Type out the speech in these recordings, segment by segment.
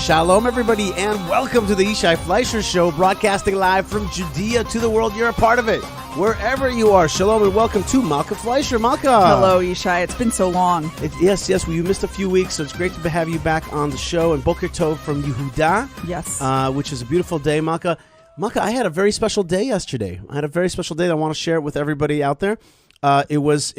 Shalom, everybody, and welcome to the Yishai Fleisher Show, broadcasting live from Judea to the world. You're a part of it, wherever you are. Shalom, and welcome to Malkah Fleisher. Malkah. Hello, Yishai. It's been so long. Yes. Well, you missed a few weeks, so it's great to have you back on the show. And Boker Tov from Yehuda. Yes. Which is a beautiful day, Malkah. Malkah, I had a very special day yesterday. I had a very special day that I want to share it with everybody out there. It was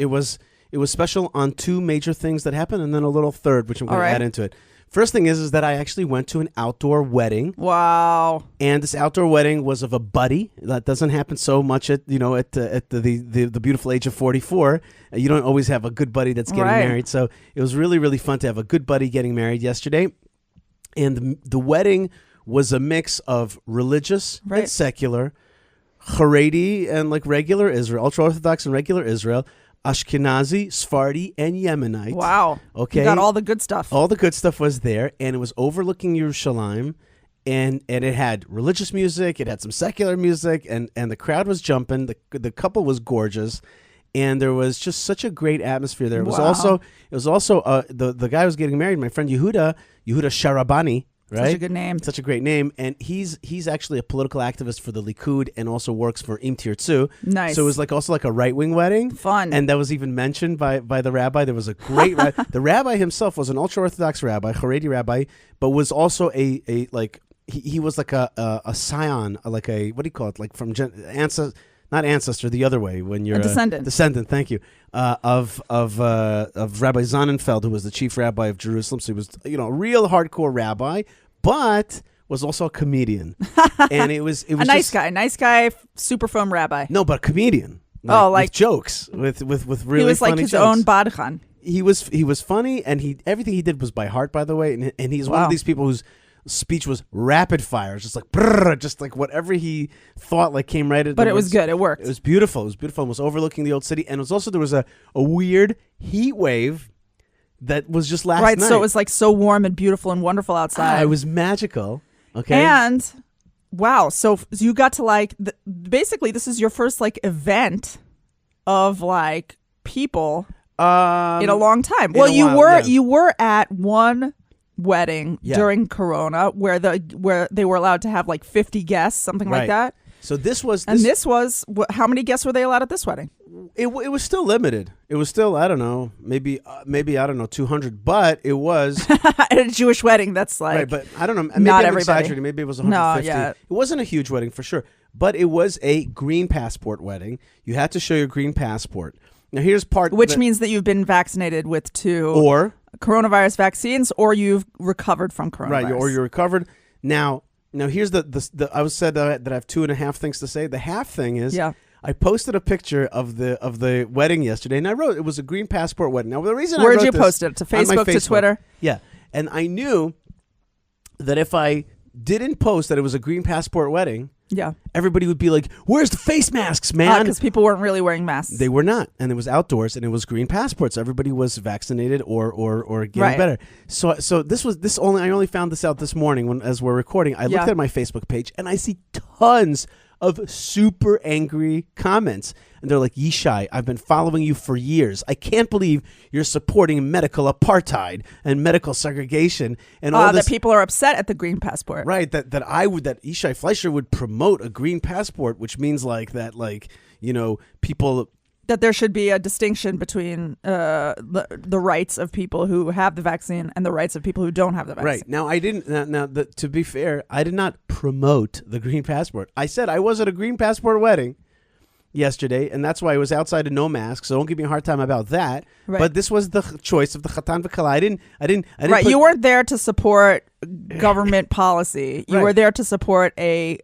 special on two major things that happened, and then a little third, which I'm going to add into it. First thing is that I actually went to an outdoor wedding. Wow! And this outdoor wedding was of a buddy. That doesn't happen so much at the beautiful age of 44. You don't always have a good buddy that's getting married. So it was really, really fun to have a good buddy getting married yesterday. And the wedding was a mix of religious and secular, Haredi and like regular Israel, ultra-Orthodox and regular Israel, Ashkenazi, Sephardi, and Yemenite. Wow. Okay. You got all the good stuff. All the good stuff was there, and it was overlooking Yerushalayim, and it had religious music, it had some secular music, and the crowd was jumping. The couple was gorgeous, and there was just such a great atmosphere there. It was also the guy who was getting married, my friend Yehuda Sharabani. Right? Such a good name. Such a great name. And he's actually a political activist for the Likud and also works for Im Tirtzu. Nice. So it was also a right-wing wedding. Fun. And that was even mentioned by the rabbi. There was a great the rabbi himself was an ultra-Orthodox rabbi, Haredi rabbi, but was also he was like a scion, like a, what do you call it? Like from not ancestor, the other way, when you're a descendant. Descendant, thank you. Of Rabbi Sonnenfeld, who was the chief rabbi of Jerusalem. So he was, a real hardcore rabbi, but was also a comedian. And it was a nice guy, super firm rabbi. No, but a comedian. With jokes, with really funny jokes. He was like his own badchan. He was funny, and everything he did was by heart, by the way. And he's one of these people who's speech was rapid fire, just like brrr, just like whatever he thought came right at. But it was good. It worked. It was beautiful. It was overlooking the old city, and it was also there was a weird heat wave that was just last night. So it was so warm and beautiful and wonderful outside. It was magical. Okay, and wow, so you got to basically this is your first event of people in a long time. Well, you were at one wedding during Corona where they were allowed to have 50 guests, something like that. So this was how many guests were they allowed at this wedding? It was still limited. It was still, I don't know, maybe I don't know, 200, but it was at a Jewish wedding. That's right, but I don't know. Maybe not I'm everybody. Exaggerating. Maybe it was 150. No, It wasn't a huge wedding for sure, but it was a green passport wedding. You had to show your green passport. Now here's which means that you've been vaccinated with 2 or coronavirus vaccines, or you've recovered from coronavirus. Right, or you're recovered. Now here's the I was said that I have 2.5 things to say. The half thing is I posted a picture of the wedding yesterday, and I wrote it was a green passport wedding. Now the reason where'd you post it? To Facebook, to Twitter? Yeah, and I knew that if I didn't post that it was a green passport wedding, everybody would be like, "Where's the face masks, man?" Because people weren't really wearing masks. They were not, and it was outdoors, and it was green passports. Everybody was vaccinated or getting better. So I only found this out this morning as we're recording. I looked at my Facebook page, and I see tons of super angry comments. And they're like, "Yishai, I've been following you for years. I can't believe you're supporting medical apartheid and medical segregation and all this." That people are upset at the green passport. Right, that Yishai Fleisher would promote a green passport, which means people, that there should be a distinction between the rights of people who have the vaccine and the rights of people who don't have the vaccine. Right. Now, I didn't. To be fair, I did not promote the green passport. I said I was at a green passport wedding yesterday, and that's why I was outside and no mask. So don't give me a hard time about that. Right. But this was the choice of the Chatan v'Kala. I didn't. Right. You weren't there to support government policy. You were there to support a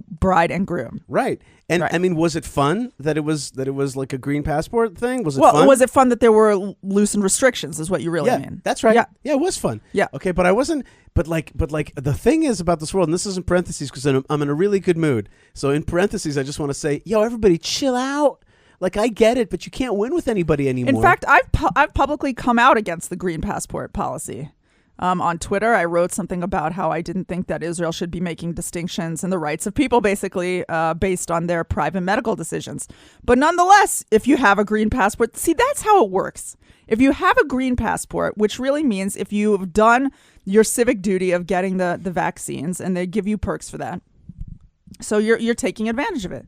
bride and groom. Right. And I mean, was it fun that it was like a green passport thing? Was it fun? Was it fun that there were loosened restrictions is what you really mean? That's right. Yeah, it was fun. Yeah. Okay, but I wasn't. But the thing is about this world, and this is in parentheses because I'm in a really good mood. So in parentheses, I just want to say, everybody chill out. I get it, but you can't win with anybody anymore. In fact, I've publicly come out against the green passport policy. On Twitter, I wrote something about how I didn't think that Israel should be making distinctions in the rights of people, basically based on their private medical decisions. But nonetheless, if you have a green passport, see, that's how it works. If you have a green passport, which really means if you've done your civic duty of getting the vaccines, and they give you perks for that, so you're taking advantage of it.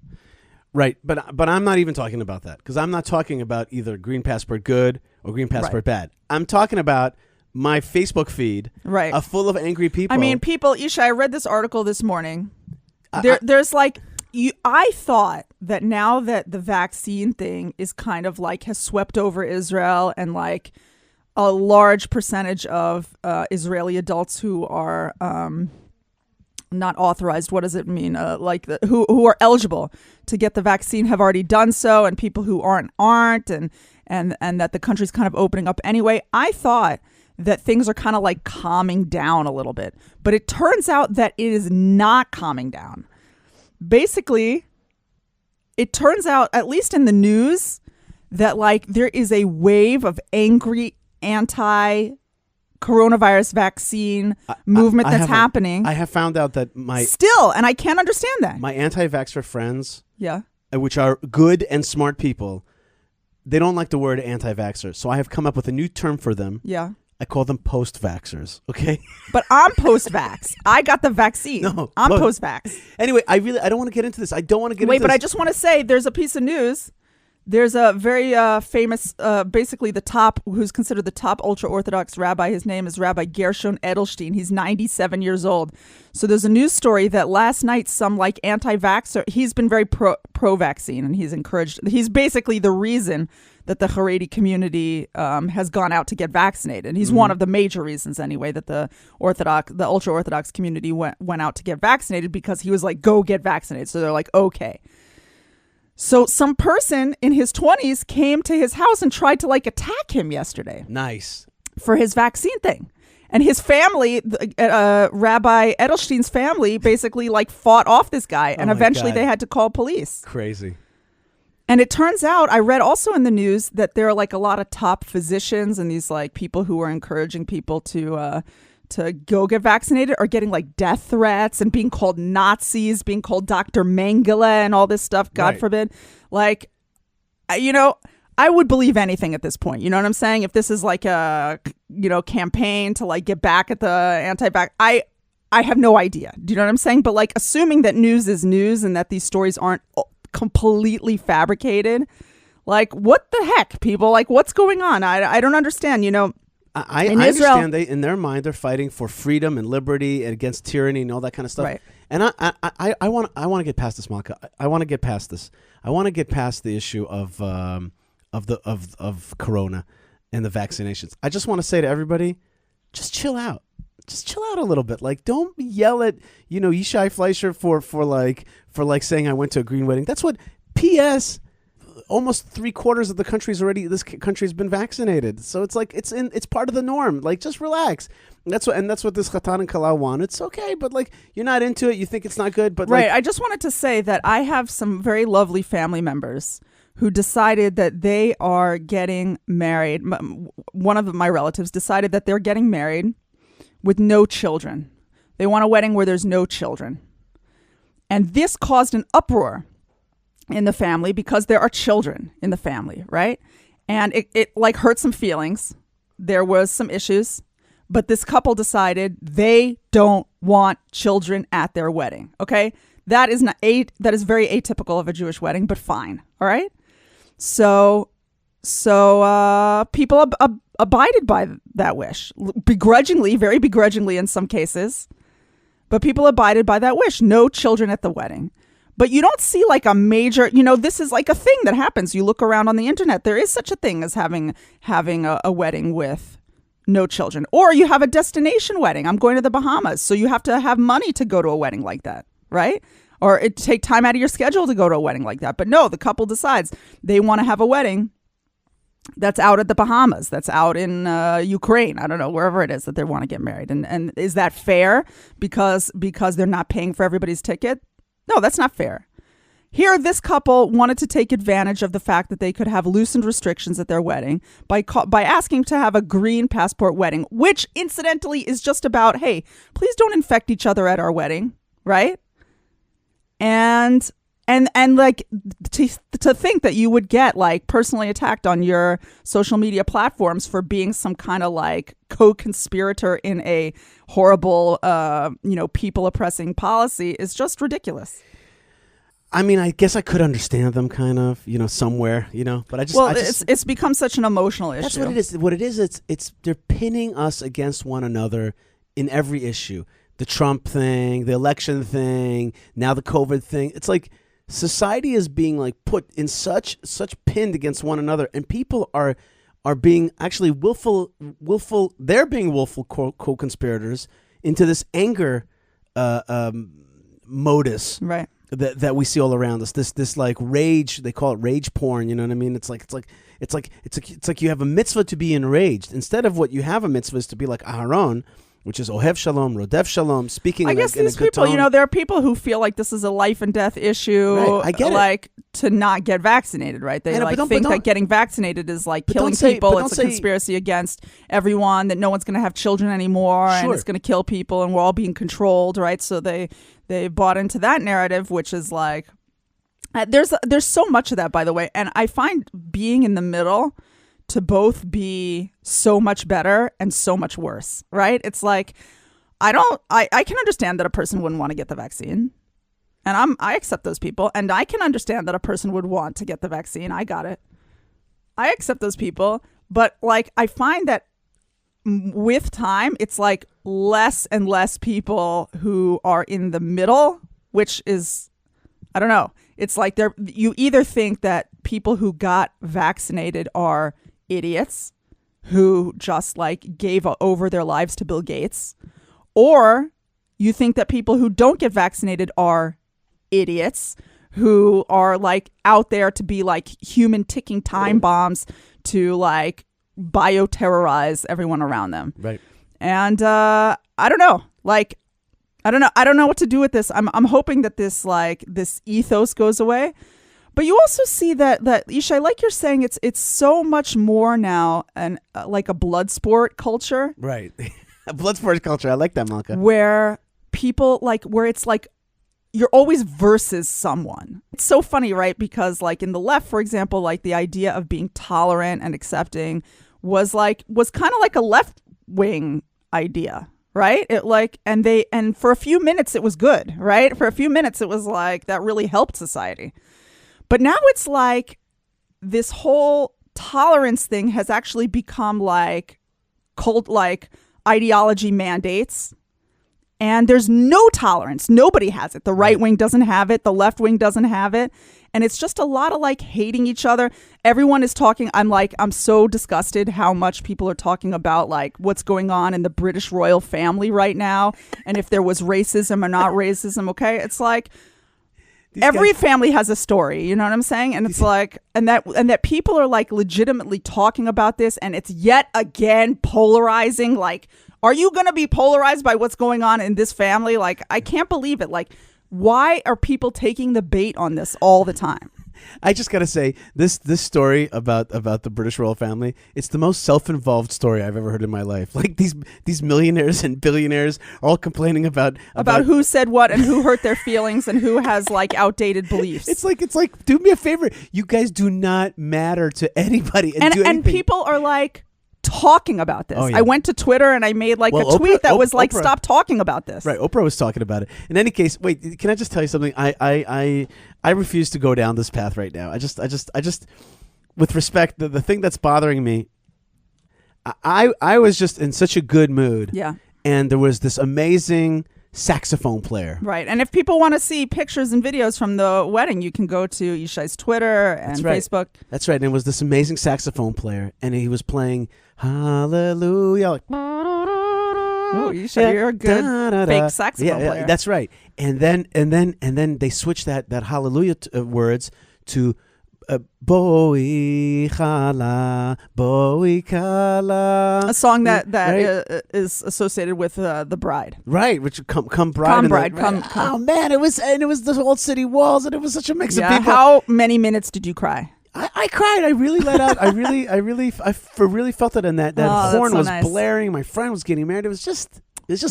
Right, but I'm not even talking about that, because I'm not talking about either green passport good or green passport bad. I'm talking about my Facebook feed, full of angry people. I mean, Yishai, I read this article this morning. There's like, I thought that now that the vaccine thing is kind of like has swept over Israel, and like a large percentage of Israeli adults who are not authorized, what does it mean? Who are eligible to get the vaccine have already done so, and people who aren't, and that the country's kind of opening up anyway. I thought that things are kind of like calming down a little bit. But it turns out that it is not calming down. Basically, it turns out, at least in the news, that like there is a wave of angry anti-coronavirus vaccine movement that's happening. I have found out that and I can't understand that. My anti-vaxxer friends, which are good and smart people, they don't like the word anti-vaxxer. So I have come up with a new term for them. Yeah. I call them post-vaxxers, okay? But I'm post-vax. I got the vaccine. No, I'm post-vax. Anyway, I don't want to get into this. I don't want to get into this. Wait, but I just want to say there's a piece of news. There's a very famous, basically who's considered the top ultra-Orthodox rabbi. His name is Rabbi Gershon Edelstein. He's 97 years old. So there's a news story that last night some like anti-vaxxer, he's been very pro-vaccine, and he's basically the reason that the Haredi community has gone out to get vaccinated. And he's one of the major reasons anyway that the ultra-Orthodox community went out to get vaccinated, because he was like, go get vaccinated. So they're like, okay. So some person in his 20s came to his house and tried to like attack him yesterday. Nice. For his vaccine thing. And his family, Rabbi Edelstein's family, basically like fought off this guy. And eventually they had to call police. Crazy. And it turns out, I read also in the news that there are like a lot of top physicians and these like people who are encouraging people to go get vaccinated are getting like death threats and being called Nazis, being called Dr. Mengele and all this stuff, God forbid. Like, I would believe anything at this point. You know what I'm saying? If this is like a, campaign to like get back at the anti-vax, I have no idea. Do you know what I'm saying? But like assuming that news is news and that these stories aren't completely fabricated, like what the heck, people? Like what's going on? I don't understand. I understand in their mind they're fighting for freedom and liberty and against tyranny and all that kind of stuff. Right. And I want to get past this, Malkah. I want to get past this. I want to get past the issue of corona and the vaccinations. I just want to say to everybody, just chill out. Just chill out a little bit. Like, don't yell at Yishai Fleisher for saying I went to a green wedding. That's what. P.S. Almost 3/4 of the this country's been vaccinated. So it's like it's part of the norm. Like, just relax. That's what this Chatan and Kala want. It's okay, but like you're not into it. You think it's not good, but right. I just wanted to say that I have some very lovely family members who decided that they are getting married. One of my relatives decided that they're getting married with no children. They want a wedding where there's no children. And this caused an uproar in the family because there are children in the family, right? And it like hurt some feelings. There was some issues, but this couple decided they don't want children at their wedding. Okay, that is very atypical of a Jewish wedding, but fine. All right. So people abided by that wish, very begrudgingly in some cases, but people abided by that wish. No children at the wedding. But you don't see like a major, this is like a thing that happens. You look around on the internet. There is such a thing as having a wedding with no children. Or you have a destination wedding. I'm going to the Bahamas. So you have to have money to go to a wedding like that, right? Or it take time out of your schedule to go to a wedding like that. But no, the couple decides they want to have a wedding that's out at the Bahamas, that's out in Ukraine. I don't know, wherever it is that they want to get married. And is that fair because they're not paying for everybody's ticket? No, that's not fair. Here, this couple wanted to take advantage of the fact that they could have loosened restrictions at their wedding by asking to have a green passport wedding, which incidentally is just about, hey, please don't infect each other at our wedding, right? And like to think that you would get like personally attacked on your social media platforms for being some kind of like co-conspirator in a horrible, people oppressing policy is just ridiculous. I mean, I guess I could understand them kind of, somewhere, but it's become such an emotional issue. That's what it is. What it is, it's they're pinning us against one another in every issue. The Trump thing, the election thing, now the COVID thing. It's like society is being like put in such pinned against one another, and people are being actually willful. They're being willful co-conspirators into this anger modus, right? That we see all around us. This like rage. They call it rage porn. You know what I mean? It's like you have a mitzvah to be enraged instead of what you have a mitzvah is to be like Aharon, which is Ohev Shalom, Rodef Shalom, speaking. I guess these people, there are people who feel like this is a life and death issue. Right, I get like to not get vaccinated, right? They think that getting vaccinated is like killing people. It's a conspiracy against everyone, that no one's going to have children anymore, and it's going to kill people, and we're all being controlled, right? So they bought into that narrative, which is like there's so much of that, by the way, and I find being in the middle to both be so much better and so much worse, right? It's like, I can understand that a person wouldn't want to get the vaccine. And I accept those people. And I can understand that a person would want to get the vaccine. I got it. I accept those people. But like, I find that with time, it's like less and less people who are in the middle, which is, I don't know. It's like you either think that people who got vaccinated are idiots who just like gave over their lives to Bill Gates, or you think that people who don't get vaccinated are idiots who are like out there to be like human ticking time bombs to like bioterrorize everyone around them. Right. And I don't know. Like, I don't know what to do with this. I'm hoping that this ethos goes away. But you also see that Yishai, like you're saying, it's so much more now and like a blood sport culture. Right. A blood sport culture. I like that, Malkah. Where people where it's like you're always versus someone. It's so funny, right? Because like in the left, for example, like the idea of being tolerant and accepting was kind of like a left wing idea. Right? And for a few minutes it was good, right? For a few minutes it was like that really helped society. But now it's like this whole tolerance thing has actually become like cult like ideology mandates. And there's no tolerance. Nobody has it. The right wing doesn't have it. The left wing doesn't have it. And it's just a lot of like hating each other. Everyone is talking. I'm so disgusted how much people are talking about like what's going on in the British royal family right now. And if there was racism or not racism. Okay. It's like every family has a story. You know what I'm saying? And it's like, and that people are like legitimately talking about this. And it's yet again polarizing. Like, are you going to be polarized by what's going on in this family? Like, I can't believe it. Like, why are people taking the bait on this all the time? I just got to say, this story about the British royal family, it's the most self-involved story I've ever heard in my life. Like, these millionaires and billionaires are all complaining about who said what and who hurt their feelings and who has, like, outdated beliefs. It's like, do me a favor. You guys do not matter to anybody. And people are like, talking about this. Oh, yeah. I went to Twitter and I made like a tweet that was like, stop talking about this. Right. Oprah was talking about it. In any case, wait, can I just tell you something? I refuse to go down this path right now. I just with respect, the thing that's bothering me, I was just in such a good mood. Yeah. And there was this amazing saxophone player. Right. And if people want to see pictures and videos from the wedding, you can go to Yishai's Twitter and Facebook. That's right. And it was this amazing saxophone player, and he was playing Hallelujah. Like, oh, Yishai, you're a good fake saxophone player. Yeah, that's right. And then they switched that Hallelujah words to Boi Chala, Boi Kala. A song that is associated with the bride. Right, which come bride. Come bride, come. Oh man, it was the old city walls, and it was such a mix of people. How many minutes did you cry? I cried. I really let out. I really felt it. And that horn was blaring. My friend was getting married. It was just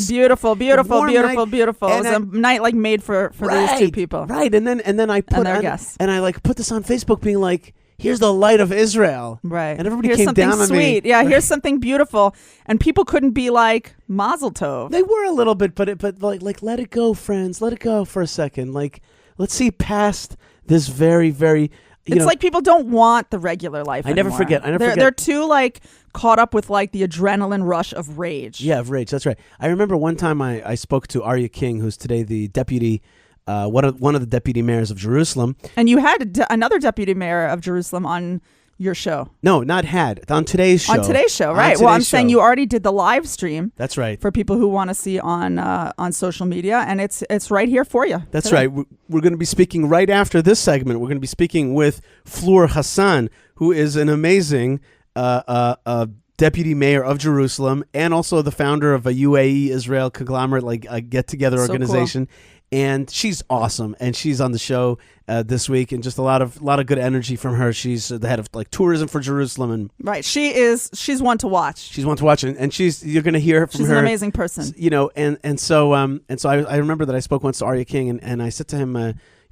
beautiful. It was a night like made for these two people. Right. And then I put their guests. And I like put this on Facebook, being like, here's the light of Israel. Right. And everybody came down on me. Sweet. Yeah, here's something beautiful. And people couldn't be like, Mazel Tov. They were a little bit, but like let it go, friends. Let it go for a second. Like, let's see past this very, very... It's like people don't want the regular life anymore. I never forget. They're too like caught up with like the adrenaline rush of rage. Yeah, of rage. That's right. I remember one time I spoke to Aryeh King, who's today the deputy, one of the deputy mayors of Jerusalem. And you had another deputy mayor of Jerusalem on your show. No, not had. On today's show. On today's show, right. Well, I'm saying you already did the live stream. That's right. For people who want to see on social media, and it's right here for you. That's today. Right. We're going to be speaking right after this segment. We're going to be speaking with Fleur Hassan, who is an amazing deputy mayor of Jerusalem and also the founder of a UAE Israel conglomerate, like a get-together organization. Cool. And she's awesome, and she's on the show this week, and just a lot of good energy from her. She's the head of like tourism for Jerusalem, and right, she's one to watch. She's one to watch, and you're going to hear from her. She's an amazing person, and so I remember that I spoke once to Aryeh King, and I said to him,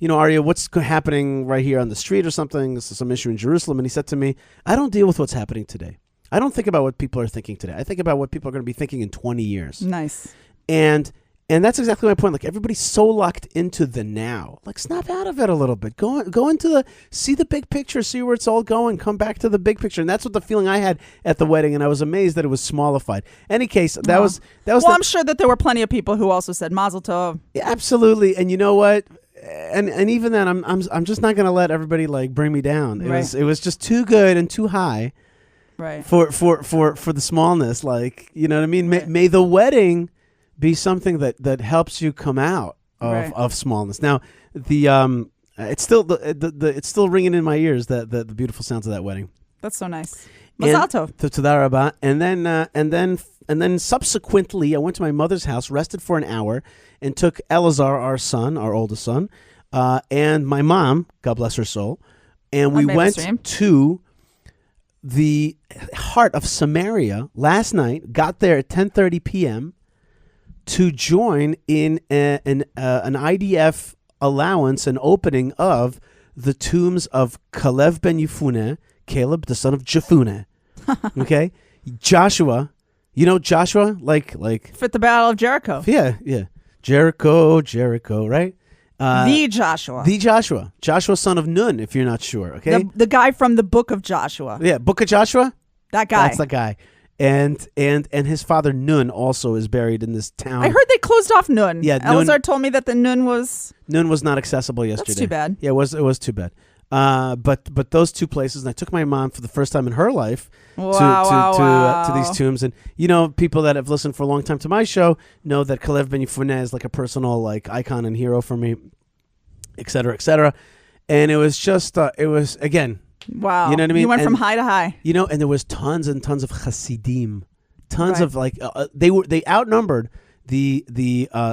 Aryeh, what's happening right here on the street or something? This is some issue in Jerusalem, and he said to me, I don't deal with what's happening today. I don't think about what people are thinking today. I think about what people are going to be thinking in 20 years. Nice. And that's exactly my point. Like, everybody's so locked into the now. Like, snap out of it a little bit. Go into see the big picture, see where it's all going. Come back to the big picture. And that's what the feeling I had at the wedding. And I was amazed that it was smallified. Any case, that was. Well, I'm sure that there were plenty of people who also said Mazel Tov. Yeah, absolutely. And you know what? And even then, I'm just not going to let everybody like bring me down. It was just too good and too high. Right. For the smallness, like, you know what I mean? Right. May the wedding be something that helps you come out of smallness. Now, it's still it's still ringing in my ears, the beautiful sounds of that wedding. That's so nice. Mazel Tov. Toda rabah. And then subsequently, I went to my mother's house, rested for an hour, and took Elazar, our oldest son, and my mom, God bless her soul, and we went to the heart of Samaria last night. Got there at 10:30 p.m. to join in an IDF allowance and opening of the tombs of Caleb ben Yefune, Caleb, the son of Jephunneh. Okay? Joshua, Joshua, like fit the Battle of Jericho. Yeah. Jericho, right? The Joshua, son of Nun, if you're not sure, okay? The guy from the book of Joshua. Yeah, book of Joshua? That guy. That's the guy. And his father Nun also is buried in this town. I heard they closed off Nun. Yeah, Elazar told me that the Nun was not accessible yesterday. That's too bad. Yeah, it was too bad. But those two places, and I took my mom for the first time in her life to these tombs, and people that have listened for a long time to my show know that Caleb ben Yefune is like a personal like icon and hero for me, et cetera, et cetera. And it was just it was again. Wow. You know what I mean? You went from high to high. And there was tons and tons of Hasidim, of like they outnumbered the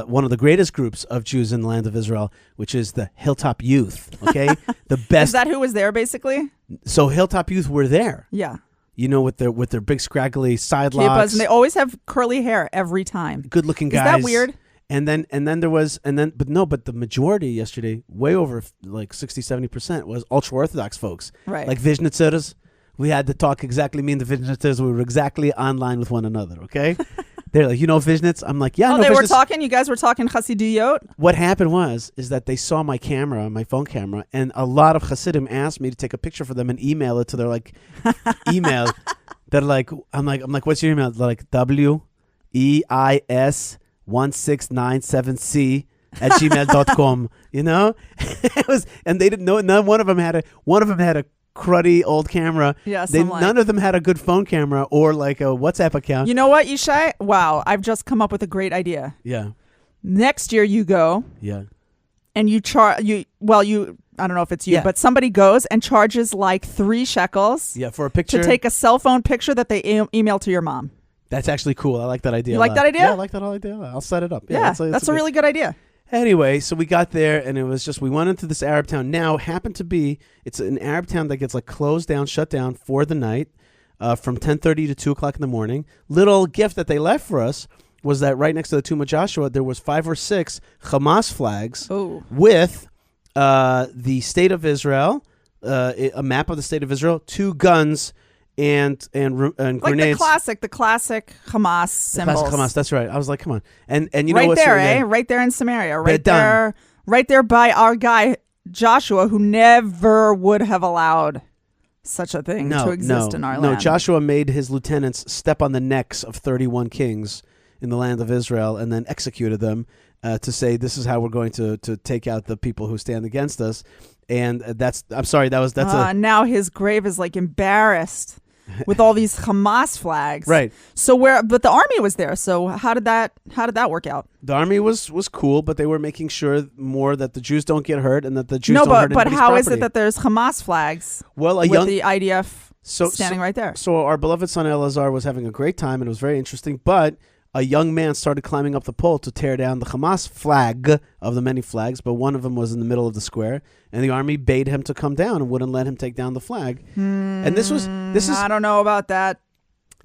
one of the greatest groups of Jews in the land of Israel, which is the Hilltop Youth. Okay, the best. Is that who was there basically? So Hilltop Youth were there. Yeah. With their big scraggly side locks, and they always have curly hair every time. Good looking guys. Is that weird? But the majority yesterday, way over like 60-70%, was ultra Orthodox folks. Right. Like Vizhnitzers. We had to talk exactly, me and the Vizhnitzers, we were exactly online with one another, okay? They're like, Vizhnitz? I'm like, yeah, no, they Vizhnitz. Were talking? You guys were talking Hasidiyot? What happened is that they saw my camera, my phone camera, and a lot of Hasidim asked me to take a picture for them and email it to their like email. They're like, I'm like, what's your email? They're like, WEIS1697C @gmail.com. It was, and they didn't know. None one of them had a cruddy old camera. Yeah, none of them had a good phone camera or like a WhatsApp account. You know what, Yishai? Wow, I've just come up with a great idea. Yeah. Next year you go. Yeah. and you I don't know if it's you, but somebody goes and charges like 3 shekels. Yeah, for a picture. To take a cell phone picture that they email to your mom. That's actually cool. I like that idea. You like that idea? Yeah, I like that idea. I'll set it up. Yeah, that's a really good idea. Anyway, so we got there, and it was just, we went into this Arab town. Now, happened to be, it's an Arab town that gets like closed down, shut down for the night from 10:30 to 2 o'clock in the morning. Little gift that they left for us was that right next to the tomb of Joshua, there was 5 or 6 Hamas flags with the state of Israel, a map of the state of Israel, 2 guns, and grenades. Like the classic Hamas symbols. Classic Hamas, that's right. I was like, come on. And you know right what's there, right there in Samaria. Right there by our guy Joshua, who never would have allowed such a thing to exist in our land. No, Joshua made his lieutenants step on the necks of 31 kings in the land of Israel and then executed them to say, this is how we're going to take out the people who stand against us. And now his grave is like embarrassed with all these Hamas flags. Right. But the army was there. So how did that work out? The army was cool, but they were making sure more that the Jews don't get hurt and that the Jews don't hurt anybody's property. But how is it that there's Hamas flags with the IDF standing right there? So our beloved son Elazar was having a great time and it was very interesting, but a young man started climbing up the pole to tear down the Hamas flag of the many flags, but one of them was in the middle of the square, and the army bade him to come down and wouldn't let him take down the flag. And this is I don't know about that.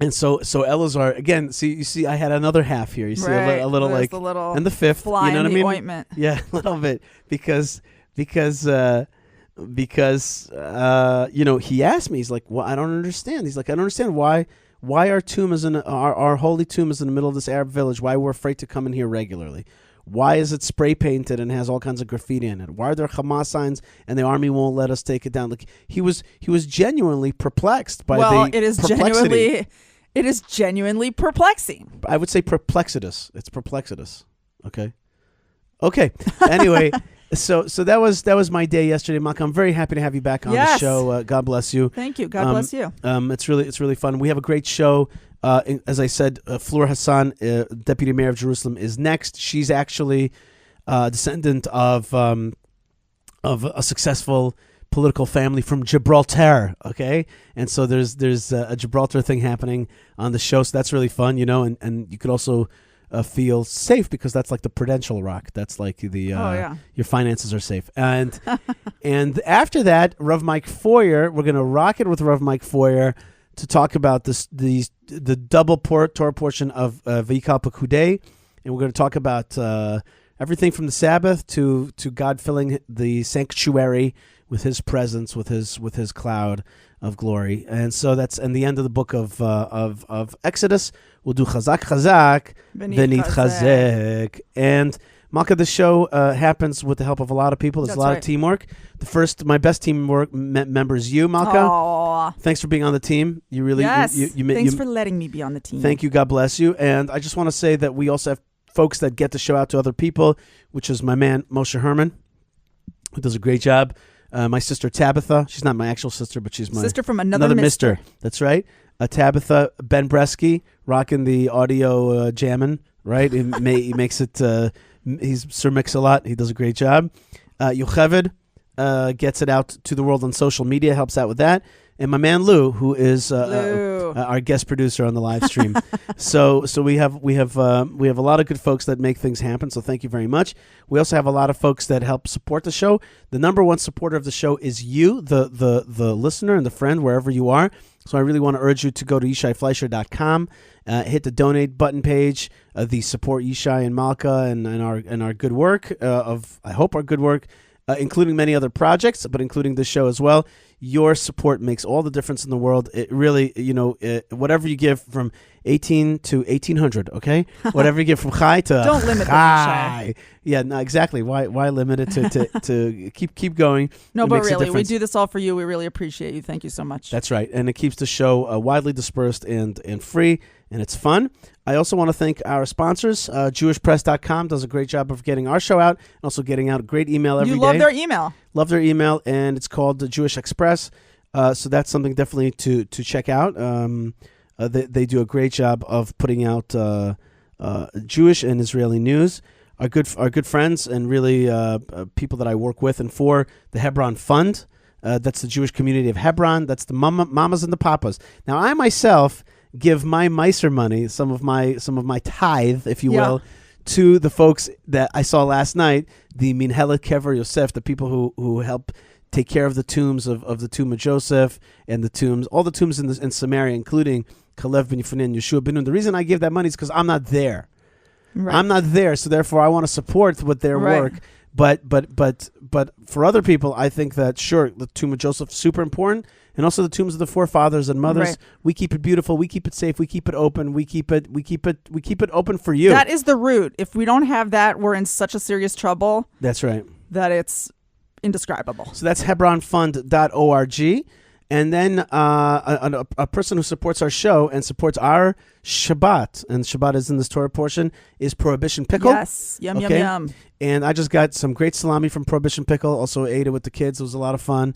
And so Elazar, again, you see I had another half here. You see a little like the little and the fifth, fly you know in what I the mean? Ointment. Yeah, a little bit because he asked me, he's like, well, I don't understand. He's like, I don't understand why our tomb is our holy tomb is in the middle of this Arab village. Why we're afraid to come in here regularly? Why is it spray painted and has all kinds of graffiti in it? Why are there Hamas signs and the army won't let us take it down? Like he was genuinely perplexed by it is genuinely perplexing. I would say perplexitous. It's perplexitous. Okay. Anyway. So that was my day yesterday, Malkah. I'm very happy to have you back on the show. God bless you. Thank you. God bless you. It's really fun. We have a great show. As I said, Fleur Hassan, Deputy Mayor of Jerusalem, is next. She's actually a descendant of a successful political family from Gibraltar. Okay, and so there's a Gibraltar thing happening on the show. So that's really fun, and you could also feel safe because that's like the Prudential Rock. That's like the your finances are safe. And and after that, Rav Mike Feuer, we're gonna rock it with Rav Mike Feuer to talk about the double Torah portion of Vayikal Pekudei, and we're gonna talk about everything from the Sabbath to God filling the sanctuary with His presence, with His cloud of glory. And so that's the end of the book of Exodus. We'll do Chazak Chazak, V'nit Chazek. And Malkah, the show happens with the help of a lot of people. There's a lot of teamwork. My best teamwork member is you, Malkah. Aww. Thanks for being on the team. You really, Thanks for letting me be on the team. Thank you. God bless you. And I just want to say that we also have folks that get the show out to other people, which is my man Moshe Herman, who does a great job. My sister Tabitha, she's not my actual sister, but she's my sister from another mister. That's right. Tabitha, Ben Bresky, rocking the audio jamming, right? He makes it, he's Sir Mix-a-Lot. He does a great job. Yocheved gets it out to the world on social media, helps out with that. And my man Lou, who is our guest producer on the live stream. so we have a lot of good folks that make things happen. So thank you very much. We also have a lot of folks that help support the show. The number one supporter of the show is you, the listener and the friend, wherever you are. So I really want to urge you to go to YishaiFleisher.com, hit the donate button page, the support Yishai and Malkah and our good work I hope our good work, including many other projects, but including this show as well. Your support makes all the difference in the world. It really, whatever you give from 18 to 1800, okay? Whatever you give from Chai to don't limit Chai. Yeah, no, exactly. Why limit it to keep going? No, but really, we do this all for you. We really appreciate you. Thank you so much. That's right. And it keeps the show widely dispersed and free, and it's fun. I also want to thank our sponsors. JewishPress.com does a great job of getting our show out and also getting out a great email every day. You love their email. Love their email, and it's called the Jewish Express. So that's something definitely to check out. They do a great job of putting out Jewish and Israeli news. our good friends and really people that I work with and for the Hebron Fund. That's the Jewish community of Hebron. That's the mamas and the papas. Now, I myself give my Meiser money, some of my tithe, if you will, to the folks that I saw last night, the Minhelet Kever Yosef, the people who help take care of the tombs of the tomb of Joseph and the tombs, all the tombs in Samaria, including Kalev ben Yefuneh and Yeshua ben Nun. The reason I give that money is because I'm not there. Right. I'm not there, so therefore I want to support with their work. But for other people, I think that sure, the tomb of Joseph is super important, and also the tombs of the forefathers and mothers. Right. We keep it beautiful, we keep it safe, we keep it open, we keep it open for you. That is the root. If we don't have that, we're in such a serious trouble. That's right. That it's indescribable. So that's hebronfund.org. And then a person who supports our show and supports our Shabbat, and Shabbat is in this Torah portion, is Prohibition Pickle. Yes, yum, yum. And I just got some great salami from Prohibition Pickle. Also ate it with the kids. It was a lot of fun.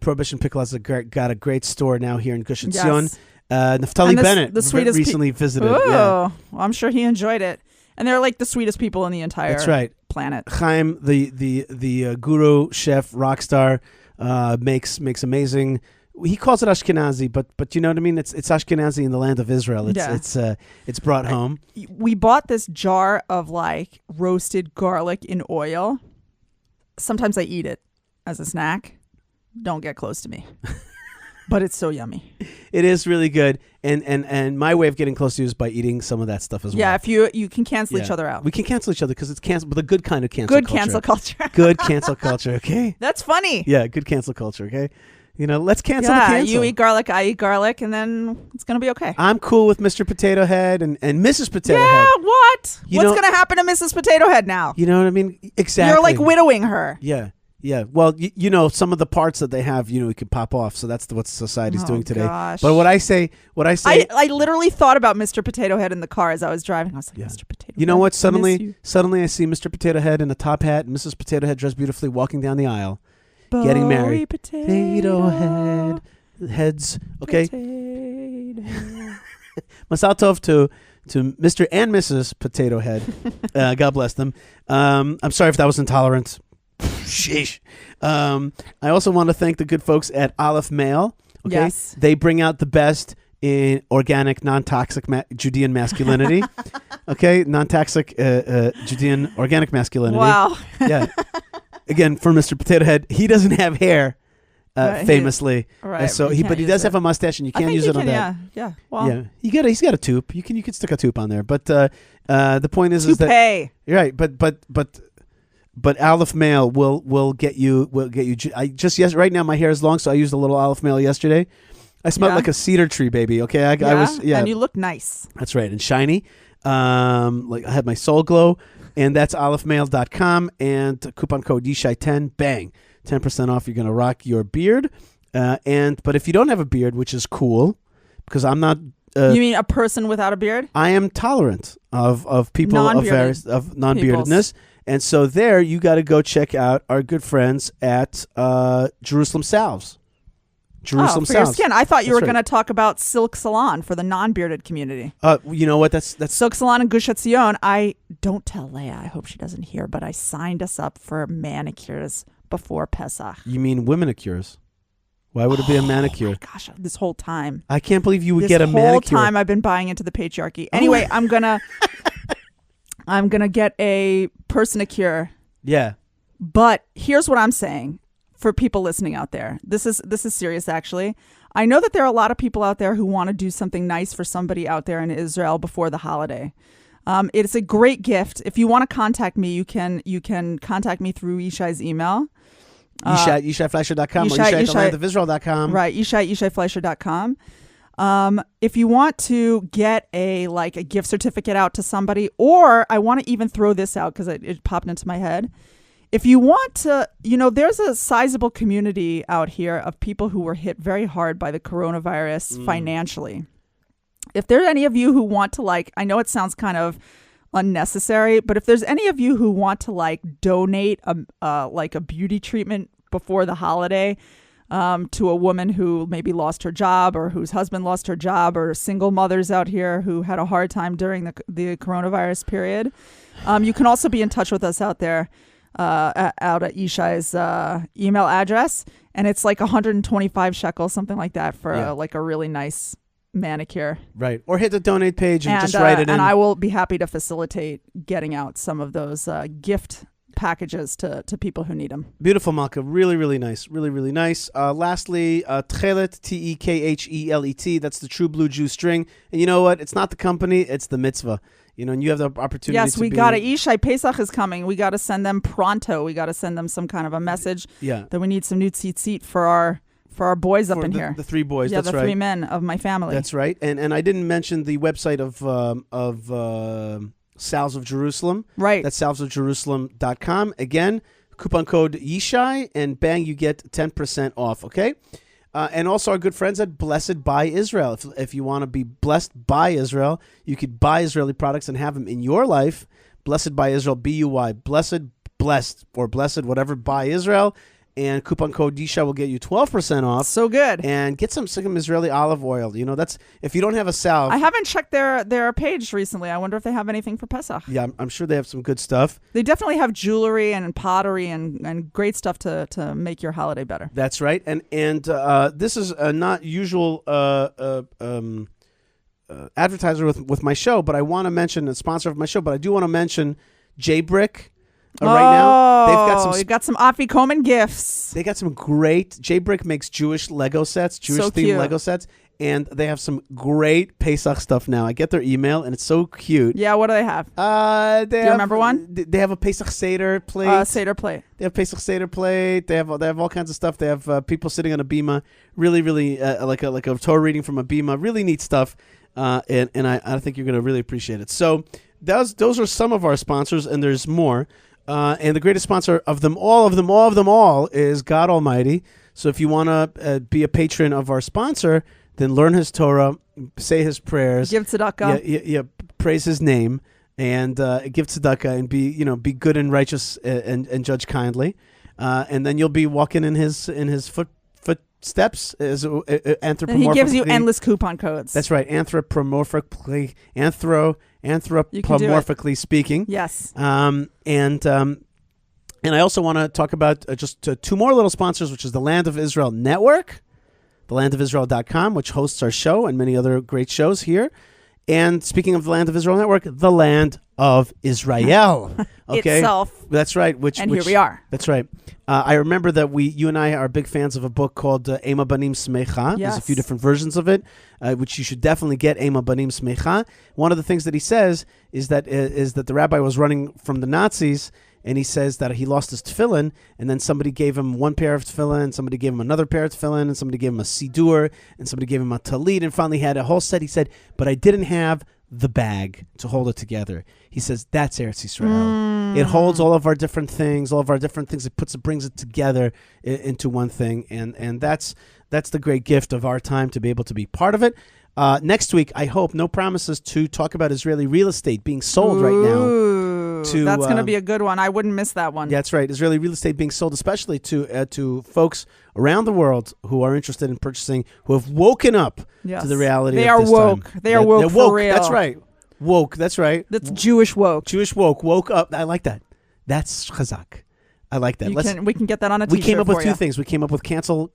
Prohibition Pickle has got a great store now here in Gush Etzion. Naftali Bennett recently visited. Oh, well, I'm sure he enjoyed it. And they're like the sweetest people in the entire planet. Chaim, the guru, chef, rock star, makes amazing. He calls it Ashkenazi, but you know what I mean. It's Ashkenazi in the land of Israel. It's brought home. We bought this jar of like roasted garlic in oil. Sometimes I eat it as a snack. Don't get close to me. But it's so yummy. It is really good, and my way of getting close to you is by eating some of that stuff as well. Yeah, if you can cancel each other out. We can cancel each other because it's cancel, but the good kind of cancel. Good cancel culture. Good cancel culture. Okay. That's funny. Yeah, good cancel culture. Okay. Let's cancel the cancel. You eat garlic, I eat garlic, and then it's going to be okay. I'm cool with Mr. Potato Head and Mrs. Potato Head. Yeah, what? What's going to happen to Mrs. Potato Head now? You know what I mean? Exactly. You're like widowing her. Yeah. Yeah. Well, some of the parts that they have, we can pop off. So that's what society's doing today. Gosh. But what I say. I literally thought about Mr. Potato Head in the car as I was driving. I was like, Mr. Potato Head. You know what? Suddenly I see Mr. Potato Head in a top hat and Mrs. Potato Head dressed beautifully walking down the aisle. Getting married. Potato heads. Okay. Masal Tov to Mr. and Mrs. Potato Head. God bless them. I'm sorry if that was intolerant. Sheesh. I also want to thank the good folks at Aleph Mail. Okay. Yes. They bring out the best in organic, non-toxic Judean masculinity. Okay. Non-toxic Judean organic masculinity. Wow. Yeah. Again, for Mr. Potato Head, he doesn't have hair, famously. Right. But he does have a mustache, and you can't use it on that. Yeah. Well, yeah. He's got a tube. You can stick a tube on there. But the point is that you're right. But Aleph Mail will get you. Right now my hair is long, so I used a little Aleph Mail yesterday. I smelled like a cedar tree, baby. Okay, I was. And you look nice. That's right, and shiny. I had my soul glow. And that's alephmail.com and coupon code Yishai10, bang, 10% off. You're going to rock your beard. But if you don't have a beard, which is cool, because I'm not. You mean a person without a beard? I am tolerant of people of non-beardedness. And so there, you got to go check out our good friends at Jerusalem Salves. Jerusalem for your skin. I thought you were going to talk about Silk Salon for the non-bearded community. You know what? That's Silk Salon in Gush Etzion. I don't tell Leah. I hope she doesn't hear, but I signed us up for manicures before Pesach. You mean womenicures? Why would it be a manicure? Oh my gosh! This whole time, I can't believe you would get a manicure. This whole time, I've been buying into the patriarchy. Anyway, I'm gonna get a personicure. Yeah. But here's what I'm saying. For people listening out there, this is serious. Actually, I know that there are a lot of people out there who want to do something nice for somebody out there in Israel before the holiday. It's a great gift. If you want to contact me, you can contact me through Yishai's email. YishaiFleisher.com or YishaiTheLandOfIsrael.com. Right, YishaiFleisher.com. If you want to get a gift certificate out to somebody, or I want to even throw this out because it popped into my head. If you want to, there's a sizable community out here of people who were hit very hard by the coronavirus financially. If there are any of you who want to I know it sounds kind of unnecessary, but if there's any of you who want to donate a beauty treatment before the holiday, to a woman who maybe lost her job or whose husband lost her job, or single mothers out here who had a hard time during the coronavirus period. You can also be in touch with us out there, out at Yishai's email address, and it's like 125 shekels, something like that, for like a really nice manicure. Right. Or hit the donate page and just write it in. And I will be happy to facilitate getting out some of those gift packages to people who need them. Beautiful, Malkah. Really, really nice. Really, really nice. Lastly, Tchelet, T-E-K-H-E-L-E-T. That's the True Blue Jew string. And you know what? It's not the company. It's the mitzvah. You know, and you have the opportunity Yes, to we got it. Yishai, Pesach is coming. We got to send them pronto. We got to send them some kind of a message that we need some new tzitzit for our boys up in here. The three boys, yeah, that's the right. three men of my family. That's right. And I didn't mention the website of Salves of Jerusalem. Right. That's salvesofjerusalem.com. Again, coupon code Yishai, and bang, you get 10% off, okay? And also our good friends at Blessed by Israel. If you want to be blessed by Israel, you could buy Israeli products and have them in your life. Blessed by Israel, B-U-Y. Blessed, or blessed, whatever, by Israel. And coupon code Yishai will get you 12% off. So good. And get some Israeli olive oil. You know, that's if you don't have a salve. I haven't checked their page recently. I wonder if they have anything for Pesach. Yeah, I'm sure they have some good stuff. They definitely have jewelry and pottery and great stuff to make your holiday better. That's right. And this is a not usual advertiser with my show, but I want to mention a sponsor of my show. But I do want to mention J-Brick. Right now, they've got some Afikoman gifts. They got some great. J-Brick makes Jewish Lego sets, Jewish-themed Lego sets, and they have some great Pesach stuff now. I get their email, and it's so cute. Yeah, what do they have? Do you remember one? They have a Pesach Seder plate. Seder plate. They have Pesach Seder plate. They have all kinds of stuff. They have people sitting on a bima, really, really like a Torah reading from a bima. Really neat stuff, and I think you're going to really appreciate it. So those are some of our sponsors, and there's more. And the greatest sponsor of them all is God Almighty. So if you want to be a patron of our sponsor, then learn His Torah, say His prayers, give tzedakah, yeah, praise His name, and give tzedakah, and be good and righteous and judge kindly, and then you'll be walking in His footsteps as anthropomorphically. And He gives you endless coupon codes. That's right, anthropomorphically speaking. Yes. And I also want to talk about just two more little sponsors, which is the Land of Israel Network, thelandofisrael.com, which hosts our show and many other great shows here. And speaking of the Land of Israel Network, the Land of Israel. Okay? Itself. That's right. Here we are. That's right. I remember that you and I are big fans of a book called Ema Banim Smecha. Yes. There's a few different versions of it, which you should definitely get, Ema Banim Smecha. One of the things that he says is that the rabbi was running from the Nazis, and he says that he lost his tefillin, and then somebody gave him one pair of tefillin, somebody gave him another pair of tefillin, and somebody gave him a sidur, and somebody gave him a talit, and finally he had a whole set. He said, but I didn't have the bag to hold it together. He says, that's Eretz Yisrael. It holds all of our different things. It brings it together into one thing, and that's the great gift of our time to be able to be part of it. Next week, I hope, no promises, to talk about Israeli real estate being sold right now. That's going to be a good one. I wouldn't miss that one. That's right. Israeli real estate being sold, especially to folks around the world who are interested in purchasing, who have woken up to the reality of this time. They are woke for real. That's right. Woke. That's right. That's Jewish woke. Jewish woke. Woke up. I like that. That's chazak. I like that. We can get that on a t-shirt. We came up with two things. We came up with cancel,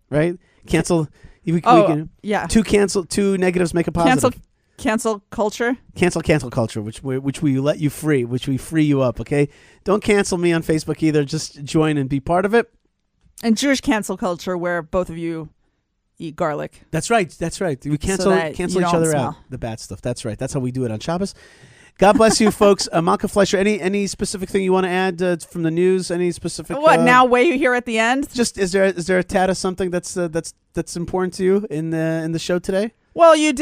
right? Cancel. Two negatives make a positive. Cancel culture. Cancel culture, which we let you free, which we free you up, okay? Don't cancel me on Facebook either. Just join and be part of it. And Jewish cancel culture, where both of you eat garlic. That's right. We cancel each other out. The bad stuff. That's right. That's how we do it on Shabbos. God bless you, folks. Malkah Fleisher, any specific thing you want to add from the news? Any specific? What now? Way you here at the end? Just is there a tad of something that's important to you in the show today? Well, you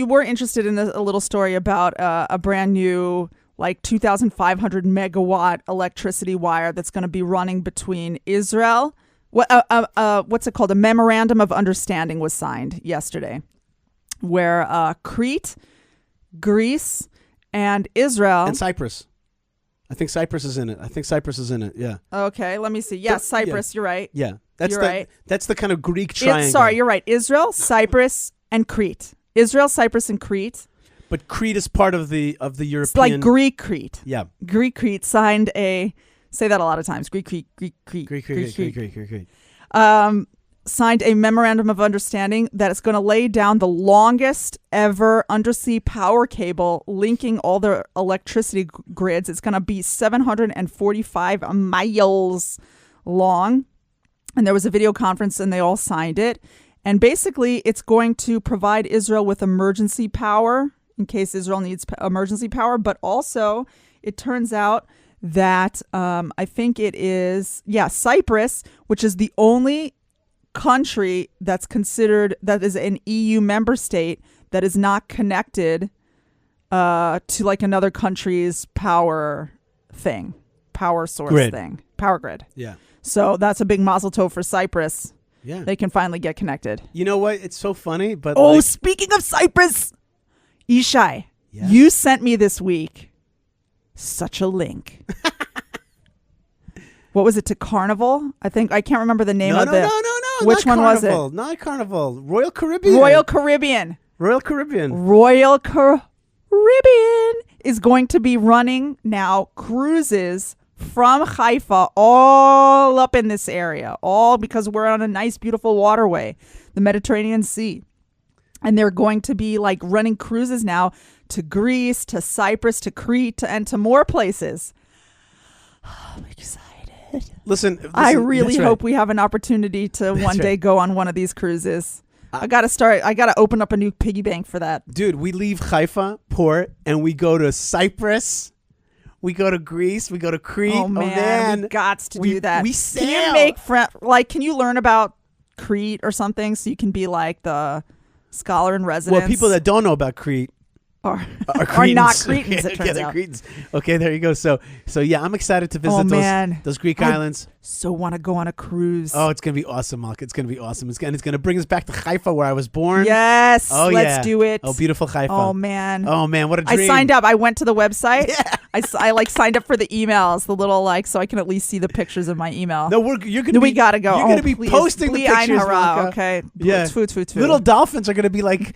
were interested in a little story about a brand new, like 2,500 megawatt electricity wire that's going to be running between Israel. What's it called? A memorandum of understanding was signed yesterday, where Crete, Greece, and Israel and Cyprus. I think Cyprus is in it. Yeah. Okay, let me see. Yes, Cyprus. Yeah. You're right. Yeah. That's the kind of Greek triangle. Sorry, you're right. Israel, Cyprus, and Crete. Israel, Cyprus, and Crete. But Crete is part of the European. It's like Greek Crete. Yeah. Greek Crete signed say that a lot of times. Greek Crete. Signed a memorandum of understanding that it's going to lay down the longest ever undersea power cable linking all the electricity grids. It's going to be 745 miles long. And there was a video conference and they all signed it. And basically, it's going to provide Israel with emergency power in case Israel needs emergency power. But also, it turns out that I think it is, Cyprus, which is the only country that is an EU member state that is not connected to like another country's power source thing, power grid. Yeah. So that's a big mazel tov for Cyprus. Yeah. They can finally get connected. You know what? It's so funny, but speaking of Cyprus, Yishai, you sent me this week such a link. What was it, to Carnival? I can't remember the name of it. No. Which one was it? Not Carnival. Royal Caribbean. Royal Caribbean is going to be running now cruises from Haifa all up in this area, all because we're on a nice, beautiful waterway, the Mediterranean Sea. And they're going to be like running cruises now to Greece, to Cyprus, to Crete, and to more places. I'm excited. Listen, I really hope we have an opportunity to one day go on one of these cruises. I got to open up a new piggy bank for that. Dude, we leave Haifa port and we go to Cyprus. We go to Greece. We go to Crete. Oh, man. We got to do that. We sail. Can you can you learn about Crete or something so you can be like the scholar in residence? Well, people that don't know about Crete are not Cretans, it turns out. Cretans. Okay, there you go. So yeah, I'm excited to visit those Greek islands. So want to go on a cruise. Oh, it's going to be awesome, Malkah. It's going to be awesome. It's going to bring us back to Haifa where I was born. Yes, let's do it. Oh, beautiful Haifa. Oh, man, what a dream. I signed up. I went to the website. Yeah. I signed up for the emails, the little so I can at least see the pictures of my email. No, we got to go. You're going to be posting the pictures, Malkah. Okay. Yeah. Tfu. Little dolphins are going to be like...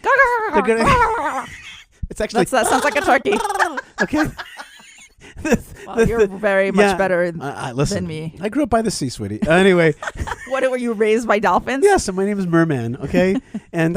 It's actually... That sounds like a turkey. Okay. Well, you're very much better than me. I grew up by the sea, sweetie. Anyway. What, were you raised by dolphins? Yeah, so my name is Merman, okay? And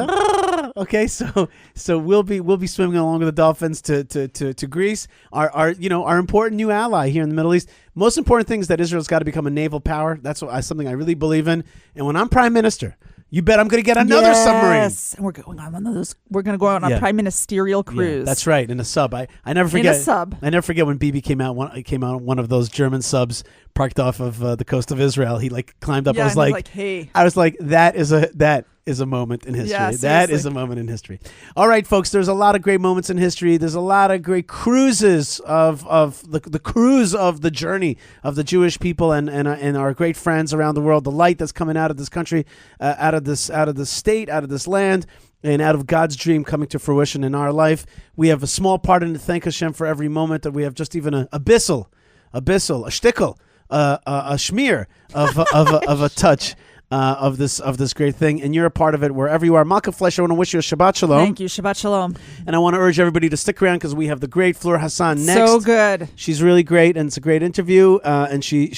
okay, so we'll be swimming along with the dolphins to Greece, our important new ally here in the Middle East. Most important thing is that Israel's got to become a naval power. That's something I really believe in. And when I'm prime minister, you bet I'm going to get another submarine. Yes, and we're going on one of those. We're going to go on a prime ministerial cruise. Yeah, that's right, in a sub. I never forget. In a sub. I never forget when Bibi came out. One of those German subs parked off of the coast of Israel. He climbed up. Yeah, I was like, hey. I was like, that is a moment in history. Yeah, that is a moment in history. All right, folks. There's a lot of great moments in history. There's a lot of great cruises of the cruise of the journey of the Jewish people and our great friends around the world. The light that's coming out of this country, out of this state, out of this land, and out of God's dream coming to fruition in our life. We have a small part in it. Thank Hashem for every moment that we have. Just even a bissel, a shtickle, a schmear of a touch. Of this great thing, and you're a part of it wherever you are. Malkah Fleisher, I want to wish you a Shabbat Shalom. Thank you, Shabbat Shalom. And I want to urge everybody to stick around because we have the great Fleur Hassan next. So good. She's really great, and it's a great interview. And she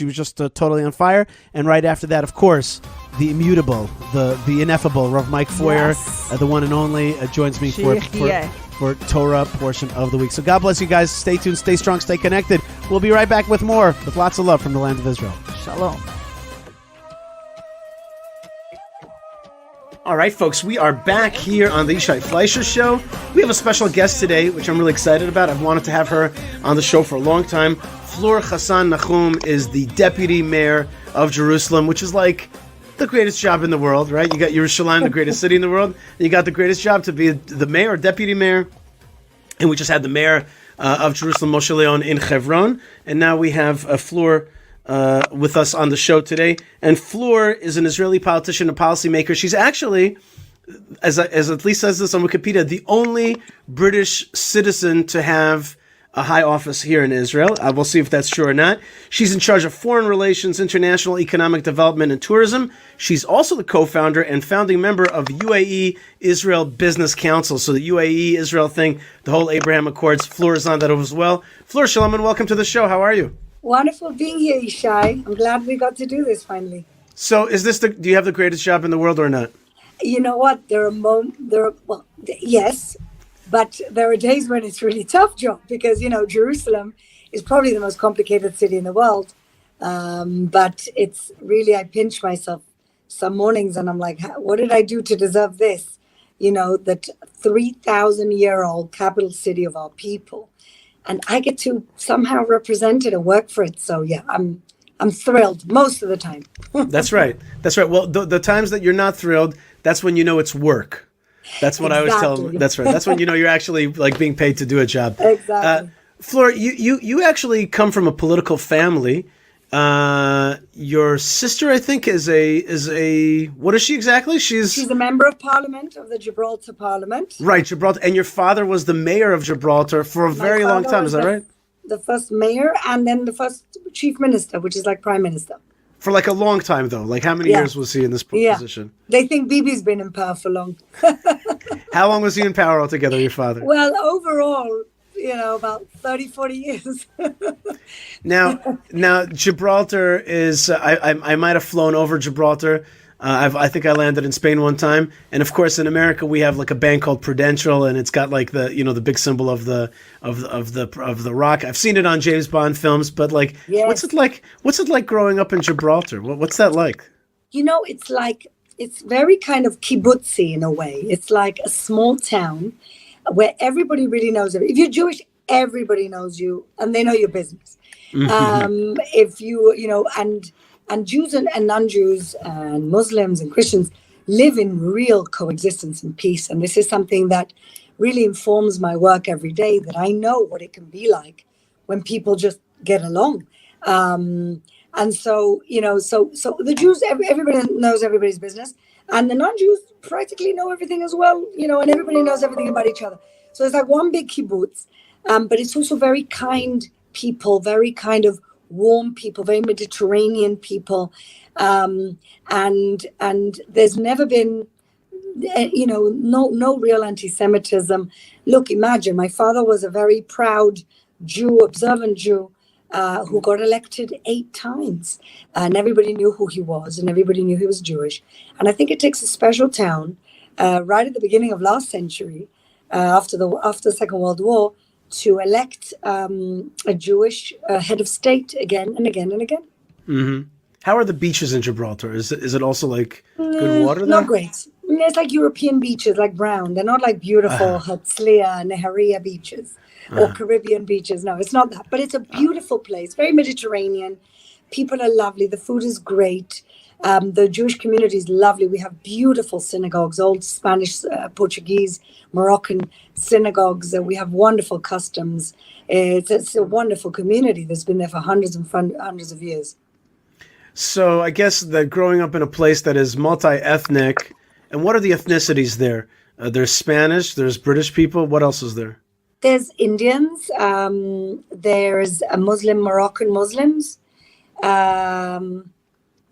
was just totally on fire. And right after that, of course, the immutable, the ineffable Rav Mike Feuer, the one and only, joins me for Torah portion of the week. So God bless you guys. Stay tuned, stay strong, stay connected. We'll be right back with more, with lots of love from the land of Israel. Shalom. All right, folks, we are back here on the Yishai Fleisher Show. We have a special guest today, which I'm really excited about. I've wanted to have her on the show for a long time. Fleur Hassan-Nahoum is the deputy mayor of Jerusalem, which is like the greatest job in the world, right? You got Yerushalayim, the greatest city in the world. And you got the greatest job to be the mayor or deputy mayor. And we just had the mayor of Jerusalem, Moshe Leon, in Hebron. And now we have Fleur with us on the show today. And Fleur is an Israeli politician and policymaker. She's actually, as at least says this on Wikipedia, the only British citizen to have a high office here in Israel. We'll see if that's true or not. She's in charge of foreign relations, international economic development, and tourism. She's also the co-founder and founding member of UAE Israel Business Council. So the UAE Israel thing, the whole Abraham Accords, Fleur is on that as well. Fleur, shalom and welcome to the show. How are you? Wonderful being here, Yishai. I'm glad we got to do this finally. So do you have the greatest job in the world or not? You know what? Yes. But there are days when it's really tough job because, Jerusalem is probably the most complicated city in the world. But it's really, I pinch myself some mornings and I'm like, what did I do to deserve this? That 3,000-year-old capital city of our people. And I get to somehow represent it and work for it. So, yeah, I'm thrilled most of the time. That's right. Well, the times that you're not thrilled, that's when you know it's work. That's what exactly. I always tell them. That's right. That's when you're actually being paid to do a job. Exactly. Fleur, you actually come from a political family. Your sister, I think, is a what is she exactly? She's a member of Parliament of the Gibraltar Parliament. Right, Gibraltar. And your father was the mayor of Gibraltar for a very long time. Is that right? The first mayor and then the first chief minister, which is like prime minister. For a long time, though. How many years was he in this position? They think Bibi's been in power for long. How long was he in power altogether, your father? Well, overall, about 30, 40 years. Now, Gibraltar is, I might have flown over Gibraltar. I think I landed in Spain one time, and of course in America we have a bank called Prudential, and it's got the big symbol of the rock. I've seen it on James Bond films, but yes. What's it like growing up in Gibraltar? What's that like? It's very kind of kibbutzzy in a way. It's like a small town where everybody really knows it. If you're Jewish, everybody knows you, and they know your business. If you and Jews and non-Jews and Muslims and Christians live in real coexistence and peace. And this is something that really informs my work every day, that I know what it can be like when people just get along. And so the Jews, everybody knows everybody's business. And the non-Jews practically know everything as well, and everybody knows everything about each other. So it's like one big kibbutz, but it's also very kind people, very kind of warm people, very Mediterranean people, and there's never been, no real anti-Semitism. Look, imagine my father was a very proud Jew, observant Jew, who got elected 8 times, and everybody knew who he was, and everybody knew he was Jewish. And I think it takes a special town, right at the beginning of last century, after the Second World War, to elect a Jewish head of state again and again and again. Mm-hmm. How are the beaches in Gibraltar? Is it also good water there? Not great. It's like European beaches, like brown. They're not like beautiful Herzliya, Neharia beaches or Caribbean beaches. No, it's not that. But it's a beautiful place, very Mediterranean. People are lovely. The food is great. The Jewish community is lovely. We have beautiful synagogues, old Spanish, Portuguese, Moroccan synagogues. We have wonderful customs. It's a wonderful community that's been there for hundreds of years. So I guess that growing up in a place that is multi-ethnic, and what are the ethnicities there? There's Spanish, there's British people. What else is there? There's Indians. There's Moroccan Muslims.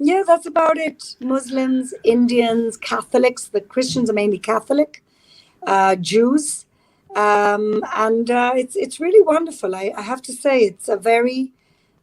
Yeah, that's about it. Muslims, Indians, Catholics. The Christians are mainly Catholic. Jews. And it's really wonderful. I have to say, it's a very,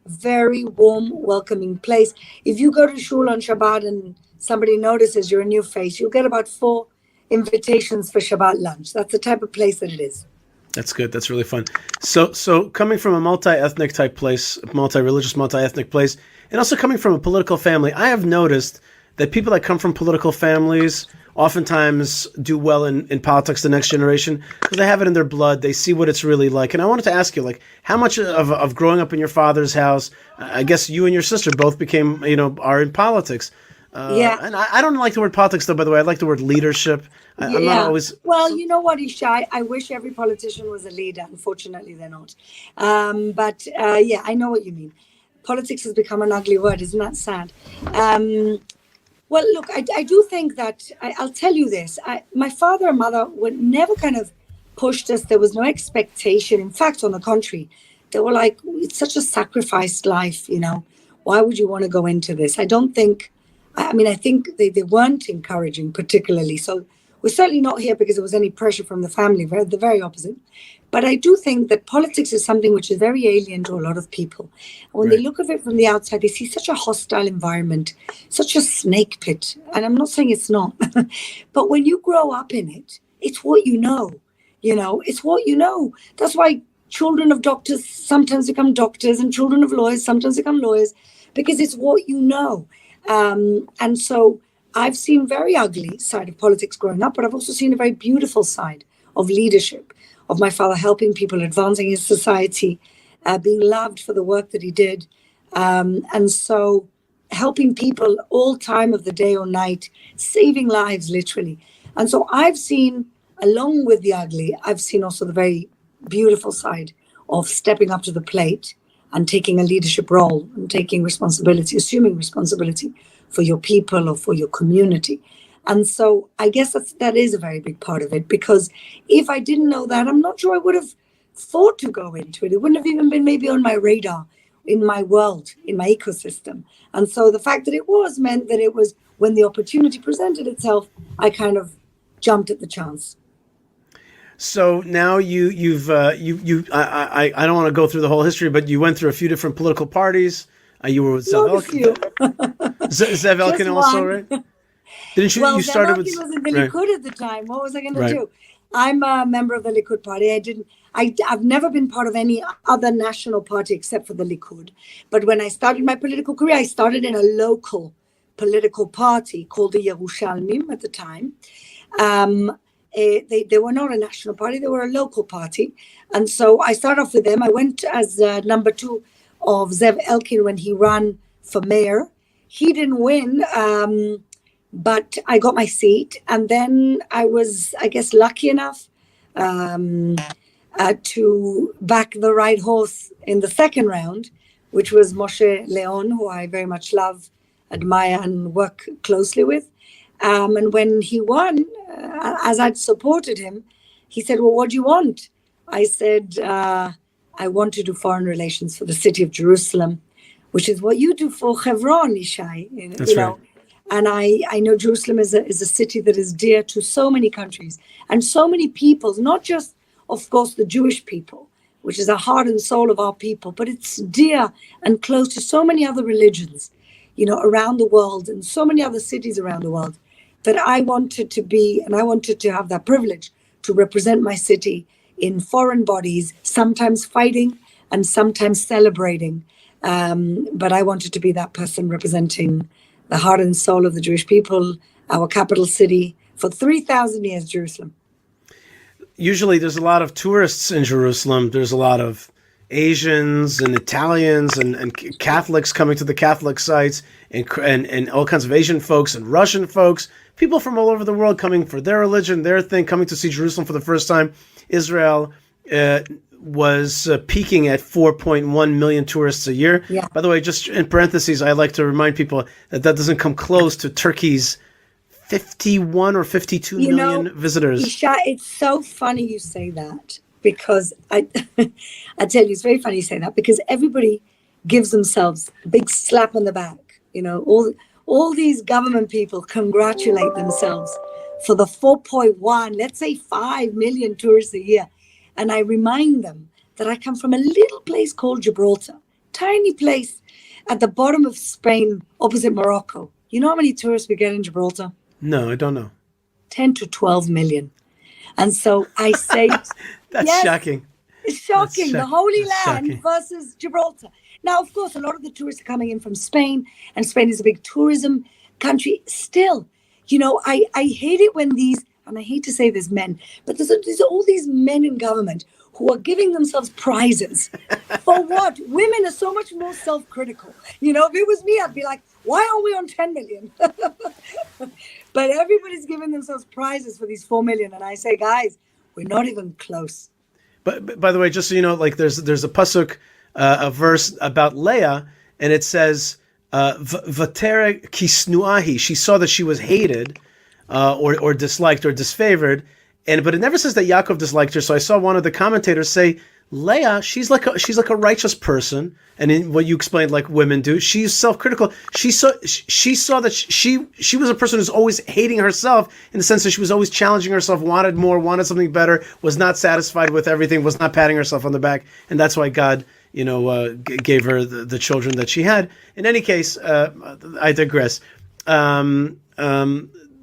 very warm, welcoming place. If you go to shul on Shabbat and somebody notices you're a new face, you'll get about 4 invitations for Shabbat lunch. That's the type of place that it is. That's good. That's really fun. So coming from a multi-ethnic type place, multi-religious, multi-ethnic place, and also coming from a political family, I have noticed that people that come from political families oftentimes do well in politics the next generation because they have it in their blood. They see what it's really like. And I wanted to ask you, how much of growing up in your father's house, I guess you and your sister both became, are in politics. Yeah. And I don't like the word politics, though, by the way. I like the word leadership. I'm not always... Well, you know what, Yishai? I wish every politician was a leader. Unfortunately, they're not. But I know what you mean. Politics has become an ugly word. Isn't that sad? Well, look, I do think that... I'll tell you this. My father and mother were never kind of pushed us. There was no expectation. In fact, on the contrary, they were like, it's such a sacrificed life, Why would you want to go into this? I think they weren't encouraging particularly. So we're certainly not here because there was any pressure from the family, the very opposite. But I do think that politics is something which is very alien to a lot of people. And when they look at it from the outside, they see such a hostile environment, such a snake pit. And I'm not saying it's not. But when you grow up in it, it's what you know. It's what you know. That's why children of doctors sometimes become doctors and children of lawyers sometimes become lawyers, because it's what you know. And so I've seen very ugly side of politics growing up, but I've also seen a very beautiful side of leadership, of my father helping people, advancing his society, being loved for the work that he did. And so helping people all time of the day or night, saving lives, literally. And so I've seen, along with the ugly, I've seen also the very beautiful side of stepping up to the plate and taking a leadership role and taking responsibility, assuming responsibility for your people or for your community. And so I guess that is a very big part of it, because if I didn't know that, I'm not sure I would have thought to go into it. It wouldn't have even been maybe on my radar, in my world, in my ecosystem. And so the fact that it was meant that it was, when the opportunity presented itself, I kind of jumped at the chance. So now I don't want to go through the whole history, but you went through a few different political parties. You were with Zev Elkin also, right? Didn't you? Well, you started with. was in the Likud at the time. What was I going to do? I'm a member of the Likud party. I've never been part of any other national party except for the Likud. But when I started my political career, I started in a local political party called the Yerushalmim at the time. They were not a national party, they were a local party. And so I started off with them. I went as number 2 of Zev Elkin when he ran for mayor. He didn't win, but I got my seat. And then I was, I guess, lucky enough to back the right horse in the second round, which was Moshe Leon, who I very much love, admire, and work closely with. And when he won, as I'd supported him, he said, well, what do you want? I said, I want to do foreign relations for the city of Jerusalem, which is what you do for Hebron, Yishai. That's right. And I know Jerusalem is a city that is dear to so many countries and so many peoples, not just, of course, the Jewish people, which is the heart and soul of our people, but it's dear and close to so many other religions, around the world, and so many other cities around the world, that I wanted to be, and I wanted to have that privilege to represent my city in foreign bodies, sometimes fighting and sometimes celebrating. But I wanted to be that person representing the heart and soul of the Jewish people, our capital city, for 3,000 years, Jerusalem. Usually there's a lot of tourists in Jerusalem. There's a lot of Asians and Italians and Catholics coming to the Catholic sites, and all kinds of Asian folks and Russian folks, people from all over the world coming for their religion, their thing, coming to see Jerusalem for the first time. Israel was peaking at 4.1 million tourists a year. Yeah. By the way, just in parentheses, I like to remind people that doesn't come close to Turkey's 51 or 52 million visitors. Yishai, it's so funny you say that, because I tell you, it's very funny you say that, because everybody gives themselves a big slap on the back. All these government people congratulate themselves for the 4.1, let's say 5 million tourists a year. And I remind them that I come from a little place called Gibraltar, tiny place at the bottom of Spain, opposite Morocco. You know how many tourists we get in Gibraltar? No, I don't know. 10 to 12 million. And so I say... That's shocking. It's shocking. The Holy Land versus Gibraltar. Now, of course, a lot of the tourists are coming in from Spain, and Spain is a big tourism country. Still, I hate it when these, and I hate to say this, men, but there's all these men in government who are giving themselves prizes. For what? Women are so much more self-critical. If it was me, I'd be like, why aren't we on 10 million? But everybody's giving themselves prizes for these 4 million. And I say, guys, we're not even close. But by the way, just so you know, like there's a pasuk, a verse about Leah, and it says, "Vatere kisnuahi." She saw that she was hated, or disliked, or disfavored, but it never says that Yaakov disliked her. So I saw one of the commentators say, Leah, she's like a righteous person, and in what you explained, like women do, she's self-critical. She saw that she was a person who's always hating herself, in the sense that she was always challenging herself, wanted more, wanted something better, was not satisfied with everything, was not patting herself on the back, and that's why God, gave her the children that she had. In any case, I digress.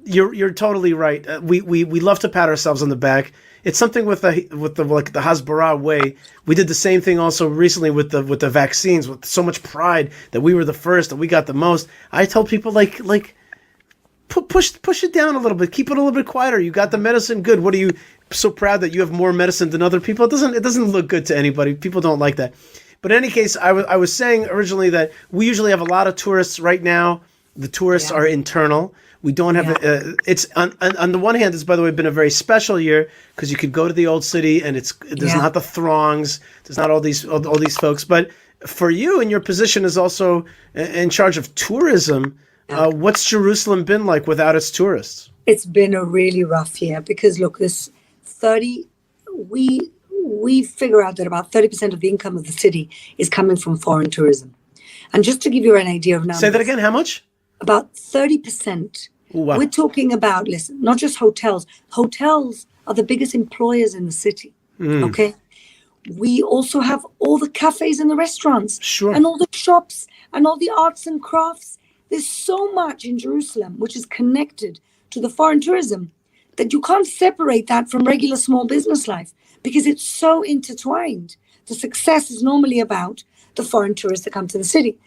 You're totally right. We love to pat ourselves on the back. It's something with the Hasbara way. We did the same thing also recently with the vaccines, with so much pride that we were the first, that we got the most. I tell people push it down a little bit, keep it a little bit quieter. You got the medicine, good. What are you so proud that you have more medicine than other people? It doesn't look good to anybody. People don't like that. But in any case, I was saying originally that we usually have a lot of tourists right now. The tourists are internal. We don't have it's on the one hand, it's by the way been a very special year because you could go to the old city and there's not the throngs, there's not all these folks. But for you and your position is also in charge of tourism. What's Jerusalem been like without its tourists? It's been a really rough year because look, we figure out that about 30% of the income of the city is coming from foreign tourism. And just to give you an idea of numbers. Say that again, how much? About 30%. Wow. We're talking about, listen, not just hotels. Hotels are the biggest employers in the city, okay? We also have all the cafes and the restaurants. Sure. And all the shops and all the arts and crafts. There's so much in Jerusalem which is connected to the foreign tourism that you can't separate that from regular small business life because it's so intertwined. The success is normally about the foreign tourists that come to the city.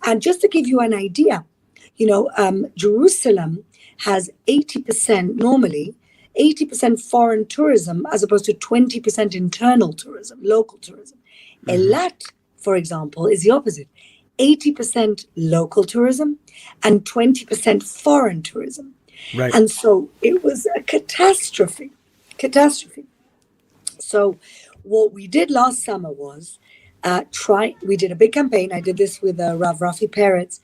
And just to give you an idea, Jerusalem has 80% foreign tourism as opposed to 20% internal tourism, local tourism. Eilat, for example, is the opposite. 80% local tourism and 20% foreign tourism. Right. And so it was a catastrophe. So what we did last summer was we did a big campaign. I did this with Rav Rafi Peretz,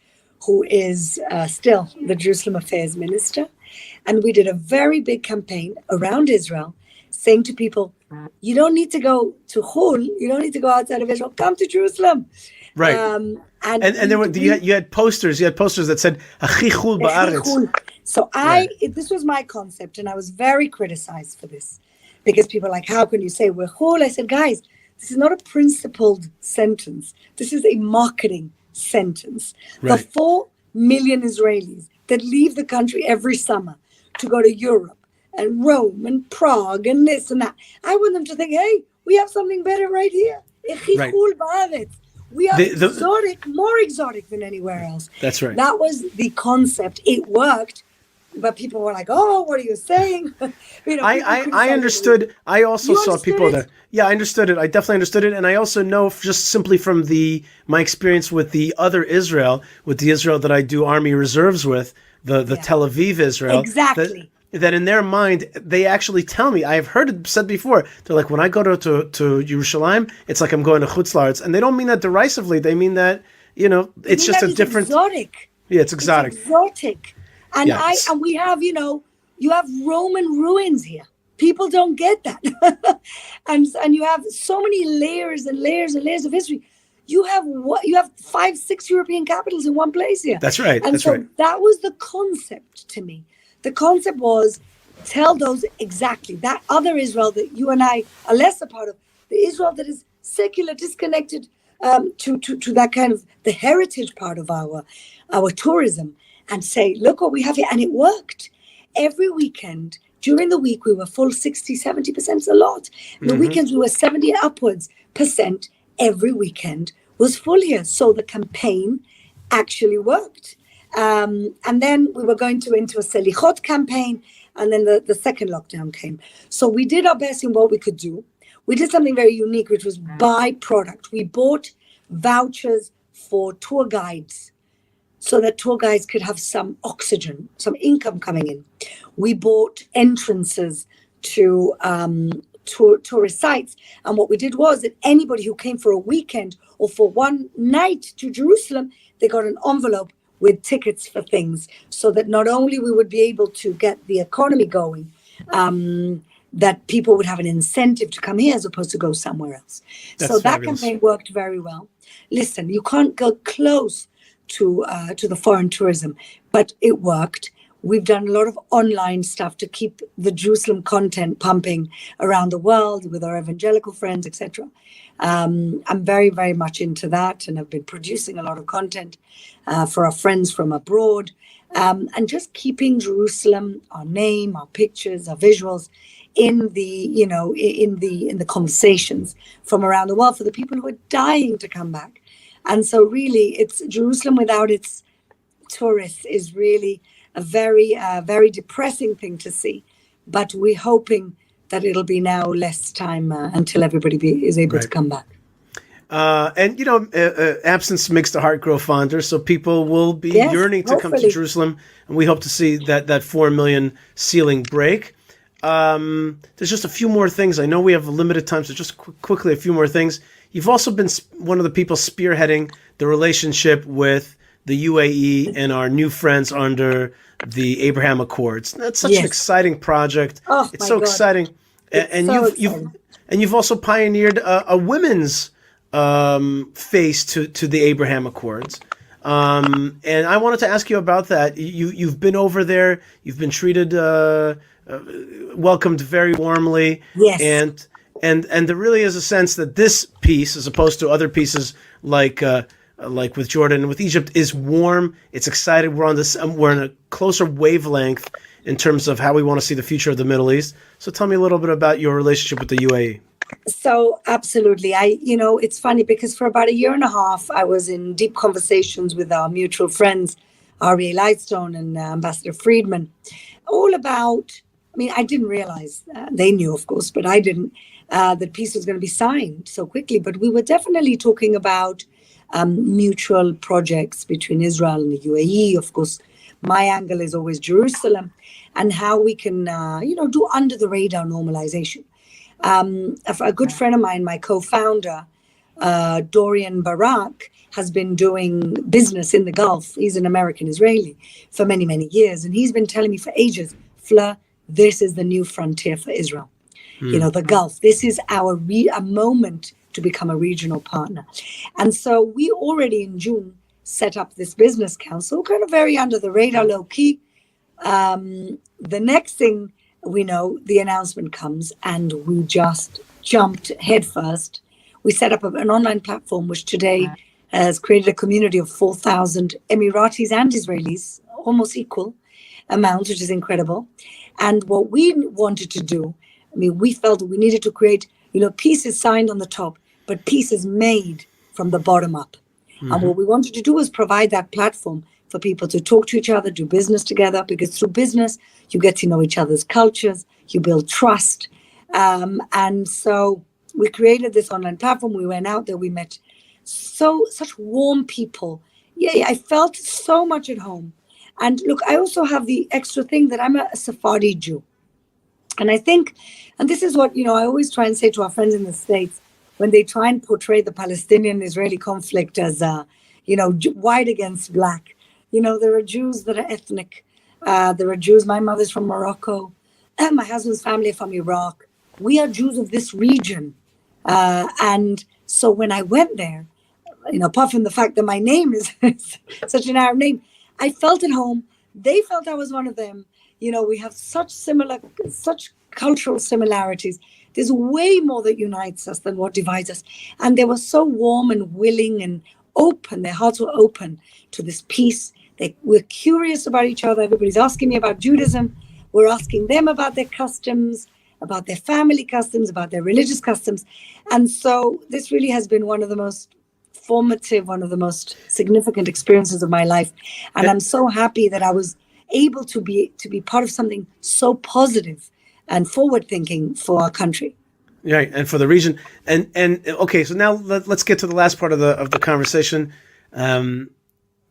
who is still the Jerusalem Affairs Minister. And we did a very big campaign around Israel, saying to people, you don't need to go to Chul, you don't need to go outside of Israel, come to Jerusalem. Right. And there were you had posters that said Achi Chul Ba'aretz. So this was my concept, and I was very criticized for this because people are like, how can you say we're Chul? I said, guys, this is not a principled sentence. This is a marketing sentence. Right. The 4 million Israelis that leave the country every summer to go to Europe and Rome and Prague and this and that. I want them to think, hey, we have something better right here. Right. We are more exotic than anywhere else. That's right. That was the concept. It worked. But people were like, "Oh, what are you saying?" I understood. I also saw people there. Yeah, I understood it. I definitely understood it, and I also know just simply from my experience with the other Israel, with the Israel that I do Army Reserves with, the Tel Aviv Israel. Exactly. That in their mind, they actually tell me. I have heard it said before. They're like, when I go to Yerushalayim, it's like I'm going to Chutz La'aretz, and they don't mean that derisively. They mean that it's just a different. Exotic. Yeah, it's exotic. It's exotic. And and we have, you have Roman ruins here. People don't get that. and you have so many layers and layers and layers of history. You have 5-6 European capitals in one place here. That's right. And that was the concept to me. The concept was tell those exactly that other Israel that you and I are less a part of, the Israel that is secular, disconnected to that kind of the heritage part of our tourism. And say, look what we have here. And it worked. Every weekend, during the week, we were full 60, 70%, a lot. The weekends, we were 70 upwards percent. Every weekend was full here. So the campaign actually worked. And then we were going into a Selichot campaign. And then the second lockdown came. So we did our best in what we could do. We did something very unique, which was buy product. We bought vouchers for tour guides, so that tour guides could have some oxygen, some income coming in. We bought entrances to tourist sites. And what we did was that anybody who came for a weekend or for one night to Jerusalem, they got an envelope with tickets for things so that not only we would be able to get the economy going, that people would have an incentive to come here as opposed to go somewhere else. So that campaign worked very well. Listen, you can't go close to the foreign tourism, but it worked. We've done a lot of online stuff to keep the Jerusalem content pumping around the world with our evangelical friends, etc. I'm very, very much into that, and have been producing a lot of content for our friends from abroad, and just keeping Jerusalem, our name, our pictures, our visuals, in the conversations from around the world for the people who are dying to come back. And so really, it's Jerusalem without its tourists is really a very, very depressing thing to see. But we're hoping that it'll be now less time until everybody is able to come back. Absence makes the heart grow fonder. So people will be yearning to come to Jerusalem. And we hope to see that 4 million ceiling break. There's just a few more things. I know we have a limited time, so just quickly a few more things. You've also been one of the people spearheading the relationship with the UAE and our new friends under the Abraham Accords. That's such an exciting project. Oh, it's so exciting. And you've also pioneered a women's face to the Abraham Accords. And I wanted to ask you about that. You've been over there. You've been treated, welcomed very warmly. Yes. And there really is a sense that this piece, as opposed to other pieces like with Jordan and with Egypt, is warm. It's excited. We're in a closer wavelength in terms of how we want to see the future of the Middle East. So tell me a little bit about your relationship with the UAE. So absolutely. It's funny because for about a year and a half, I was in deep conversations with our mutual friends, Ariel Lightstone and Ambassador Friedman, all about, I didn't realize, they knew, of course, but I didn't, that peace was going to be signed so quickly. But we were definitely talking about mutual projects between Israel and the UAE. Of course, my angle is always Jerusalem, and how we can, do under the radar normalization. A good friend of mine, my co-founder, Dorian Barak, has been doing business in the Gulf. He's an American Israeli for many, many years. And he's been telling me for ages, Fleur, this is the new frontier for Israel. The Gulf. This is a moment to become a regional partner. And so we already in June set up this business council, kind of very under the radar, low key. The next thing we know, the announcement comes, and we just jumped headfirst. We set up an online platform, which today has created a community of 4,000 Emiratis and Israelis, almost equal amounts, which is incredible. And what we wanted to do, we felt we needed to create, peace is signed on the top, but peace is made from the bottom up. Mm-hmm. And what we wanted to do was provide that platform for people to talk to each other, do business together, because through business, you get to know each other's cultures, you build trust. And so we created this online platform. We went out there, we met such warm people. Yeah, I felt so much at home. And look, I also have the extra thing that I'm a Sephardi Jew. And I think, and this is what, I always try and say to our friends in the States, when they try and portray the Palestinian-Israeli conflict as, white against black. There are Jews that are ethnic. There are Jews. My mother's from Morocco. My husband's family are from Iraq. We are Jews of this region. And so when I went there, apart from the fact that my name is such an Arab name, I felt at home. They felt I was one of them. We have such cultural similarities. There's way more that unites us than what divides us. And they were so warm and willing and open. Their hearts were open to this peace. We're curious about each other. Everybody's asking me about Judaism. We're asking them about their customs, about their family customs, about their religious customs. And so this really has been one of the most formative, one of the most significant experiences of my life. And I'm so happy that I was able to be part of something so positive and forward-thinking for our country. Right, and for the region. And okay, so now let's get to the last part of the conversation.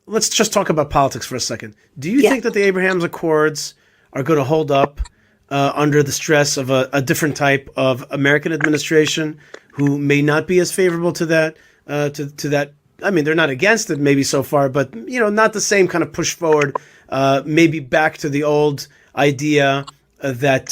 Let's just talk about politics for a second. Do you think that the Abraham Accords are going to hold up under the stress of a different type of American administration who may not be as favorable to that? To that, they're not against it maybe so far, but not the same kind of push forward. Maybe back to the old idea that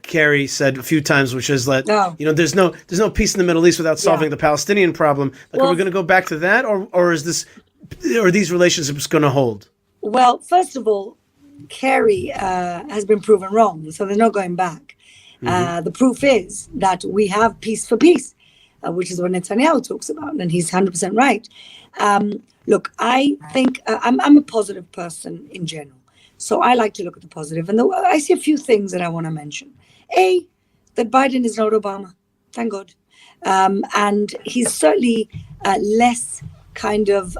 Kerry said a few times, which is that there's no peace in the Middle East without solving the Palestinian problem. Like, are we going to go back to that, or are these relationships going to hold? Well, first of all, Kerry has been proven wrong, so there's no going back. The proof is that we have peace for peace, which is what Netanyahu talks about, and he's 100% right. Look, I think I'm a positive person in general, so I like to look at the positive, and I see a few things that I want to mention. A, that Biden is not Obama, thank God, and he's certainly less kind of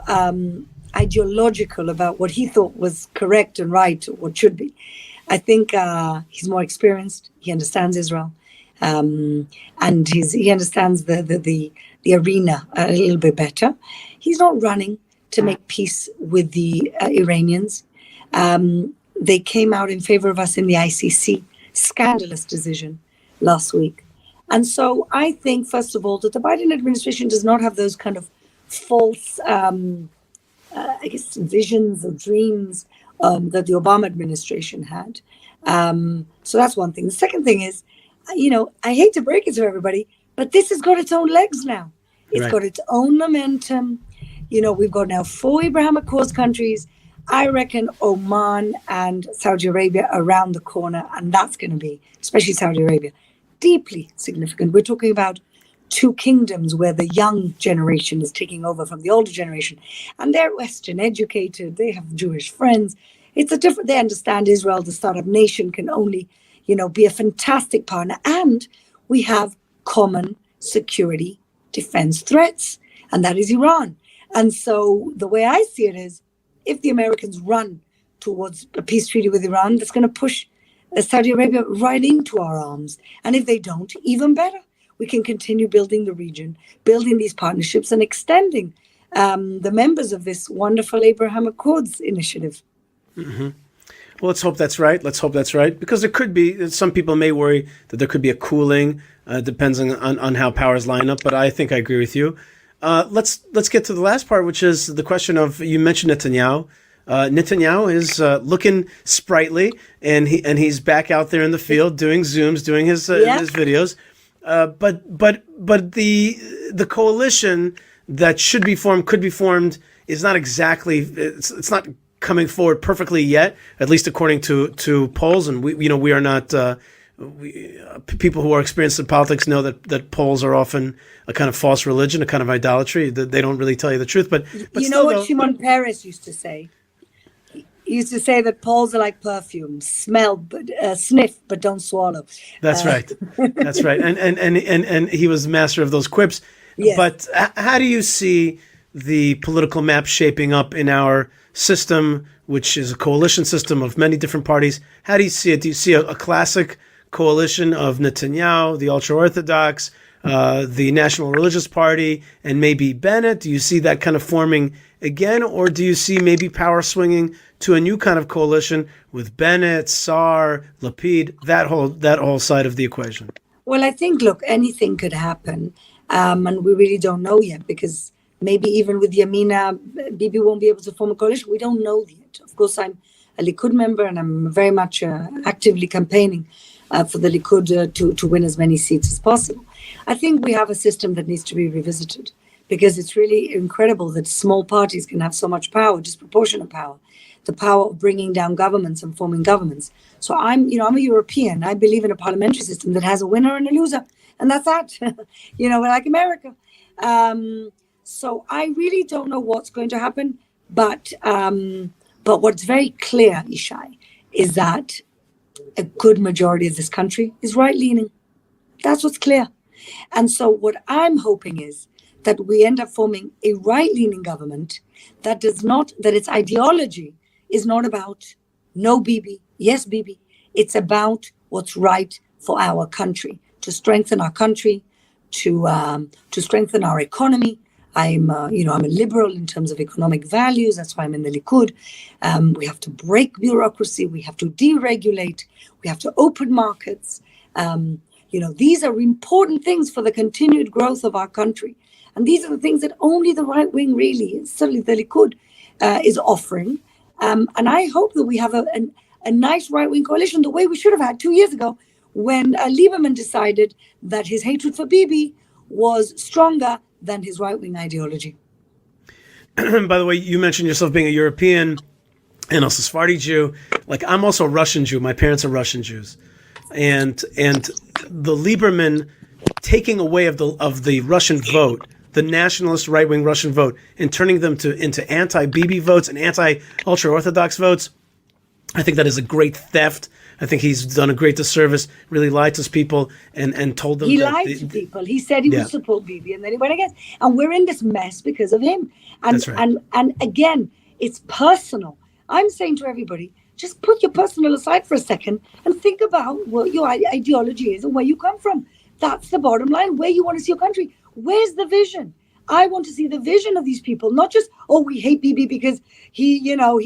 ideological about what he thought was correct and right, or what should be. I think he's more experienced. He understands Israel, and he understands the arena a little bit better. He's not running to make peace with the Iranians. They came out in favor of us in the ICC, scandalous decision last week. And so I think, first of all, that the Biden administration does not have those kind of false, visions or dreams that the Obama administration had. So that's one thing. The second thing is, I hate to break it to everybody, but this has got its own legs now. It's got its own momentum. We've got now 4 Abraham Accords countries. I reckon Oman and Saudi Arabia around the corner, and that's going to be, especially Saudi Arabia, deeply significant. We're talking about 2 kingdoms where the young generation is taking over from the older generation, and they're Western educated. They have Jewish friends. They understand Israel, the startup nation, can only, be a fantastic partner. And we have common security defense threats, and that is Iran. And so the way I see it is, if the Americans run towards a peace treaty with Iran, that's going to push Saudi Arabia right into our arms. And if they don't, even better. We can continue building the region, building these partnerships, and extending the members of this wonderful Abraham Accords initiative. Mm-hmm. Well, let's hope that's right. Because there could be, some people may worry that there could be a cooling, depending on how powers line up. But I think I agree with you. Let's get to the last part, which is the question of, you mentioned Netanyahu. Netanyahu is looking sprightly, and he's back out there in the field doing Zooms, doing his videos. But the coalition that should be formed, could be formed, is not exactly, it's not coming forward perfectly yet, at least according to polls. And we are not, people who are experienced in politics know that polls are often a kind of false religion, a kind of idolatry. They don't really tell you the truth. But you know what Shimon Peres used to say? He used to say that polls are like perfume, sniff, but don't swallow. That's right. That's right. And he was the master of those quips. Yes. But how do you see the political map shaping up in our system, which is a coalition system of many different parties? How do you see it? Do you see a classic coalition of Netanyahu, the ultra-Orthodox, the National Religious Party, and maybe Bennett? Do you see that kind of forming again, or do you see maybe power swinging to a new kind of coalition with Bennett, Saar, Lapid, that whole side of the equation? Well, I think, look, anything could happen, and we really don't know yet, because maybe even with Yamina, Bibi won't be able to form a coalition. We don't know yet. Of course, I'm a Likud member, and I'm very much actively campaigning for the Likud to win as many seats as possible. I think we have a system that needs to be revisited, because it's really incredible that small parties can have so much power, disproportionate power, the power of bringing down governments and forming governments. So I'm a European. I believe in a parliamentary system that has a winner and a loser, and that's that. We're like America. So I really don't know what's going to happen, but what's very clear, Yishai, is that a good majority of this country is right-leaning. That's what's clear. And so what I'm hoping is that we end up forming a right-leaning government that its ideology is not about no Bibi, yes Bibi. It's about what's right for our country, to strengthen our country, to strengthen our economy. I'm a liberal in terms of economic values. That's why I'm in the Likud. We have to break bureaucracy. We have to deregulate. We have to open markets. These are important things for the continued growth of our country. And these are the things that only the right wing really, certainly the Likud, is offering. And I hope that we have a nice right-wing coalition the way we should have had 2 years ago when Lieberman decided that his hatred for Bibi was stronger than his right-wing ideology. By the way, you mentioned yourself being a European and also Sephardi Jew. Like, I'm also a Russian Jew. My parents are Russian Jews. And the Lieberman taking away of the Russian vote, the nationalist right-wing Russian vote, and turning them into anti-Bibi votes and anti-ultra-Orthodox votes, I think that is a great theft. I think he's done a great disservice, really lied to people and told them he lied to people. He said he would support Bibi, and then he went against. And we're in this mess because of him. And, That's right. and again, it's personal. I'm saying to everybody, just put your personal aside for a second and think about what your ideology is and where you come from. That's the bottom line, where you want to see your country. Where's the vision? I want to see the vision of these people, not just, oh, we hate Bibi because he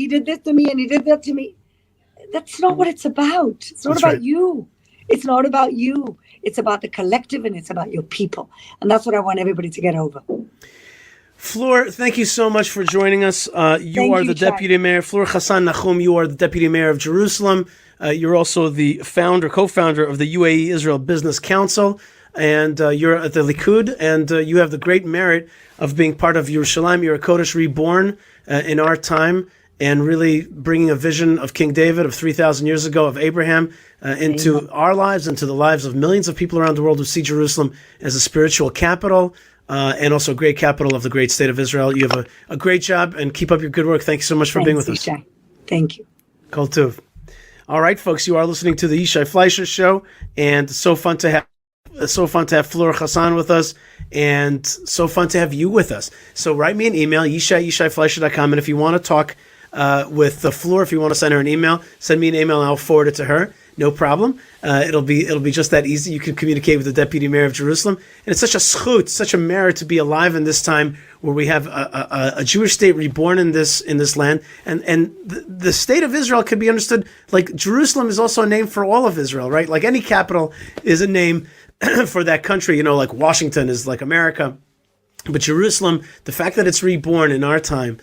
did this to me and he did that to me. That's not what it's about. It's not about you. It's not about you. It's about the collective and it's about your people. And that's what I want everybody to get over. Fleur, thank you so much for joining us. You are the Deputy Mayor. Fleur Hassan-Nahoum, you are the Deputy Mayor of Jerusalem. You're also the co-founder of the UAE Israel Business Council. And you're at the Likud. And you have the great merit of being part of Yerushalayim. You're a Kodesh reborn in our time, and really bringing a vision of King David of 3,000 years ago, of Abraham, into our lives, into the lives of millions of people around the world who see Jerusalem as a spiritual capital, and also a great capital of the great state of Israel. You have a great job, and keep up your good work. Thank you so much for being with us. Yishai. Thank you. Kol Tuv. All right, folks, you are listening to the Yishai Fleisher Show, and so fun to have Fleur Hassan with us, and so fun to have you with us. So write me an email, yishai@yishaifleisher.com, and if you want to talk with the Fleur, if you want to send her an email, send me an email and I'll forward it to her. No problem. It'll be just that easy. You can communicate with the Deputy Mayor of Jerusalem. And it's such a schut, such a merit to be alive in this time where we have a Jewish state reborn in this land. And the state of Israel can be understood, like Jerusalem is also a name for all of Israel, right? Like any capital is a name for that country, like Washington is like America. But Jerusalem, the fact that it's reborn in our time,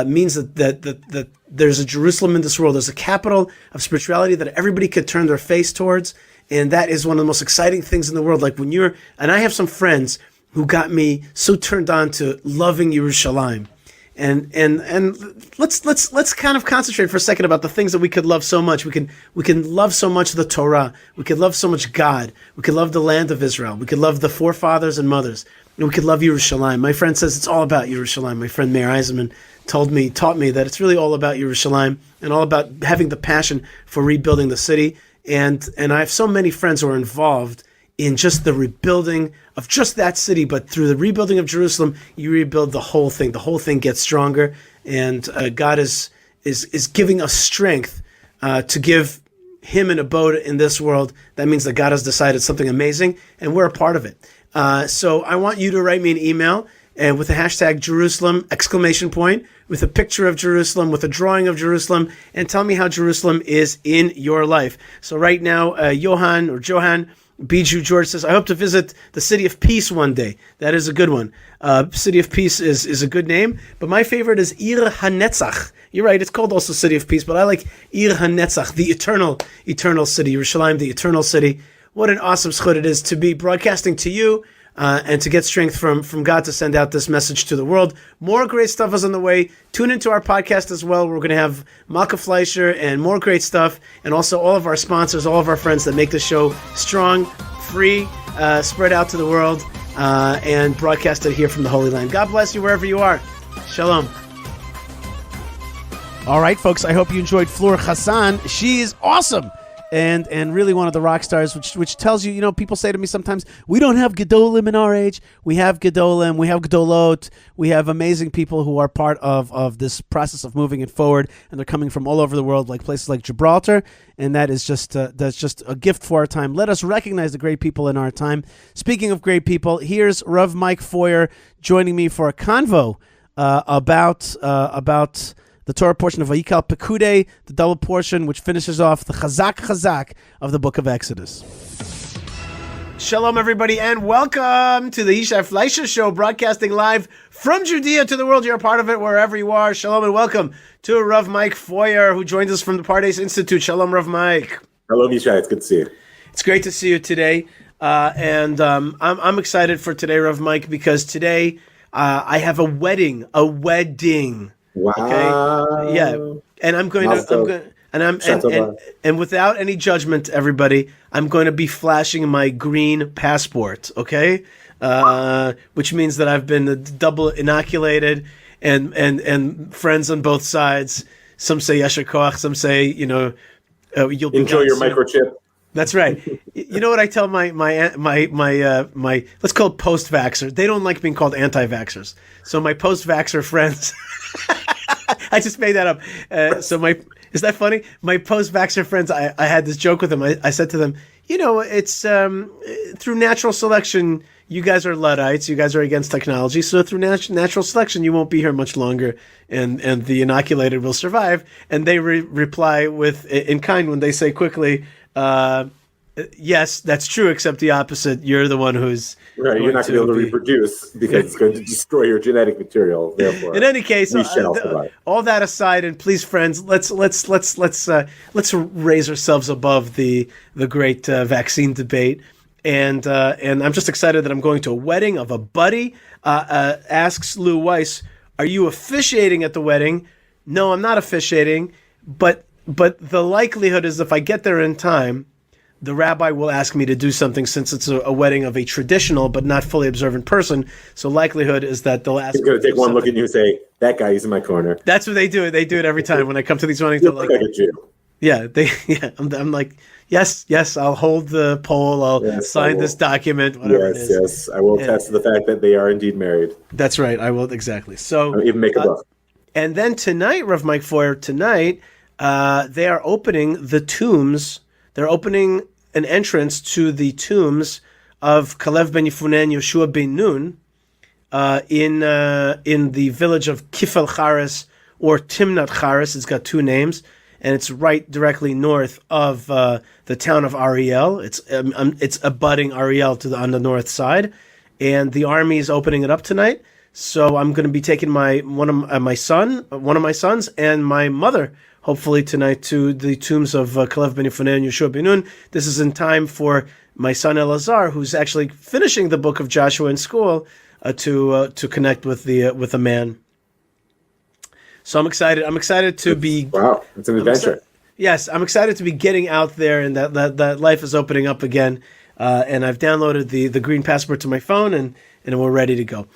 means that there's a Jerusalem in this world. There's a capital of spirituality that everybody could turn their face towards. And that is one of the most exciting things in the world. Like and I have some friends who got me so turned on to loving Yerushalayim. And let's kind of concentrate for a second about the things that we could love so much. We can love so much the Torah. We could love so much God. We could love the land of Israel. We could love the forefathers and mothers. And we could love Yerushalayim. My friend says it's all about Yerushalayim. My friend Meir Eisenman taught me that it's really all about Yerushalayim and all about having the passion for rebuilding the city. And I have so many friends who are involved in just the rebuilding of just that city, but through the rebuilding of Jerusalem, you rebuild the whole thing. The whole thing gets stronger, and God is giving us strength to give Him an abode in this world. That means that God has decided something amazing, and we're a part of it. So I want you to write me an email with the hashtag Jerusalem ! With a picture of Jerusalem, with a drawing of Jerusalem, and tell me how Jerusalem is in your life. So right now, Johan Biju George says, I hope to visit the City of Peace one day. That is a good one. City of Peace is a good name, but my favorite is Ir HaNetzach. You're right, it's called also City of Peace, but I like Ir HaNetzach, the eternal city, Yerushalayim, the eternal city. What an awesome schut it is to be broadcasting to you, and to get strength from God to send out this message to the world. More great stuff is on the way. Tune into our podcast as well. We're going to have Malkah Fleisher and more great stuff, and also all of our sponsors, all of our friends that make the show strong, free, spread out to the world, and broadcasted here from the Holy Land. God bless you wherever you are. Shalom. All right, folks, I hope you enjoyed Fleur Hassan. She is awesome. And really one of the rock stars, which tells you, people say to me sometimes, we don't have Gedolim in our age. We have Gedolim, we have Gedolot, we have amazing people who are part of this process of moving it forward, and they're coming from all over the world, like places like Gibraltar, and that's just a gift for our time. Let us recognize the great people in our time. Speaking of great people, here's Rav Mike Feuer joining me for a convo about the Torah portion of Vayikal Pekude, the double portion, which finishes off the Chazak of the book of Exodus. Shalom, everybody, and welcome to the Yishai Fleisher Show, broadcasting live from Judea to the world. You're a part of it wherever you are. Shalom and welcome to Rav Mike Feuer, who joins us from the Pardes Institute. Shalom, Rav Mike. Hello, Yishai. It's good to see you. It's great to see you today, and I'm excited for today, Rav Mike, because today I have a wedding. Wow. Okay? Yeah, and I'm going to. And without any judgment, everybody, I'm going to be flashing my green passport, okay? Which means that I've been double inoculated, and friends on both sides. Some say Yashar Koach, some say you'll be enjoy your microchip. That's right. You know what I tell my let's call it post-vaxxer. They don't like being called anti-vaxxers. So my post-vaxxer friends, I just made that up. Is that funny? My post-vaxxer friends, I had this joke with them. I said to them, it's through natural selection, you guys are Luddites, you guys are against technology, so through natural selection, you won't be here much longer, and the inoculated will survive. And they reply in kind when they say quickly, yes, that's true, except the opposite. You're the one who's right. You're not going to be able to reproduce because it's going to destroy your genetic material. Therefore, in any case, all that aside, and please, friends, let's raise ourselves above the great vaccine debate. And I'm just excited that I'm going to a wedding of a buddy. Asks Lou Weiss, "Are you officiating at the wedding?" No, I'm not officiating, but the likelihood is if I get there in time, the rabbi will ask me to do something since it's a wedding of a traditional but not fully observant person. So likelihood is that they'll ask me. He's going to take one look at you and say, "That guy is in my corner." That's what they do. They do it every time when I come to these weddings. You look like a Jew. Yeah, I'm like, yes, I'll hold the pole. I'll sign this document, whatever it is. Yes, I will attest to the fact that they are indeed married. That's right, I will, exactly. So I'll even make a book. And then tonight, Rav Mike Feuer, they are opening the tombs. They're opening an entrance to the tombs of Kalev ben Yefuneh and Yoshua ben Nun in the village of Kifel Charis or Timnat Charis. It's got two names. And it's right directly north of the town of Ariel. It's abutting Ariel on the north side, and the army is opening it up tonight. So I'm going to be taking one of my sons, and my mother, hopefully tonight, to the tombs of Kalev ben Yefuneh and Yoshua ben Nun. This is in time for my son Elazar, who's actually finishing the book of Joshua in school, to connect with a man. So I'm excited. I'm excited to be. Wow, it's an adventure. Yes, I'm excited to be getting out there, and that life is opening up again. And I've downloaded the green passport to my phone, and we're ready to go.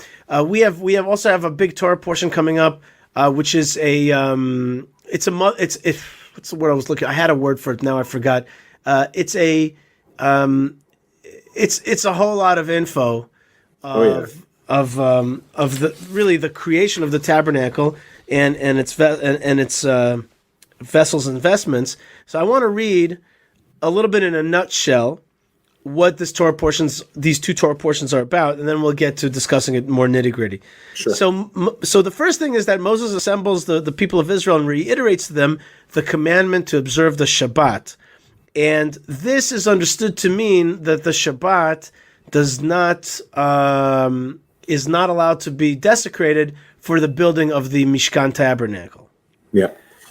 We also have a big Torah portion coming up, which is what's the word I was looking? I had a word for it, now I forgot. It's a whole lot of info of the creation of the tabernacle. And its vessels and vestments. So I want to read a little bit in a nutshell what these two Torah portions are about, and then we'll get to discussing it more nitty gritty. Sure. So the first thing is that Moses assembles the people of Israel and reiterates to them the commandment to observe the Shabbat, and this is understood to mean that the Shabbat is not allowed to be desecrated for the building of the Mishkan Tabernacle. Yeah.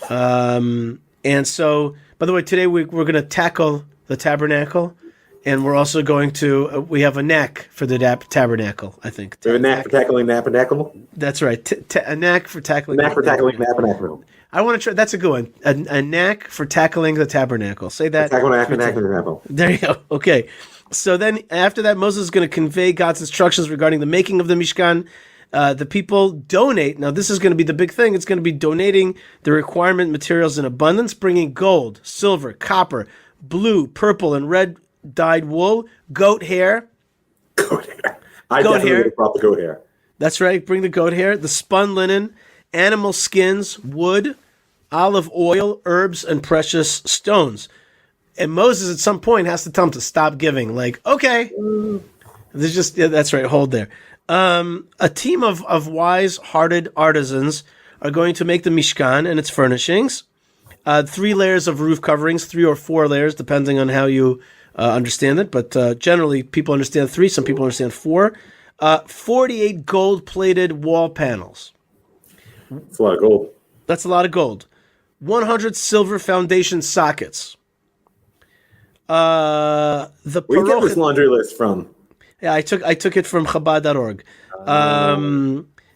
And so, by the way, today we're going to tackle the tabernacle, and we're also going to, we have a knack for the tabernacle, I think. We have a knack for tackling the tabernacle? That's right. A knack for tackling the tabernacle. I want to try, that's a good one. A knack for tackling the tabernacle. Say that. Tabernacle. There you go. Okay. So then after that, Moses is going to convey God's instructions regarding the making of the Mishkan. The people donate. Now, this is going to be the big thing. It's going to be donating the requirement materials in abundance, bringing gold, silver, copper, blue, purple, and red dyed wool, goat hair. I definitely would have brought the goat hair. That's right. Bring the goat hair, the spun linen, animal skins, wood, olive oil, herbs, and precious stones. And Moses at some point has to tell him to stop giving. Like, okay. That's right. Hold there. A team of wise-hearted artisans are going to make the Mishkan and its furnishings. 3 layers of roof coverings, 3 or 4 layers, depending on how you understand it, but generally people understand 3. Some people understand 4. 48 gold-plated wall panels. That's a lot of gold. That's a lot of gold. 100 silver foundation sockets. Where you get this laundry list from? Yeah, I took it from Chabad.org.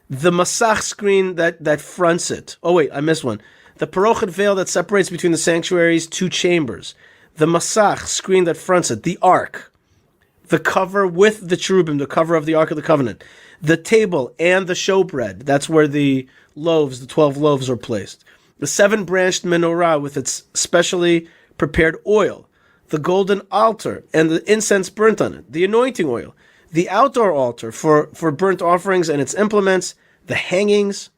The Masach screen that fronts it. Oh wait, I missed one. The Parochet veil that separates between the sanctuary's 2 chambers. The Masach screen that fronts it. The Ark. The cover with the cherubim, the cover of the Ark of the Covenant. The table and the showbread. That's where the 12 loaves are placed. The 7-branched menorah with its specially prepared oil. The golden altar and the incense burnt on it. The anointing oil. The outdoor altar for burnt offerings and its implements. The hangings.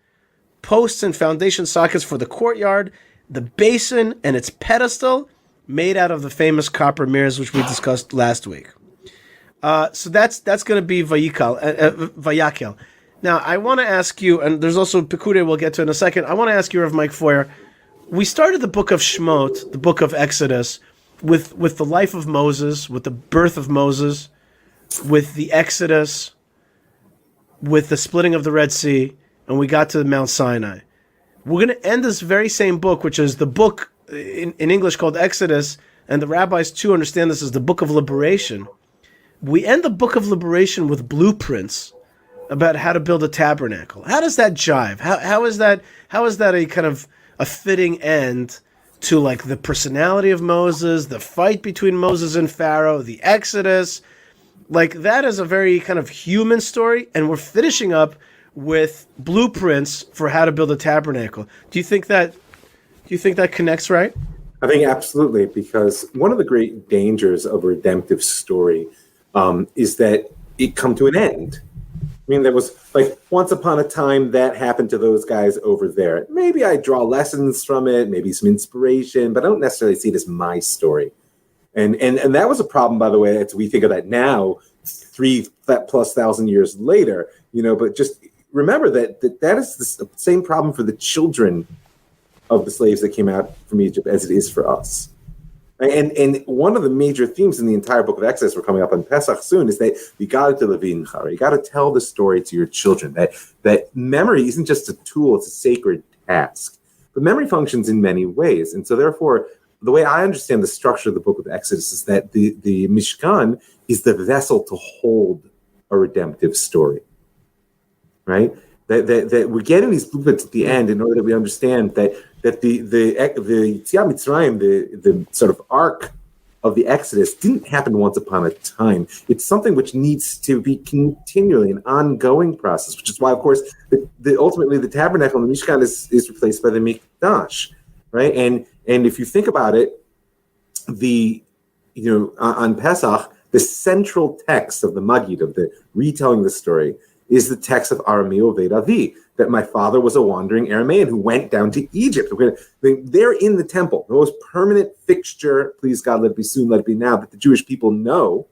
Posts and foundation sockets for the courtyard. The basin and its pedestal made out of the famous copper mirrors which we discussed last week. So that's going to be Vayakel. Now, I want to ask you, and there's also Pekude we'll get to in a second. I want to ask you, Rav Mike Feuer, we started the book of Shemot, the book of Exodus, with the life of Moses, with the birth of Moses, with the Exodus, with the splitting of the Red Sea, and we got to Mount Sinai. We're going to end this very same book, which is the book in English called Exodus, and the rabbis too understand this as the book of liberation. We end the book of liberation with blueprints about how to build a tabernacle. How does that jive? How is that a kind of a fitting end to like the personality of Moses, the fight between Moses and Pharaoh, the Exodus? Like that is a very kind of human story, and we're finishing up with blueprints for how to build a tabernacle. Do you think that connects right? I think absolutely, because one of the great dangers of a redemptive story is that it come to an end. I mean, there was like once upon a time that happened to those guys over there. Maybe I draw lessons from it, maybe some inspiration, but I don't necessarily see it as my story. And that was a problem, by the way, as we think of that now, 3,000+ years later, but just remember that is the same problem for the children of the slaves that came out from Egypt as it is for us. And one of the major themes in the entire book of Exodus, we're coming up on Pesach soon, is that you got to tell the story to your children. That memory isn't just a tool, it's a sacred task. But memory functions in many ways. And so therefore, the way I understand the structure of the book of Exodus is that the Mishkan is the vessel to hold a redemptive story, right? That we're getting these blueprints at the end in order that we understand that the Yetziat Mitzrayim, the sort of arc of the Exodus, didn't happen once upon a time. It's something which needs to be continually an ongoing process, which is why, of course, ultimately the tabernacle and the Mishkan is replaced by the Mikdash, right? And if you think about it, on Pesach, the central text of the Magid, of the retelling the story, is the text of Arameo Vedavi, that my father was a wandering Aramaean who went down to Egypt. They're in the temple, the most permanent fixture, please God, let it be soon, let it be now, that the Jewish people know.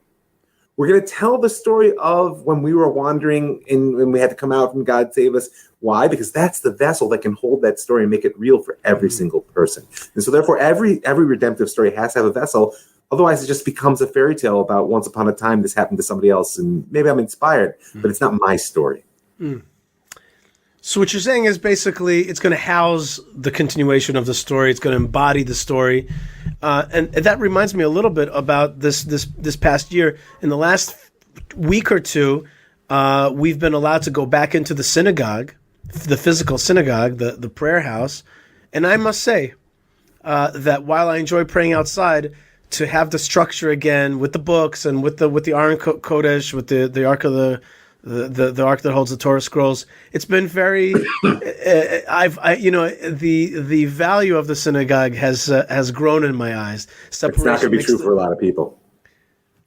We're going to tell the story of when we were wandering and we had to come out from God Save Us. Why? Because that's the vessel that can hold that story and make it real for every single person. And so therefore, every redemptive story has to have a vessel. Otherwise, it just becomes a fairy tale about once upon a time this happened to somebody else, and maybe I'm inspired, but it's not my story. So what you're saying is basically it's going to house the continuation of the story. It's going to embody the story. And that reminds me a little bit about this past year. In the last week or two, we've been allowed to go back into the synagogue, the physical synagogue, the prayer house. And I must say that while I enjoy praying outside, to have the structure again with the books and with the Aron Kodesh, with the Ark of the Ark that holds the Torah scrolls, it's been very. The value of the synagogue has grown in my eyes. It's not going to be true for a lot of people.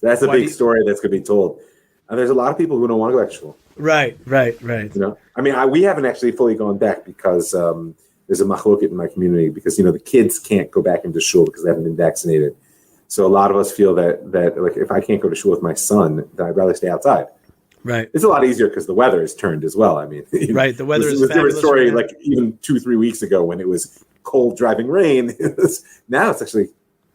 That's a big story that's going to be told. And there's a lot of people who don't want to go back to shul. Right. I mean, we haven't actually fully gone back because there's a machloket in my community because the kids can't go back into shul because they haven't been vaccinated. So a lot of us feel that like if I can't go to shul with my son, then I'd rather stay outside. Right. It's a lot easier because the weather has turned as well. I mean, right. The weather is fabulous. There was a story right like even 2-3 weeks ago when it was cold, driving rain. Now it's actually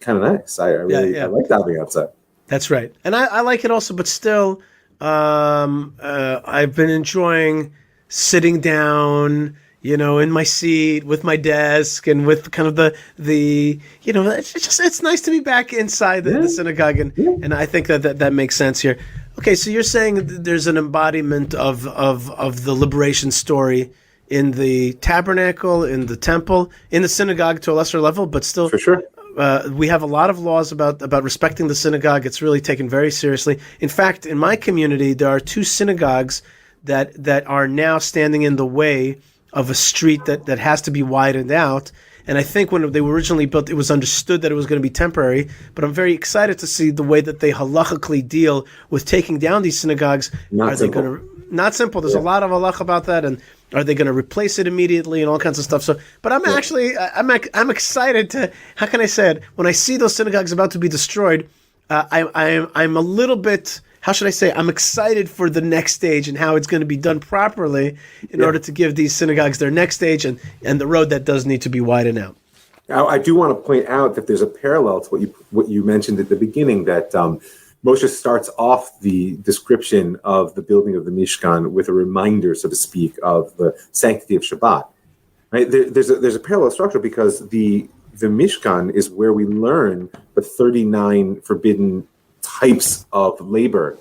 kind of nice. I like the ambiance. That's right. And I like it also, but still, I've been enjoying sitting down, in my seat with my desk and with kind of the it's nice to be back inside the synagogue. And I think that makes sense here. Okay, so you're saying that there's an embodiment of the liberation story in the tabernacle, in the temple, in the synagogue to a lesser level, but still, for sure. We have a lot of laws about respecting the synagogue. It's really taken very seriously. In fact, in my community, there are 2 synagogues that are now standing in the way of a street that has to be widened out. And I think when they were originally built, it was understood that it was going to be temporary. But I'm very excited to see the way that they halachically deal with taking down these synagogues. Not simple. Not simple. There's a lot of halach about that. And are they going to replace it immediately and all kinds of stuff? So, but I'm actually I'm excited to. How can I say it? When I see those synagogues about to be destroyed, I'm a little bit. How should I say? I'm excited for the next stage and how it's going to be done properly in order to give these synagogues their next stage and the road that does need to be widened out. Now, I do want to point out that there's a parallel to what you mentioned at the beginning, that Moshe starts off the description of the building of the Mishkan with a reminder, so to speak, of the sanctity of Shabbat. Right? There's a parallel structure because the Mishkan is where we learn the 39 forbidden types of labor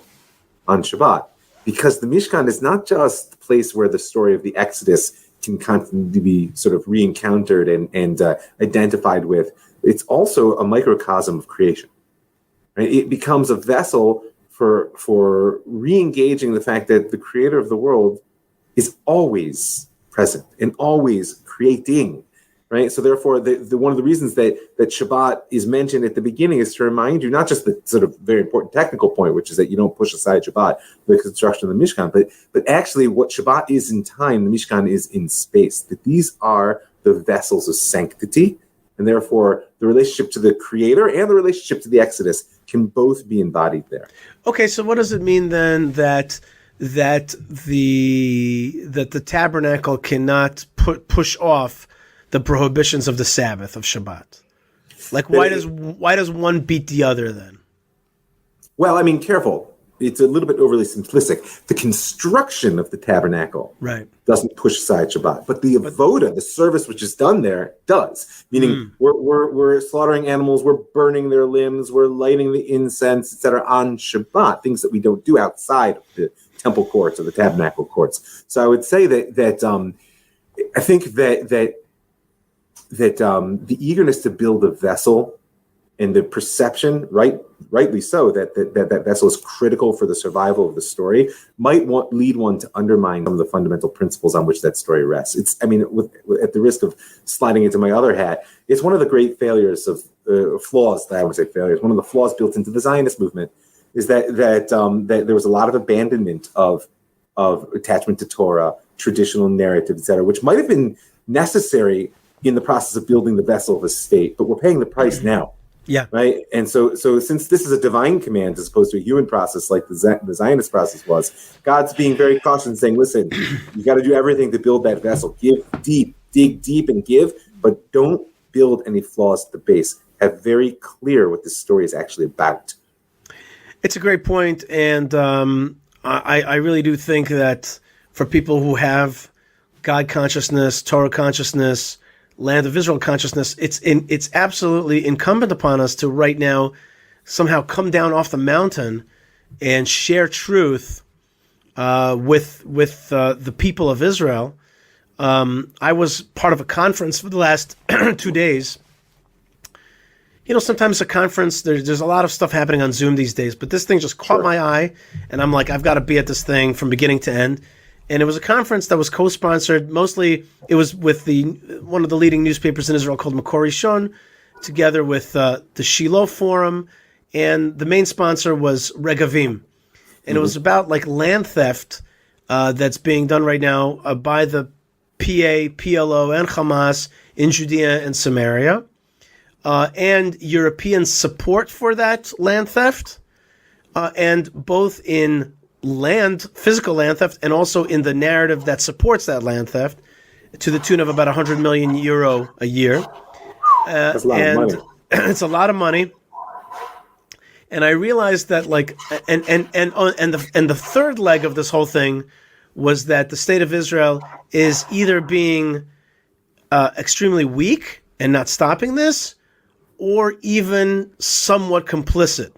on Shabbat, because the Mishkan is not just the place where the story of the Exodus can constantly be sort of re-encountered and identified with. It's also a microcosm of creation. Right? It becomes a vessel for re-engaging the fact that the creator of the world is always present and always creating. Right, so therefore, the one of the reasons that Shabbat is mentioned at the beginning is to remind you not just the sort of very important technical point, which is that you don't push aside Shabbat, the construction of the Mishkan, but actually what Shabbat is in time, the Mishkan is in space. That these are the vessels of sanctity, and therefore the relationship to the Creator and the relationship to the Exodus can both be embodied there. Okay, so what does it mean then that the tabernacle cannot push off the prohibitions of the Sabbath of Shabbat? Like, why does one beat the other then? Well, I mean, careful. It's a little bit overly simplistic. The construction of the tabernacle doesn't push aside Shabbat, but the avoda, the service which is done there, does. Meaning, we're slaughtering animals, we're burning their limbs, we're lighting the incense, etc. on Shabbat, things that we don't do outside of the temple courts or the tabernacle courts. So I would say that I think that the eagerness to build a vessel and the perception, rightly so, that vessel is critical for the survival of the story might lead one to undermine some of the fundamental principles on which that story rests. At the risk of sliding into my other hat, it's one of the great failures of flaws. I would say failures. One of the flaws built into the Zionist movement is that there was a lot of abandonment of attachment to Torah, traditional narrative, etc., which might have been necessary in the process of building the vessel of the state, but we're paying the price now. Yeah. Right. And so since this is a divine command as opposed to a human process like the Zionist process was, God's being very cautious, saying, listen, you got to do everything to build that vessel. Give deep, dig deep and give, but don't build any flaws at the base. Have very clear what this story is actually about. It's a great point. And I really do think that for people who have God consciousness, Torah consciousness, Land of Israel consciousness, it's absolutely incumbent upon us to right now somehow come down off the mountain and share truth with the people of Israel. I was part of a conference for the last 2 days. Sometimes a conference, there's a lot of stuff happening on Zoom these days, but this thing just caught my eye, and I'm like, I've got to be at this thing from beginning to end. And it was a conference that was co-sponsored. Mostly, it was with one of the leading newspapers in Israel called Makor Rishon, together with the Shiloh Forum, and the main sponsor was Regavim. And it was about like land theft that's being done right now by the PA, PLO, and Hamas in Judea and Samaria, and European support for that land theft, and both in physical land theft, and also in the narrative that supports that land theft, to the tune of about €100 million a year. That's a lot of money. it's a lot of money. And I realized that, like, and the third leg of this whole thing was that the state of Israel is either being extremely weak and not stopping this, or even somewhat complicit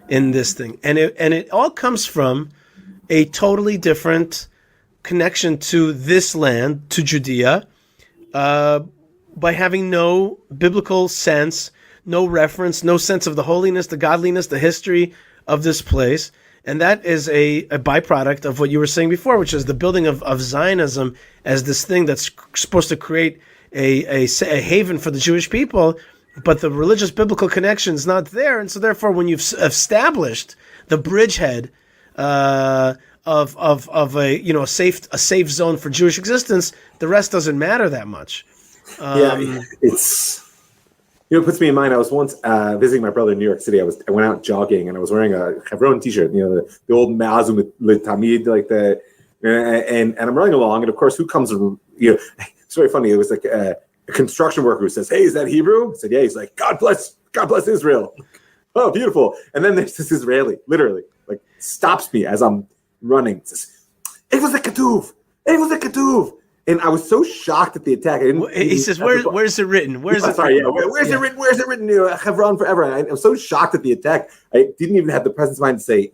in this thing. And it all comes from a totally different connection to this land, to Judea, by having no biblical sense, no reference, no sense of the holiness, the godliness, the history of this place. And that is a byproduct of what you were saying before, which is the building of Zionism as this thing that's supposed to create a haven for the Jewish people, but the religious biblical connection is not there. And so therefore, when you've established the bridgehead of a safe zone for Jewish existence, the rest doesn't matter that much. It puts me in mind. I was once visiting my brother in New York City. I went out jogging and I was wearing a Hebron T-shirt. The old Ma'azum Tamid, like the, and I'm running along. And of course, who comes? It's very funny. It was like a construction worker who says, "Hey, is that Hebrew?" I said, "Yeah." He's like, God bless Israel." Oh, beautiful. And then there's this Israeli, literally, like stops me as I'm running. Says, "It was a Ketuv. It was a Ketuv." And I was so shocked at the attack. He says, "Where's it written? Where's it written? Where's it written? Where's it written? Hebron forever." And I was so shocked at the attack. I didn't even have the presence of mind to say,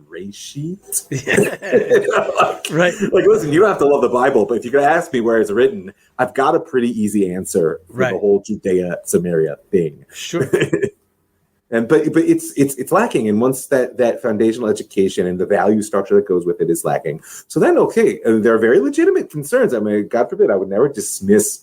Reshit? Right. Like, listen, you don't have to love the Bible, but if you're going to ask me where it's written, I've got a pretty easy answer for the whole Judea Samaria thing. Sure. But it's lacking, and once that foundational education and the value structure that goes with it is lacking, so then there are very legitimate concerns. I mean, God forbid, I would never dismiss,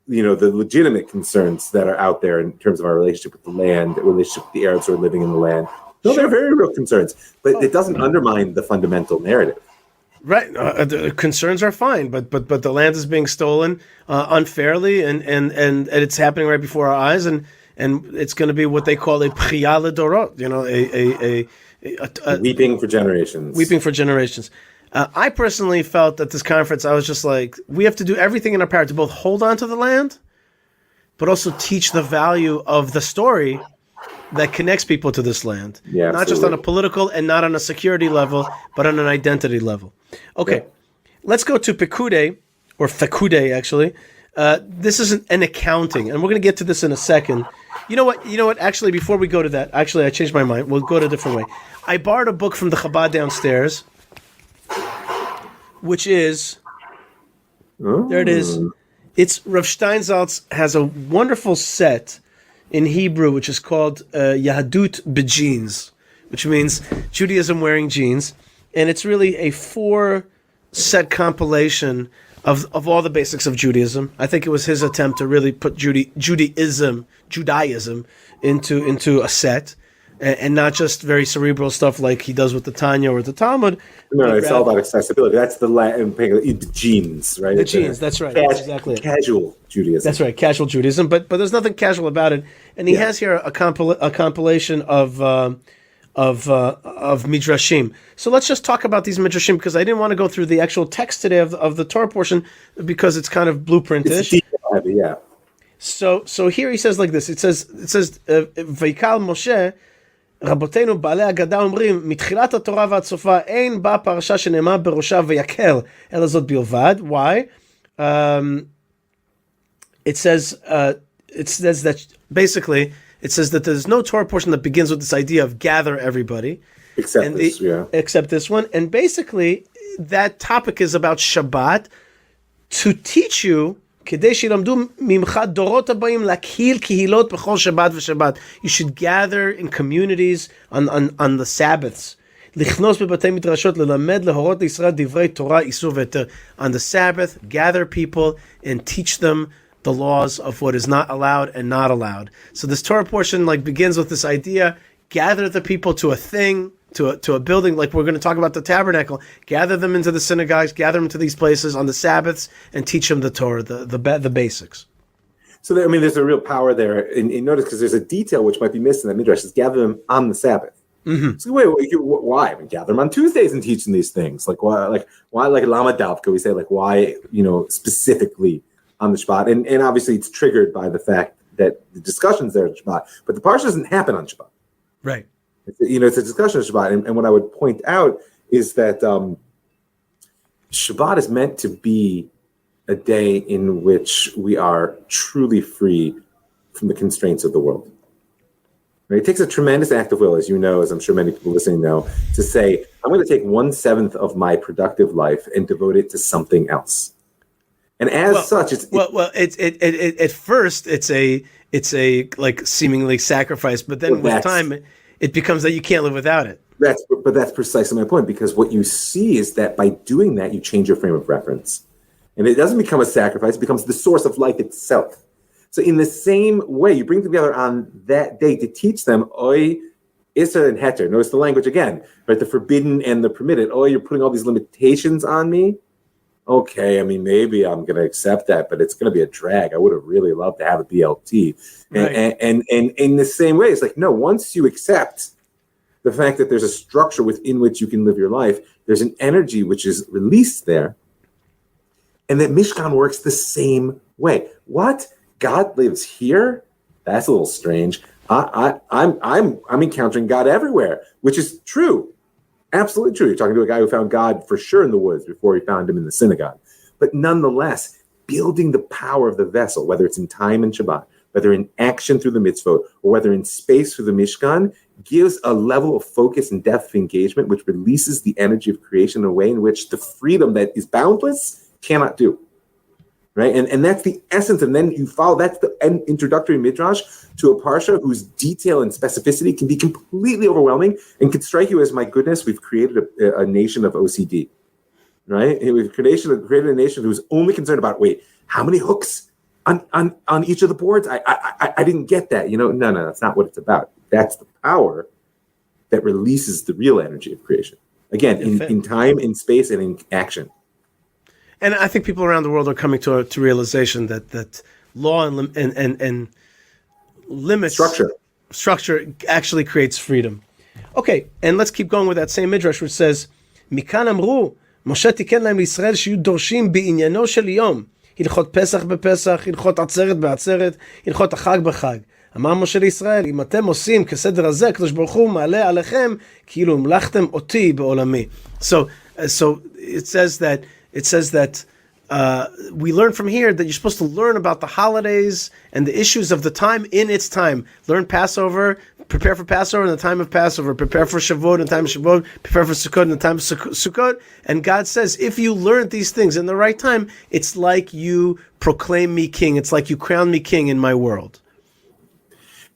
the legitimate concerns that are out there in terms of our relationship with the land, the relationship with the Arabs who are living in the land. No, they're very real concerns, but it doesn't undermine the fundamental narrative. Right, the concerns are fine, but the land is being stolen unfairly, and it's happening right before our eyes, and it's going to be what they call a B'chia L'Dorot, a weeping for generations. Weeping for generations. I personally felt at this conference, I was just like, we have to do everything in our power to both hold on to the land, but also teach the value of the story that connects people to this land. Yeah, not just on a political and not on a security level, but on an identity level. Okay, Let's go to Pekude, or Fekude, actually. This is an accounting, and we're going to get to this in a second. You know what? Actually, before we go to that, I changed my mind. We'll go to a different way. I borrowed a book from the Chabad downstairs, which is, there it is. It's Rav Steinsaltz has a wonderful set in Hebrew, which is called Yahadut B'Jeans, which means Judaism wearing jeans. And it's really a 4-set compilation of all the basics of Judaism. I think it was his attempt to really put Judaism into a set, and not just very cerebral stuff like he does with the Tanya or the Talmud. No, it's all about accessibility. That's the Latin jeans, right? The jeans, that's right. That's exactly it. Casual Judaism. That's right, casual Judaism. But there's nothing casual about it. And he has here a compilation of midrashim. So let's just talk about these midrashim, because I didn't want to go through the actual text today of the Torah portion, because it's kind of blueprintish. Heavy, yeah. So here he says like this. It says Vayikal Moshe רבותינו בעלי הגדה אומרים, מתחילת התורה ועד סופה אין בה פרשה שנאמר בראשה ויקל, אלא זאת בלבד. Why? It says that basically it says that there's no Torah portion that begins with this idea of gather everybody, except this one. And basically that topic is about Shabbat, to teach you כדי שילמדו ממך דורות הבאים להקהיל קהילות בכל שבת ושבת. You should gather in communities on the Sabbaths. לכנוס בבתי מדרשות, ללמד להורות לישראל דברי תורה, איסור והיתר. On the Sabbath, gather people and teach them the laws of what is not allowed and not allowed. So this Torah portion begins with this idea, gather the people to a thing, to a building, like we're going to talk about the Tabernacle, gather them into the synagogues, gather them to these places on the Sabbaths, and teach them the Torah, the basics. So there's a real power there. And notice, because there's a detail which might be missed in that midrash, is gather them on the Sabbath. Mm-hmm. So wait, why? Gather them on Tuesdays and teach them these things. Why Lama Davka, we say, why, specifically on the Shabbat. And obviously it's triggered by the fact that the discussions there on Shabbat, but the parsha doesn't happen on Shabbat. Right. It's a discussion of Shabbat, and what I would point out is that Shabbat is meant to be a day in which we are truly free from the constraints of the world. Right? It takes a tremendous act of will, as you know, as I'm sure many people listening know, to say, I'm going to take 1/7 of my productive life and devote it to something else. And as such, at first it's a like seemingly sacrifice, but then with time it becomes that you can't live without it. That's precisely my point, because what you see is that by doing that, you change your frame of reference. And it doesn't become a sacrifice, it becomes the source of life itself. So in the same way, you bring together on that day to teach them, Oy, Isser and Heter. Notice the language again, right? The forbidden and the permitted. Oh, you're putting all these limitations on me? Okay, I mean, maybe I'm going to accept that, but it's going to be a drag. I would have really loved to have a BLT. Right. And in the same way, it's like, no, once you accept the fact that there's a structure within which you can live your life, there's an energy which is released there, and that Mishkan works the same way. What? God lives here? That's a little strange. I'm encountering God everywhere, which is true. Absolutely true. You're talking to a guy who found God for sure in the woods before he found him in the synagogue. But nonetheless, building the power of the vessel, whether it's in time and Shabbat, whether in action through the mitzvot, or whether in space through the Mishkan, gives a level of focus and depth of engagement which releases the energy of creation in a way in which the freedom that is boundless cannot do. Right? And that's the essence. And then you follow, that's the introductory midrash to a parsha whose detail and specificity can be completely overwhelming and can strike you as, my goodness, we've created a nation of OCD. Right? We've created a nation who's only concerned about, wait, how many hooks on each of the boards? I didn't get that. No, that's not what it's about. That's the power that releases the real energy of creation. Again, in time, in space, and in action. And I think people around the world are coming to realization that law and limits structure actually creates freedom. Okay, and let's keep going with that same midrash, which says, "Mikan amru Moshe tiken lahem Yisrael shiyu dorshim beinyano shel yom hilchot Pesach bepesach, hilchot atzeret beatzeret, hilchot החג בחג. אמר משה לישראל, אם אתם עושים כסדר הזה, הקדוש ברוך הוא מעלה עליכם כאילו המלכתם אותי בעולמי." So it says that we learn from here that you're supposed to learn about the holidays and the issues of the time in its time. Learn Passover, prepare for Passover in the time of Passover, prepare for Shavuot in the time of Shavuot, prepare for Sukkot in the time of Sukkot. And God says, if you learn these things in the right time, it's like you proclaim me king. It's like you crown me king in my world.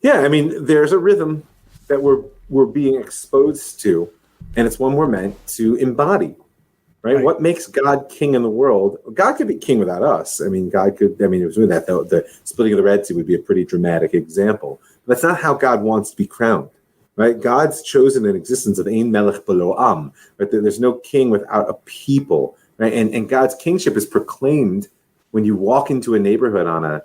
Yeah, I mean, there's a rhythm that we're being exposed to, and it's one we're meant to embody. Right? What makes God king in the world? God could be king without us. I mean, it was with that, the splitting of the Red Sea would be a pretty dramatic example. But that's not how God wants to be crowned, right? God's chosen an existence of Ein Melech B'lo Am, right? There's no king without a people, right? And God's kingship is proclaimed when you walk into a neighborhood on a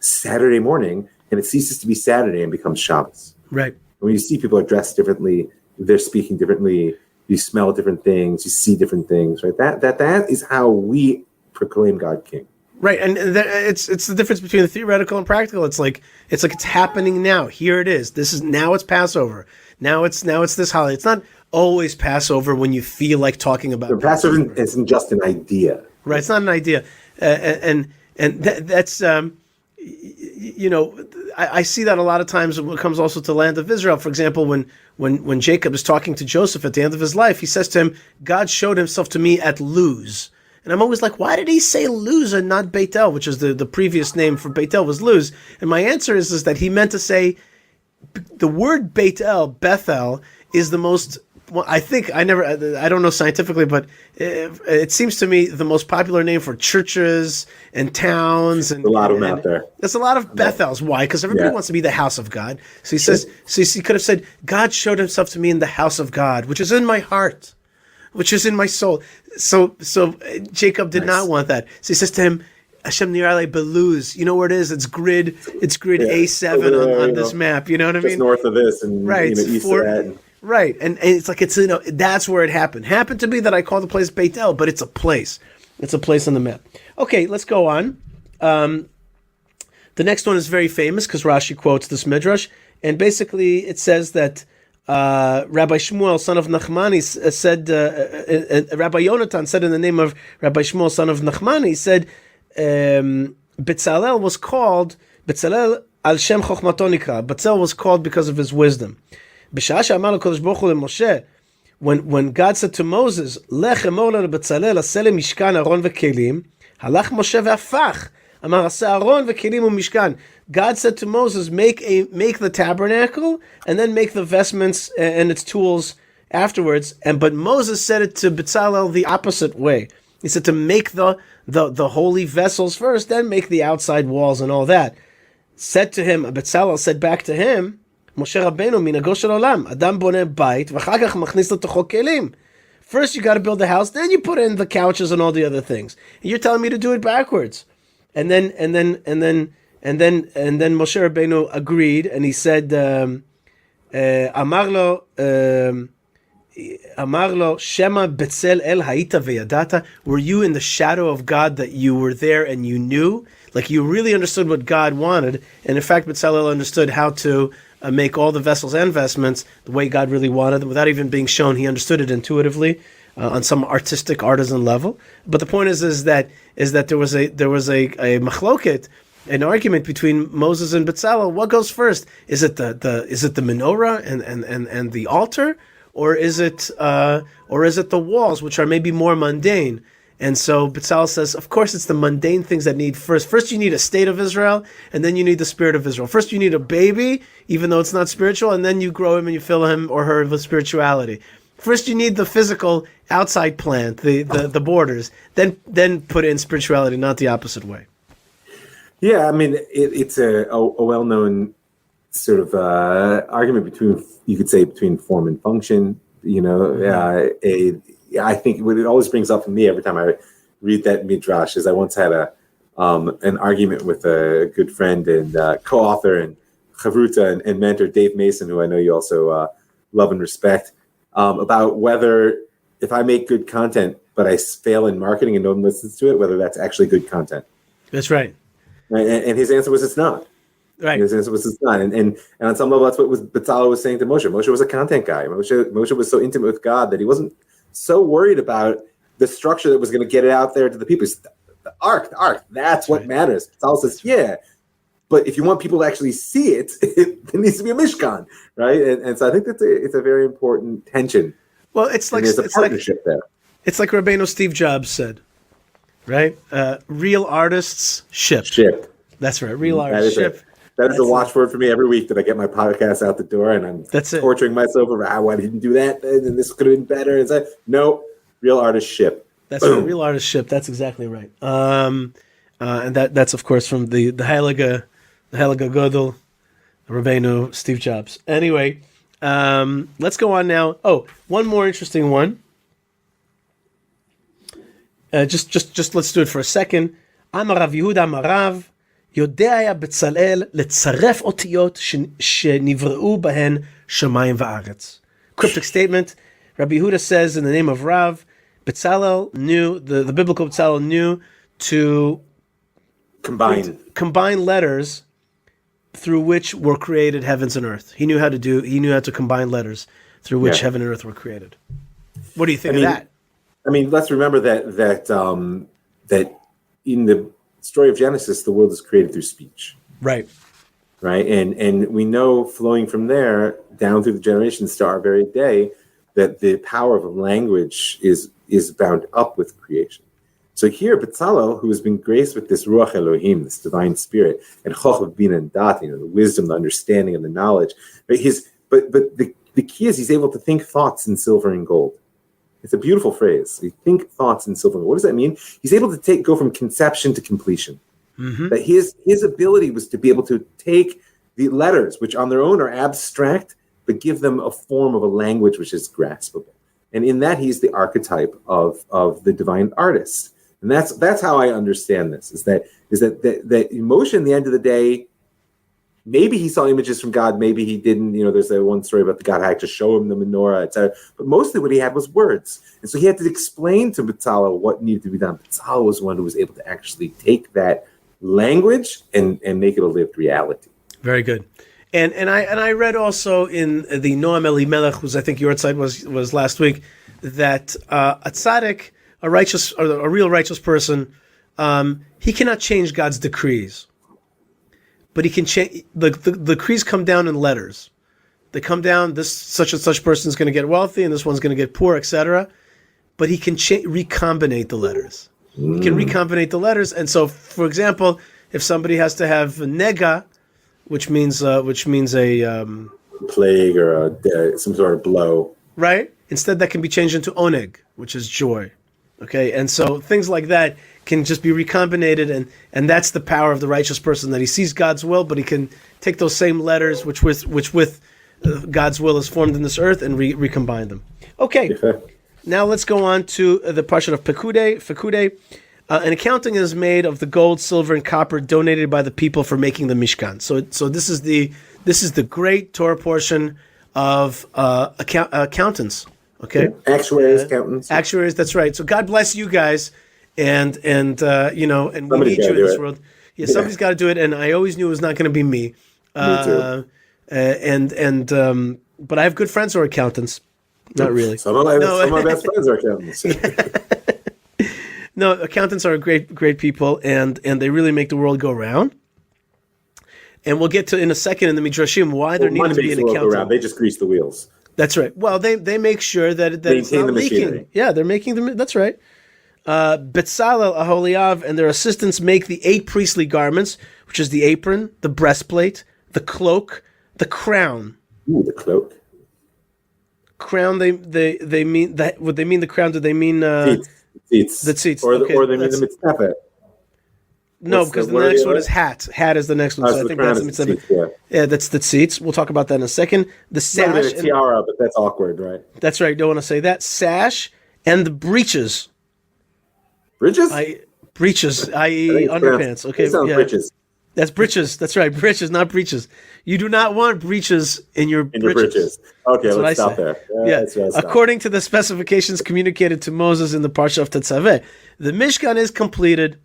Saturday morning and it ceases to be Saturday and becomes Shabbos. Right. When you see people are dressed differently, they're speaking differently, you smell different things, you see different things, right? That is how we proclaim God king. Right, and it's the difference between the theoretical and practical. It's like it's happening now. Here it is. Now it's Passover. Now it's this holiday. It's not always Passover when you feel like talking about it. Passover isn't just an idea. Right, it's not an idea, and that's I see that a lot of times when it comes also to the land of Israel. For example, when Jacob is talking to Joseph at the end of his life, he says to him, God showed himself to me at Luz. And I'm always like, why did he say Luz and not Beit El, which is the previous name for Beit El was Luz? And my answer is that he meant to say the word Beit El, Bethel, is the most, well, I don't know scientifically, but it seems to me the most popular name for churches and towns. And a lot of them out there. There's a lot of Bethels. Why? Because everybody wants to be the house of God. So he says, he could have said, God showed himself to me in the house of God, which is in my heart, which is in my soul. So Jacob did not want that. So he says to him, Hashem nirale beluz. You know where it is? It's grid A7 on this map. You know what I mean? Just north of this and east of that. Right, and it's like that's where it happened. Happened to be that I call the place Beit El, but it's a place. It's a place on the map. Okay, let's go on. The next one is very famous because Rashi quotes this midrash, and basically it says that Rabbi Shmuel, son of Nachmani, said, Rabbi Yonatan said in the name of Rabbi Shmuel, son of Nachmani, said, Betzalel was called, Betzalel al Shem Chochmato nikra. Betzalel was called because of his wisdom. B'sha'ah she'amar HaKadosh Baruch Hu leMoshe, when God said to Moses, Lech emor leBetzalel aseh leMishkan Aron veKelim, halach Moshe ve'afach, amar aseh Aron veKelim u'Mishkan. God said to Moses, make the tabernacle and then make the vestments and its tools afterwards. But Moses said it to Betzalel the opposite way. He said to make the holy vessels first, then make the outside walls and all that. Said to him, Betzalel said back to him, Moshe Rabbeinu minago shel olam, Adam boneh bayit, v'achar kach machnis letocho kelim. First you got to build the house, then you put in the couches and all the other things. And you're telling me to do it backwards. And then Moshe Rabbeinu agreed, and he said, Amar lo Shema Betzel El Haita Veyadata. Were you in the shadow of God that you were there and you knew? Like you really understood what God wanted. And in fact, Betzalel understood how to make all the vessels and vestments the way God really wanted them without even being shown. He understood it intuitively on some artistic artisan level. But the point is that there was a machloket, an argument between Moses and Betzalel. What goes first? Is it the menorah and the altar, or is it the walls, which are maybe more mundane? And so Betzalel says, of course, it's the mundane things that need first. First, you need a state of Israel, and then you need the spirit of Israel. First, you need a baby, even though it's not spiritual, and then you grow him and you fill him or her with spirituality. First, you need the physical outside plant, the borders. Then put in spirituality, not the opposite way. Yeah, I mean, it's a well-known sort of argument between form and function. I think what it always brings up for me every time I read that midrash is I once had an argument with a good friend and co-author and chavruta and mentor Dave Mason, who I know you also love and respect, about whether if I make good content but I fail in marketing and no one listens to it, whether that's actually good content. That's right. And his answer was it's not. Right. His answer was it's not. And on some level, that's what Betzalel was saying to Moshe. Moshe was a content guy. Moshe was so intimate with God that he wasn't so worried about the structure that was going to get it out there to the people. The ark, that's what matters. Betzalel says, yeah, but if you want people to actually see it, there needs to be a mishkan, right? And so I think it's a very important tension. Well, it's like there's a partnership there. It's like Rabbeinu Steve Jobs said, right? Real artists ship. That's right. Real artists ship. That is a watchword for me every week that I get my podcast out the door and I'm torturing myself over why I didn't do that and this could have been better. It's like, no, real artists ship. That's right. Real artists ship. That's exactly right. And that's of course from the Heilige Godel, Rabbeinu Steve Jobs. Anyway, let's go on now. Oh, one more interesting one. Just let's do it for a second. Amar Rav Yehuda Amar Rav, יודע היה בצלאל לצרף אותיות שנבראו בהן שמיים וארץ. Cryptic statement. Rabbi Yehuda says in the name of Rav, Betzalel knew, the biblical Betzalel knew to combine letters through which were created heavens and earth. He knew how to combine letters through which heaven and earth were created. What do you think of that? I mean, let's remember that in the story of Genesis, the world is created through speech. Right. And we know flowing from there down through the generations to our very day that the power of language is bound up with creation. So here, Betzalel, who has been graced with this Ruach Elohim, this divine spirit, and Chochmah Bina and Dat, the wisdom, the understanding, and the knowledge. But the key is he's able to think thoughts in silver and gold. It's a beautiful phrase. We think thoughts in silver. What does that mean? He's able to go from conception to completion. Mm-hmm. That his ability was to be able to take the letters, which on their own are abstract, but give them a form of a language which is graspable. And in that, he's the archetype of the divine artist. And that's how I understand this. Is that emotion? At the end of the day, maybe he saw images from God, maybe he didn't. There's that one story about the God had to show him the menorah, etc. But mostly what he had was words. And so he had to explain to Betzalel what needed to be done. Betzalel was one who was able to actually take that language and make it a lived reality. Very good. And I read also in the Noam Elimelech, whose I think your side was last week, that a tzaddik, a righteous or a real righteous person, he cannot change God's decrees, but he can change the decrees come down in letters. They come down. This such and such person is going to get wealthy, and this one's going to get poor, etc. But he can recombinate the letters. He can recombinate the letters, and so, for example, if somebody has to have nega, which means a plague or some sort of blow, right? Instead, that can be changed into oneg, which is joy. Okay, and so things like that can just be recombinated, and that's the power of the righteous person, that he sees God's will, but he can take those same letters, which with God's will is formed in this earth, and recombine them. Okay, now let's go on to the parsha of Fekude. An accounting is made of the gold, silver, and copper donated by the people for making the Mishkan. So this is the great Torah portion of accountants. Okay, actuaries, accountants, actuaries. That's right. So God bless you guys, and we need you in this world. Yeah, somebody's got to do it, and I always knew it was not going to be me. Me too. But I have good friends who are accountants. Not really. Some of my best friends are accountants. No, accountants are great people, and they really make the world go round. And we'll get to in a second in the Midrashim why there needs to be an accountant. They just grease the wheels. That's right. Well, they make sure that it's not leaking. Machinery. Yeah, they're making them. That's right. Betzalel, Aholiav, and their assistants make the 8 priestly garments, which is the apron, the breastplate, the cloak, the crown. Ooh, the cloak. Crown. They mean that. What they mean the crown? Do they mean seats? The seats. Or they mean the mitzvah. No, because the next one is hat. Hat is the next one. So I think that's the mitzvah. Yeah, that's the seats. We'll talk about that in a second. The sash. A tiara, but that's awkward, right? That's right. Don't want to say that. Sash and the breeches. Breeches? Breeches, i.e. underpants. Okay, yeah. Breeches. That's breeches. That's right. Breeches, not breeches. You do not want breeches in your breeches. Okay, let's stop there. Yeah. According to the specifications communicated to Moses in the Parsha of Tetzaveh, the Mishkan is completed,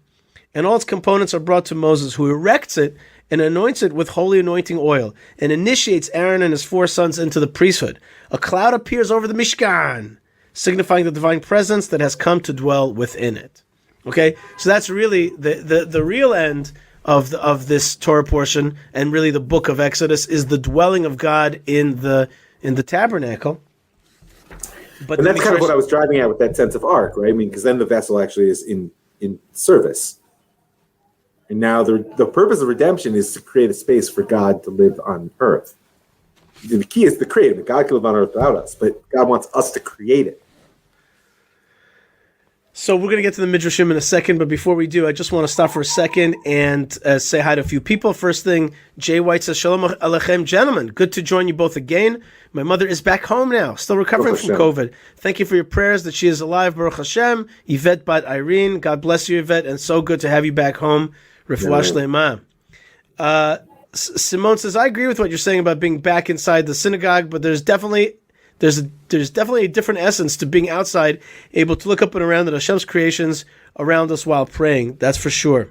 and all its components are brought to Moses, who erects it and anoints it with holy anointing oil, and initiates Aaron and his 4 sons into the priesthood. A cloud appears over the Mishkan, signifying the divine presence that has come to dwell within it. Okay, so that's really the real end of this Torah portion, and really the book of Exodus is the dwelling of God in the tabernacle. But and that's kind of what I was driving at with that sense of ark, right? I mean, because then the vessel actually is in service. And now the purpose of redemption is to create a space for God to live on earth. The key is the creative. God can live on earth without us, but God wants us to create it. So we're going to get to the Midrashim in a second, but before we do, I just want to stop for a second and say hi to a few people. First thing, Jay White says, Shalom Aleichem, gentlemen. Good to join you both again. My mother is back home now, still recovering from COVID. Thank you for your prayers that she is alive, Baruch Hashem. Yvette Bat Irene, God bless you, Yvette, and so good to have you back home. Refuah Shlema. Simone says, I agree with what you're saying about being back inside the synagogue, but there's definitely a different essence to being outside, able to look up and around at Hashem's creations around us while praying. That's for sure.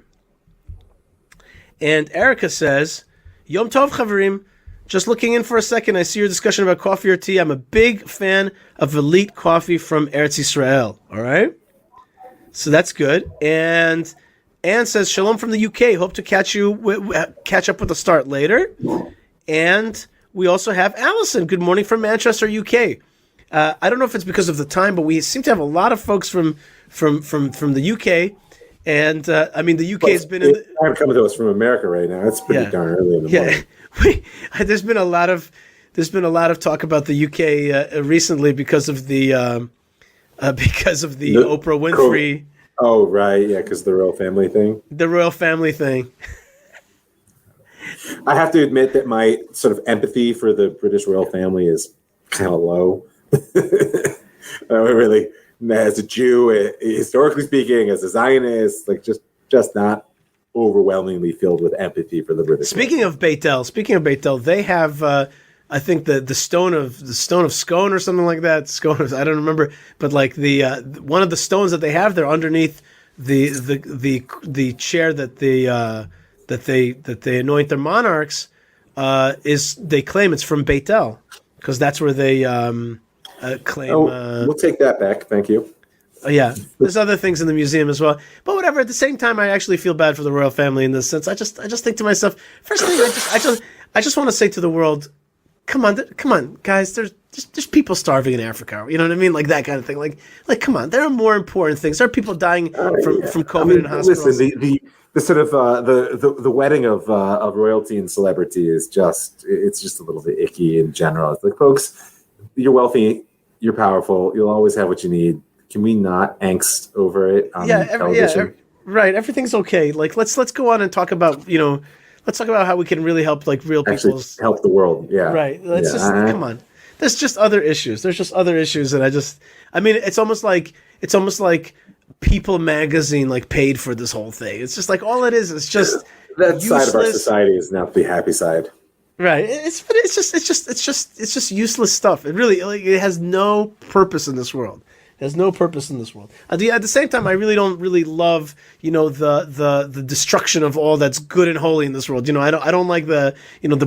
And Erica says, Yom Tov Chaverim, just looking in for a second, I see your discussion about coffee or tea. I'm a big fan of elite coffee from Eretz Yisrael. All right? So that's good. And Anne says, Shalom from the UK. Hope to catch up with the start later. And we also have Allison. Good morning from Manchester, UK. I don't know if it's because of the time, but we seem to have a lot of folks from the UK. And I mean, the UK has been in I'm coming to us from America right now. It's pretty darn early in the morning. There's been a lot of talk about the UK recently because of the Oprah Winfrey. Oh, right. Yeah, because the royal family thing. The royal family thing. I have to admit that my sort of empathy for the British royal family is kind of low. Really, as a Jew, historically speaking, as a Zionist, like just not overwhelmingly filled with empathy for the British. Speaking of Beit El, they have I think the stone of Scone or something like that. Scone, I don't remember, but like the one of the stones that they have there underneath the chair that they anoint their monarchs is, they claim it's from Beit El, because that's where they claim. We'll take that back. Thank you. Yeah, there's other things in the museum as well, but whatever. At the same time, I actually feel bad for the royal family in this sense. I just think to myself, first thing, I just want to say to the world, come on, guys. There's people starving in Africa. You know what I mean? Like that kind of thing. Like come on. There are more important things. There are people dying from COVID in hospitals. Listen, the sort of the wedding of royalty and celebrity is just a little bit icky in general. It's like, folks, you're wealthy, you're powerful, you'll always have what you need. Can we not angst over it on television? Right. Everything's okay. Like let's go on and talk about let's talk about how we can really help like real people help the world. Yeah. Right. Let's just come on. There's just other issues. And I mean, it's almost like People magazine like paid for this whole thing. It's just like all it is just that useless. Side of our society is not the happy side. Right. It's just useless stuff. It really it has no purpose in this world. There's no purpose in this world. At the same time, I really don't really love, the destruction of all that's good and holy in this world. I don't like the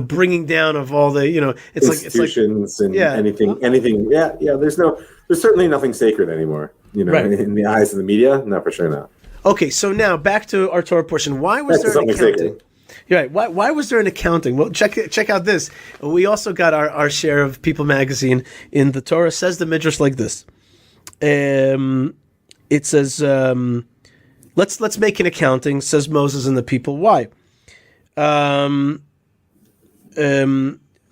bringing down of all the, it's institutions and anything. Yeah. There's certainly nothing sacred anymore. Right. In the eyes of the media, no, for sure not. Okay, so now back to our Torah portion. Why was there an accounting? Sacred. You're right. Why was there an accounting? Well, check out this. We also got our share of People magazine in the Torah. Says the Midrash like this. It says, let's make an accounting, says Moses and the people. Why?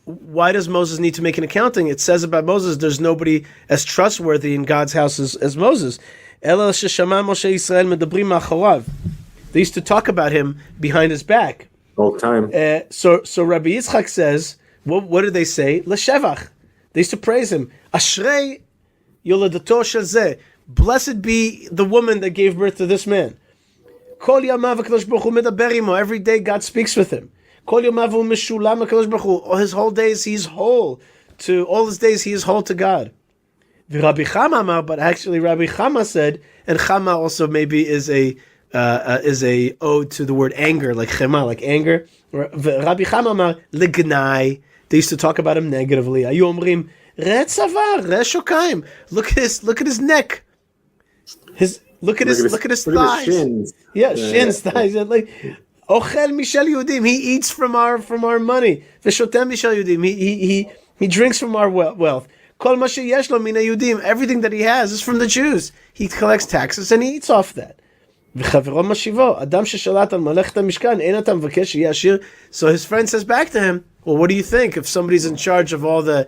Why does Moses need to make an accounting? It says about Moses, there's nobody as trustworthy in God's house as Moses. They used to talk about him behind his back. All the time. So Rabbi Yitzchak says, what did they say? L'shevach. They used to praise him. Ashrei Yoladato shel, blessed be the woman that gave birth to this man. Kol yamav HaKadosh Baruch Hu medaber imo. Every day God speaks with him. Kol yamav hu mishulam HaKadosh Baruch Hu. His whole days he's whole. All his days he is whole to God. Rabbi Chama amar, but actually Rabbi Chama said, and Chama also maybe is a ode to the word anger, like chema, like anger. Rabbi Chama amar legnai. They used to talk about him negatively. Ayu omrim, look at his neck. Look at his thighs. Shins. Yeah, shins, thighs. Like ochel mishel yudim. He eats from our money. Veshotem mishel yudim. He drinks from our wealth. Kol ma sheyesh lo mina yudim. Everything that he has is from the Jews. He collects taxes and he eats off that. V'chavero mashivo. Adam sheshalat al malachet hamishkan ein ata mevakesh yeh ashir. So his friend says back to him, well, what do you think? If somebody's in charge of all the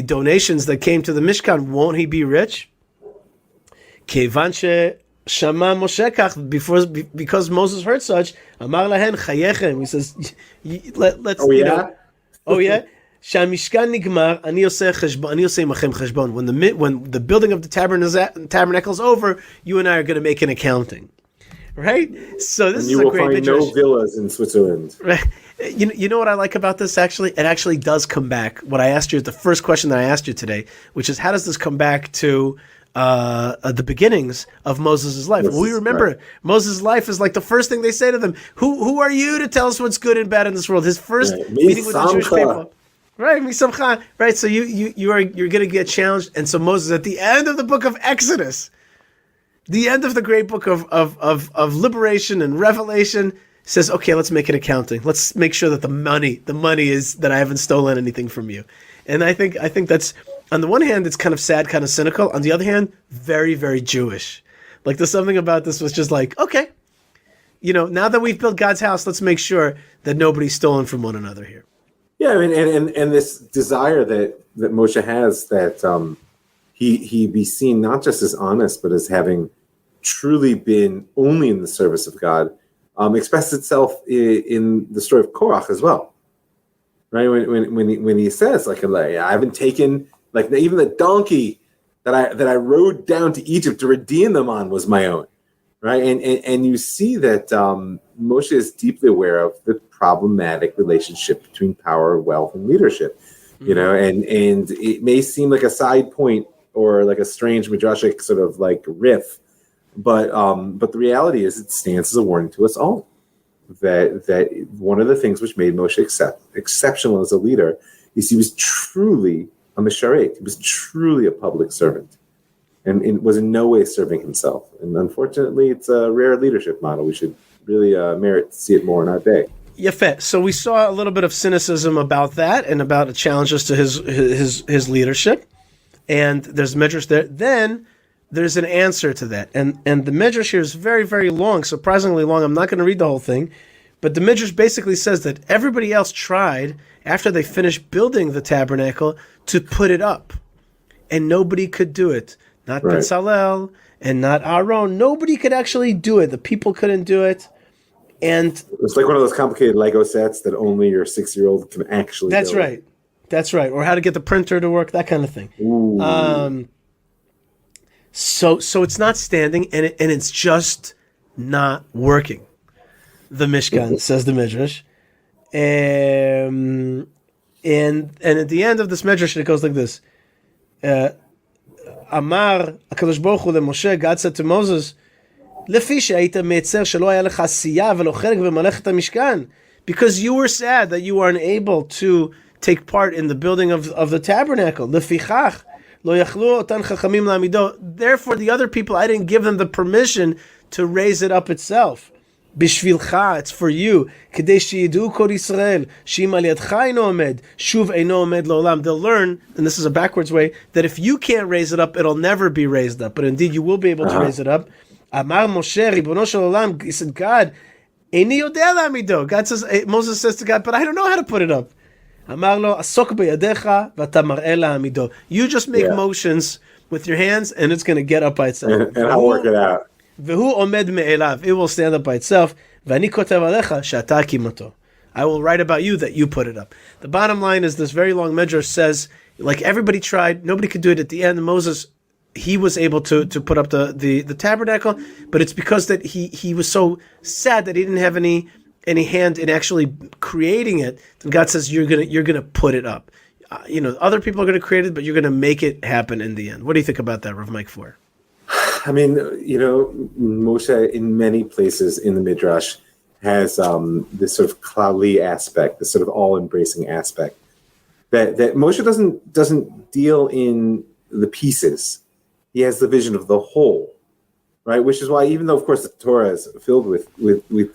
donations that came to the Mishkan, won't he be rich? Kevan shema Moshe kach, because Moses heard such, amar lahen chayechem. He says, let's. Oh yeah. Oh yeah. Shamishkan nigmar, ani oseh machem cheshbon. When the building of the tabernacle is over, you and I are going to make an accounting, right? So this is a great midrash. You will find no villas in Switzerland. Right. You know what I like about this, actually? It actually does come back. What I asked you, the first question that I asked you today, which is how does this come back to the beginnings of Moses' life? Well, we remember right. Moses' life is like the first thing they say to them. Who are you to tell us what's good and bad in this world? His first meeting with the Jewish people. Right, misamcha. Right, so you're going to get challenged. And so Moses, at the end of the book of Exodus, the end of the great book of liberation and revelation, says, okay, let's make an accounting. Let's make sure that the money is that I haven't stolen anything from you. And I think that's, on the one hand, it's kind of sad, kind of cynical. On the other hand, very, very Jewish. Like there's something about this was just like, okay, now that we've built God's house, let's make sure that nobody's stolen from one another here. Yeah, I mean, and this desire that Moshe has that he be seen not just as honest, but as having truly been only in the service of God, expressed itself in the story of Korach as well, right? When he says like I haven't taken like even the donkey that I rode down to Egypt to redeem them on was my own, right? And you see that Moshe is deeply aware of the problematic relationship between power, wealth, and leadership, and it may seem like a side point or like a strange midrashic sort of like riff, But the reality is, it stands as a warning to us all that one of the things which made Moshe exceptional as a leader is he was truly a misharet. He was truly a public servant, and it was in no way serving himself. And unfortunately, it's a rare leadership model. We should really merit to see it more in our day. Yafet. So we saw a little bit of cynicism about that and about the challenges to his leadership. And there's medrash there. Then there's an answer to that. And the medrash here is very, very long, surprisingly long. I'm not going to read the whole thing. But the medrash basically says that everybody else tried, after they finished building the tabernacle, to put it up. And nobody could do it. Not Right. Bezalel and not Aaron. Nobody could actually do it. The people couldn't do it. And It's like one of those complicated Lego sets that only your 6-year-old can actually that's build. right. That's right. Or how to get the printer to work, that kind of thing. So it's not standing, and it's just not working. The Mishkan, says the Midrash. And at the end of this Midrash, it goes like this. Amar HaKadosh Baruch Hu leMoshe, God said to Moses, because you were sad that you were unable to take part in the building of the tabernacle. Therefore, the other people, I didn't give them the permission to raise it up itself. Bishvilcha, it's for you. They'll learn, and this is a backwards way, that if you can't raise it up, it'll never be raised up. But indeed, you will be able to raise it up. Amar Moshe, Ribono Shel Olam, he said, God, Eini yodeh la'amido. God says, Moses says to God, but I don't know how to put it up. Amar lo, Asok beyadecha, v'ata mar'eh la'amido. You just make motions with your hands, and it's going to get up by itself. And I'll work it out. V'hu omed me'elav. It will stand up by itself. V'ani kotev alecha, she'ata kimato. I will write about you that you put it up. The bottom line is this very long medrash says, like everybody tried, nobody could do it. At the end, Moses, he was able to put up the tabernacle, but it's because that he was so sad that he didn't have any hand in actually creating it. And God says you're gonna put it up. Other people are gonna create it, but you're gonna make it happen in the end. What do you think about that, Rav Mike Feuer? I mean, Moshe in many places in the Midrash has this sort of klali aspect, this sort of all-embracing aspect that Moshe doesn't deal in the pieces. He has the vision of the whole, right? Which is why, even though, of course, the Torah is filled with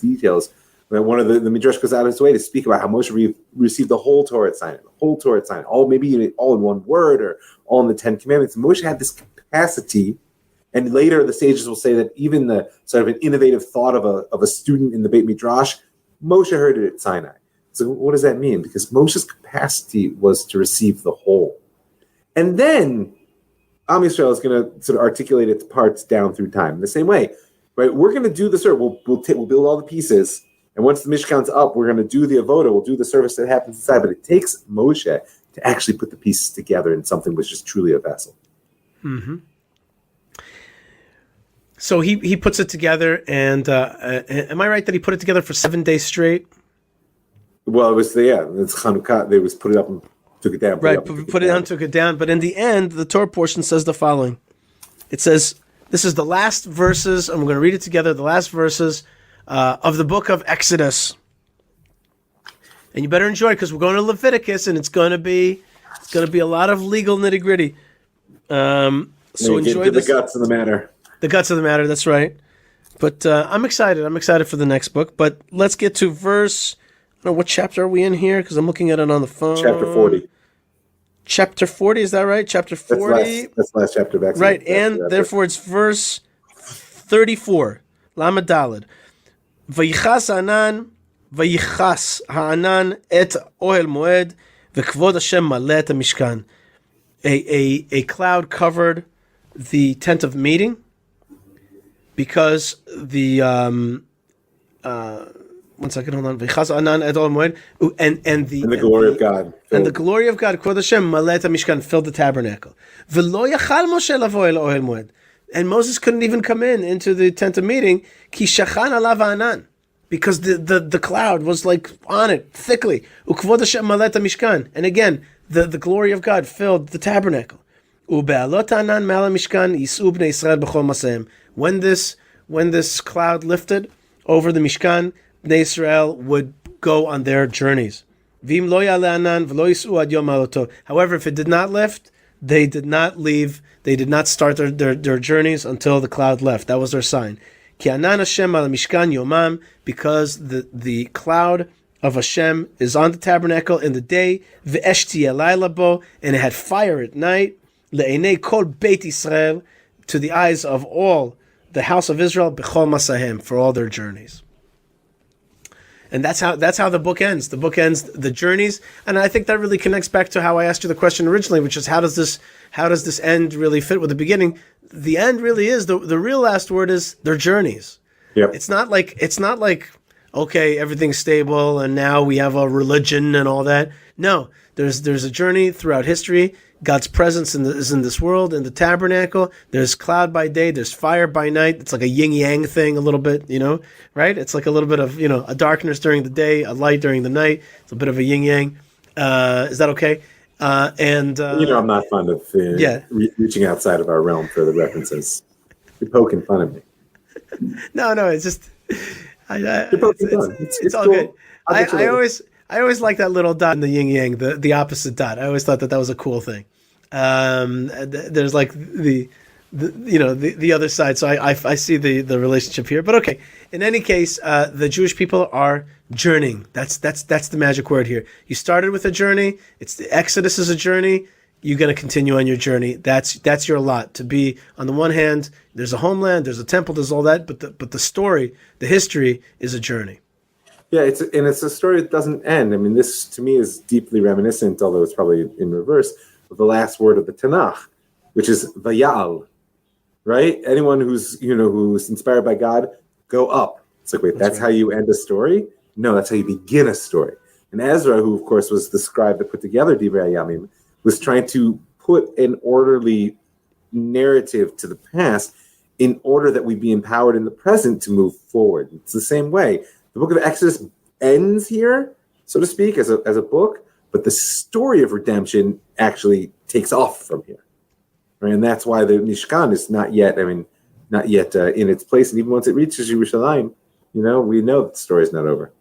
details, one of the Midrash goes out of his way to speak about how Moshe received the whole Torah at Sinai, all maybe all in one word or all in the 10 Commandments. Moshe had this capacity, and later the sages will say that even the sort of an innovative thought of a student in the Beit Midrash, Moshe heard it at Sinai. So what does that mean? Because Moshe's capacity was to receive the whole. And then Am Yisrael is going to sort of articulate its parts down through time. In the same way, right? We're going to do the service. We'll build all the pieces, and once the Mishkan's up, we're going to do the avoda. We'll do the service that happens inside. But it takes Moshe to actually put the pieces together in something which is truly a vessel. Mm-hmm. So he puts it together, and am I right that he put it together for 7 days straight? Well, it's Chanukah. They put it up and took it down. Put it down, took it down. But in the end, the Torah portion says the following. It says, this is the last verses, and we're going to read it together, the last verses of the book of Exodus. And you better enjoy it, because we're going to Leviticus, and it's going to be a lot of legal nitty-gritty. So enjoy this. The guts of the matter. The guts of the matter, that's right. But I'm excited. I'm excited for the next book. But let's get to verse, I don't know, what chapter are we in here? Because I'm looking at it on the phone. Chapter 40. Chapter 40, is that right? Chapter 40? That's the last chapter of Exodus. Right, and therefore it's verse 34. Lamed Daled. Vayichas ha'anan et ohel moed v'kvod Hashem maleh et mishkan. A cloud covered the tent of meeting, because the one second, hold on. And the glory of God. And the glory of God, Kvod Hashem, Malet HaMishkan, filled the tabernacle. V'lo yachal Moshe lavo el ohel moed. And Moses couldn't even come into the tent of meeting, ki shachan alav ha'anan, because the cloud was like on it thickly. Ukvod Hashem Malet HaMishkan. And again, the glory of God filled the tabernacle. Ube'alot ha'anan me'al ha'mishkan yis'u bnei Yisrael b'chol maseim. When this cloud lifted over the Mishkan, Bnei Israel would go on their journeys. V'im lo ya'aleh ha'anan v'lo yis'u ad yom ha'aloto. However, if it did not lift, they did not leave. They did not start their journeys until the cloud left. That was their sign. Ki anan Hashem al Mishkan yomam, because the cloud of Hashem is on the tabernacle in the day. V'esh tiyeh layla bo, and it had fire at night. Le'enei kol Beit Yisrael, to the eyes of all the house of Israel, b'chol masahem, for all their journeys. And that's how the book ends. The book ends the journeys, and I think that really connects back to how I asked you the question originally, which is how does this end really fit with the beginning? The end really is the real last word is their journeys. Yep. It's not like okay, everything's stable and now we have a religion and all that. No, there's a journey throughout history. God's presence is in this world, in the tabernacle. There's cloud by day, there's fire by night. It's like a yin-yang thing a little bit, right? It's like a little bit of, a darkness during the day, a light during the night. It's a bit of a yin-yang. Is that okay? I'm not fond of reaching outside of our realm for the references. You're poking fun of me. No, it's just... it's all cool. good. I always like that little dot in the yin yang, the opposite dot. I always thought that was a cool thing. There's like the other side, so I see the relationship here. But okay, in any case, the Jewish people are journeying. That's the magic word here. You started with a journey. It's the Exodus is a journey. You're going to continue on your journey. That's your lot. To be, on the one hand, there's a homeland, there's a temple, there's all that, but the story, the history is a journey. Yeah, it's a story that doesn't end. I mean, this to me is deeply reminiscent, although it's probably in reverse, of the last word of the Tanakh, which is Vayal, right? Anyone who's inspired by God, go up. It's like, wait, that's right. How you end a story? No, that's how you begin a story. And Ezra, who of course was the scribe that put together Divrei Hayamim, was trying to put an orderly narrative to the past in order that we be empowered in the present to move forward. It's the same way. The book of Exodus ends here, so to speak, as a book, but the story of redemption actually takes off from here. Right? And that's why the Mishkan is not yet in its place. And even once it reaches Yerushalayim, we know that the story is not over.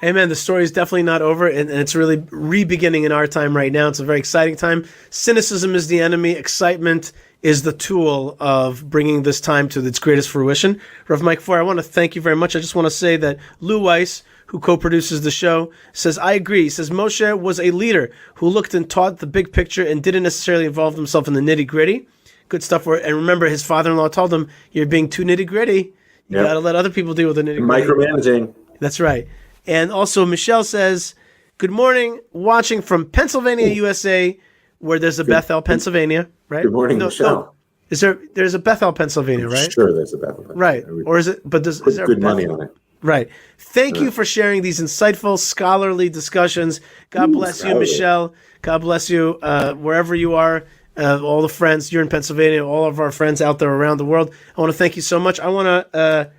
Amen. The story is definitely not over, and it's really re-beginning in our time right now. It's a very exciting time. Cynicism is the enemy. Excitement is the tool of bringing this time to its greatest fruition. Rav Mike Feuer, I want to thank you very much. I just want to say that Lou Weiss, who co-produces the show, says, I agree. He says, Moshe was a leader who looked and taught the big picture and didn't necessarily involve himself in the nitty-gritty. Good stuff. And remember, his father-in-law told him, you're being too nitty-gritty. You got to let other people deal with the nitty-gritty. Micromanaging. That's right. And also, Michelle says, good morning, watching from Pennsylvania, USA, where there's a Bethel, Pennsylvania, right? Good morning, Michelle. No. There's a Bethel, Pennsylvania, right? Sure, there's a Bethel. Right. Or is it, but is there good money on it? Right. Thank you for sharing these insightful, scholarly discussions. God bless you, Michelle. God bless you, wherever you are, all the friends. You're in Pennsylvania, all of our friends out there around the world. I want to thank you so much. I want to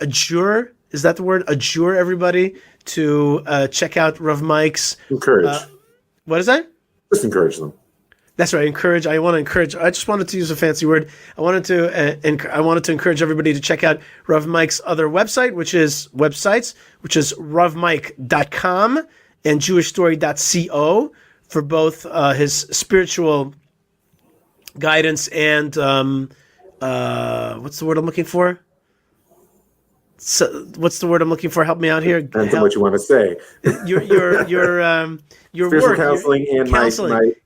adjure. Is that the word? Adjure everybody to check out Rav Mike's. Encourage. What is that? Just encourage them. That's right. Encourage. I want to encourage. I just wanted to use a fancy word. I wanted to encourage everybody to check out Rav Mike's other website, which is ravmike.com and jewishstory.co for both his spiritual guidance and what's the word I'm looking for? So, what's the word I'm looking for? Help me out here. Depends on what you want to say. Your spiritual work, counseling and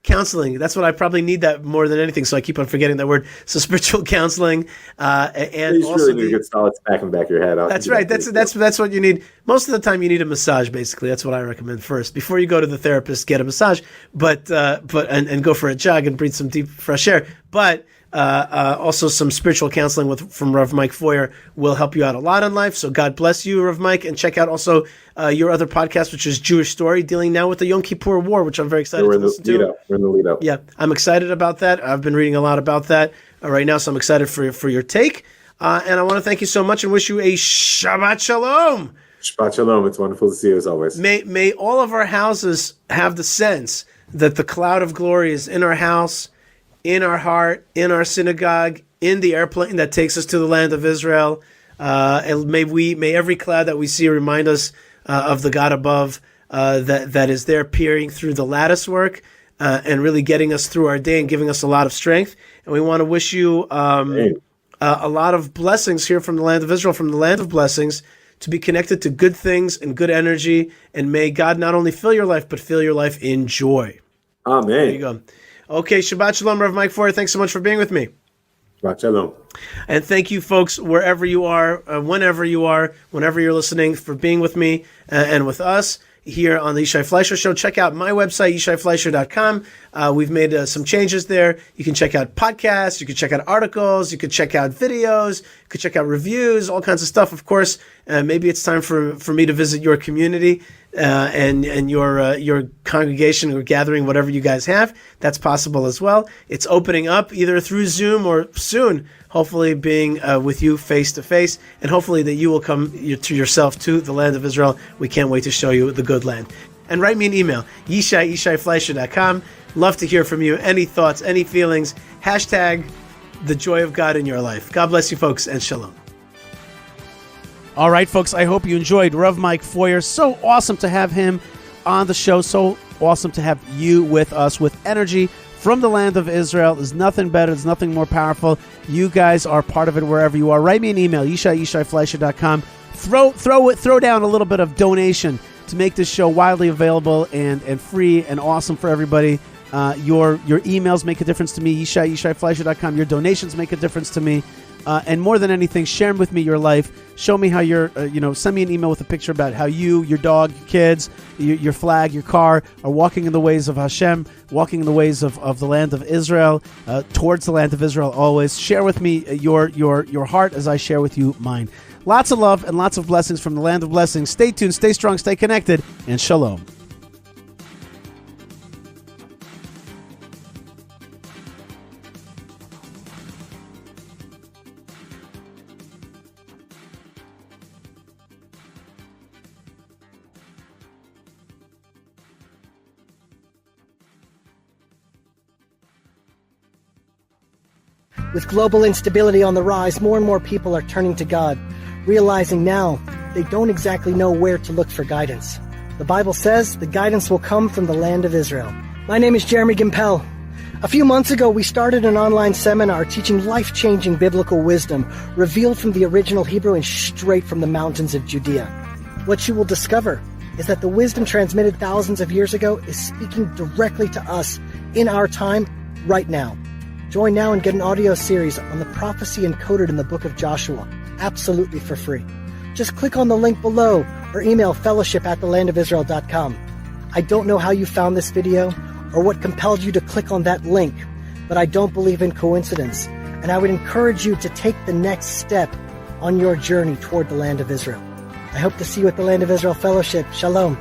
counseling. That's what I probably need that more than anything. So I keep on forgetting that word. So spiritual counseling, and you also really need a good solid back and back of your head. That's right. That's what you need. Most of the time, you need a massage. Basically, that's what I recommend first before you go to the therapist. Get a massage, but go for a jog and breathe some deep fresh air. But also some spiritual counseling from Rav Mike Feuer will help you out a lot in life. So God bless you, Rav Mike, and check out also your other podcast, which is Jewish Story, dealing now with the Yom Kippur War, which I'm very excited to listen to. We're in the lead up. Yeah, I'm excited about that. I've been reading a lot about that right now, so I'm excited for your take. And I want to thank you so much and wish you a Shabbat Shalom. Shabbat Shalom. It's wonderful to see you as always. May all of our houses have the sense that the cloud of glory is in our house, in our heart, in our synagogue, in the airplane that takes us to the land of Israel. And may every cloud that we see remind us of the God above that is there peering through the lattice work and really getting us through our day and giving us a lot of strength. And we want to wish you a lot of blessings here from the land of Israel, from the land of blessings, to be connected to good things and good energy. And may God not only fill your life, but fill your life in joy. Amen. There you go. Okay, Shabbat Shalom, Rav Mike Feuer. Thanks so much for being with me. Shabbat Shalom. And thank you, folks, wherever you are, whenever you're listening, for being with me and with us here on the Yishai Fleisher Show. Check out my website, yishaifleisher.com. We've made some changes there. You can check out podcasts, you can check out articles, you can check out videos, you can check out reviews, all kinds of stuff. Of course, maybe it's time for me to visit your community and your congregation or gathering, whatever you guys have. That's possible as well. It's opening up either through Zoom or soon, hopefully being with you face to face, and hopefully that you will come to yourself to the land of Israel. We can't wait to show you the good land. And write me an email, yishaifleisher.com. Love to hear from you. Any thoughts, any feelings, hashtag the joy of God in your life. God bless you, folks, and shalom. All right, folks, I hope you enjoyed Rav Mike Feuer. So awesome to have him on the show. So awesome to have you with us with energy from the land of Israel. There's nothing better. There's nothing more powerful. You guys are part of it wherever you are. Write me an email, yishaifleisher.com. Throw down a little bit of donation to make this show widely available and free and awesome for everybody. Your emails make a difference to me, yishaifleisher.com. Your donations make a difference to me. And more than anything, share with me your life. Show me how you're, send me an email with a picture about how you, your dog, your kids, your flag, your car are walking in the ways of Hashem, walking in the ways of the land of Israel, towards the land of Israel always. Share with me your heart as I share with you mine. Lots of love and lots of blessings from the land of blessings. Stay tuned, stay strong, stay connected, and shalom. With global instability on the rise, more and more people are turning to God, realizing now they don't exactly know where to look for guidance. The Bible says the guidance will come from the land of Israel. My name is Jeremy Gimpel. A few months ago, we started an online seminar teaching life-changing biblical wisdom revealed from the original Hebrew and straight from the mountains of Judea. What you will discover is that the wisdom transmitted thousands of years ago is speaking directly to us in our time, right now. Join now and get an audio series on the prophecy encoded in the book of Joshua, absolutely for free. Just click on the link below or email fellowship@thelandofisrael.com. I don't know how you found this video or what compelled you to click on that link, but I don't believe in coincidence, and I would encourage you to take the next step on your journey toward the land of Israel. I hope to see you at the Land of Israel Fellowship. Shalom.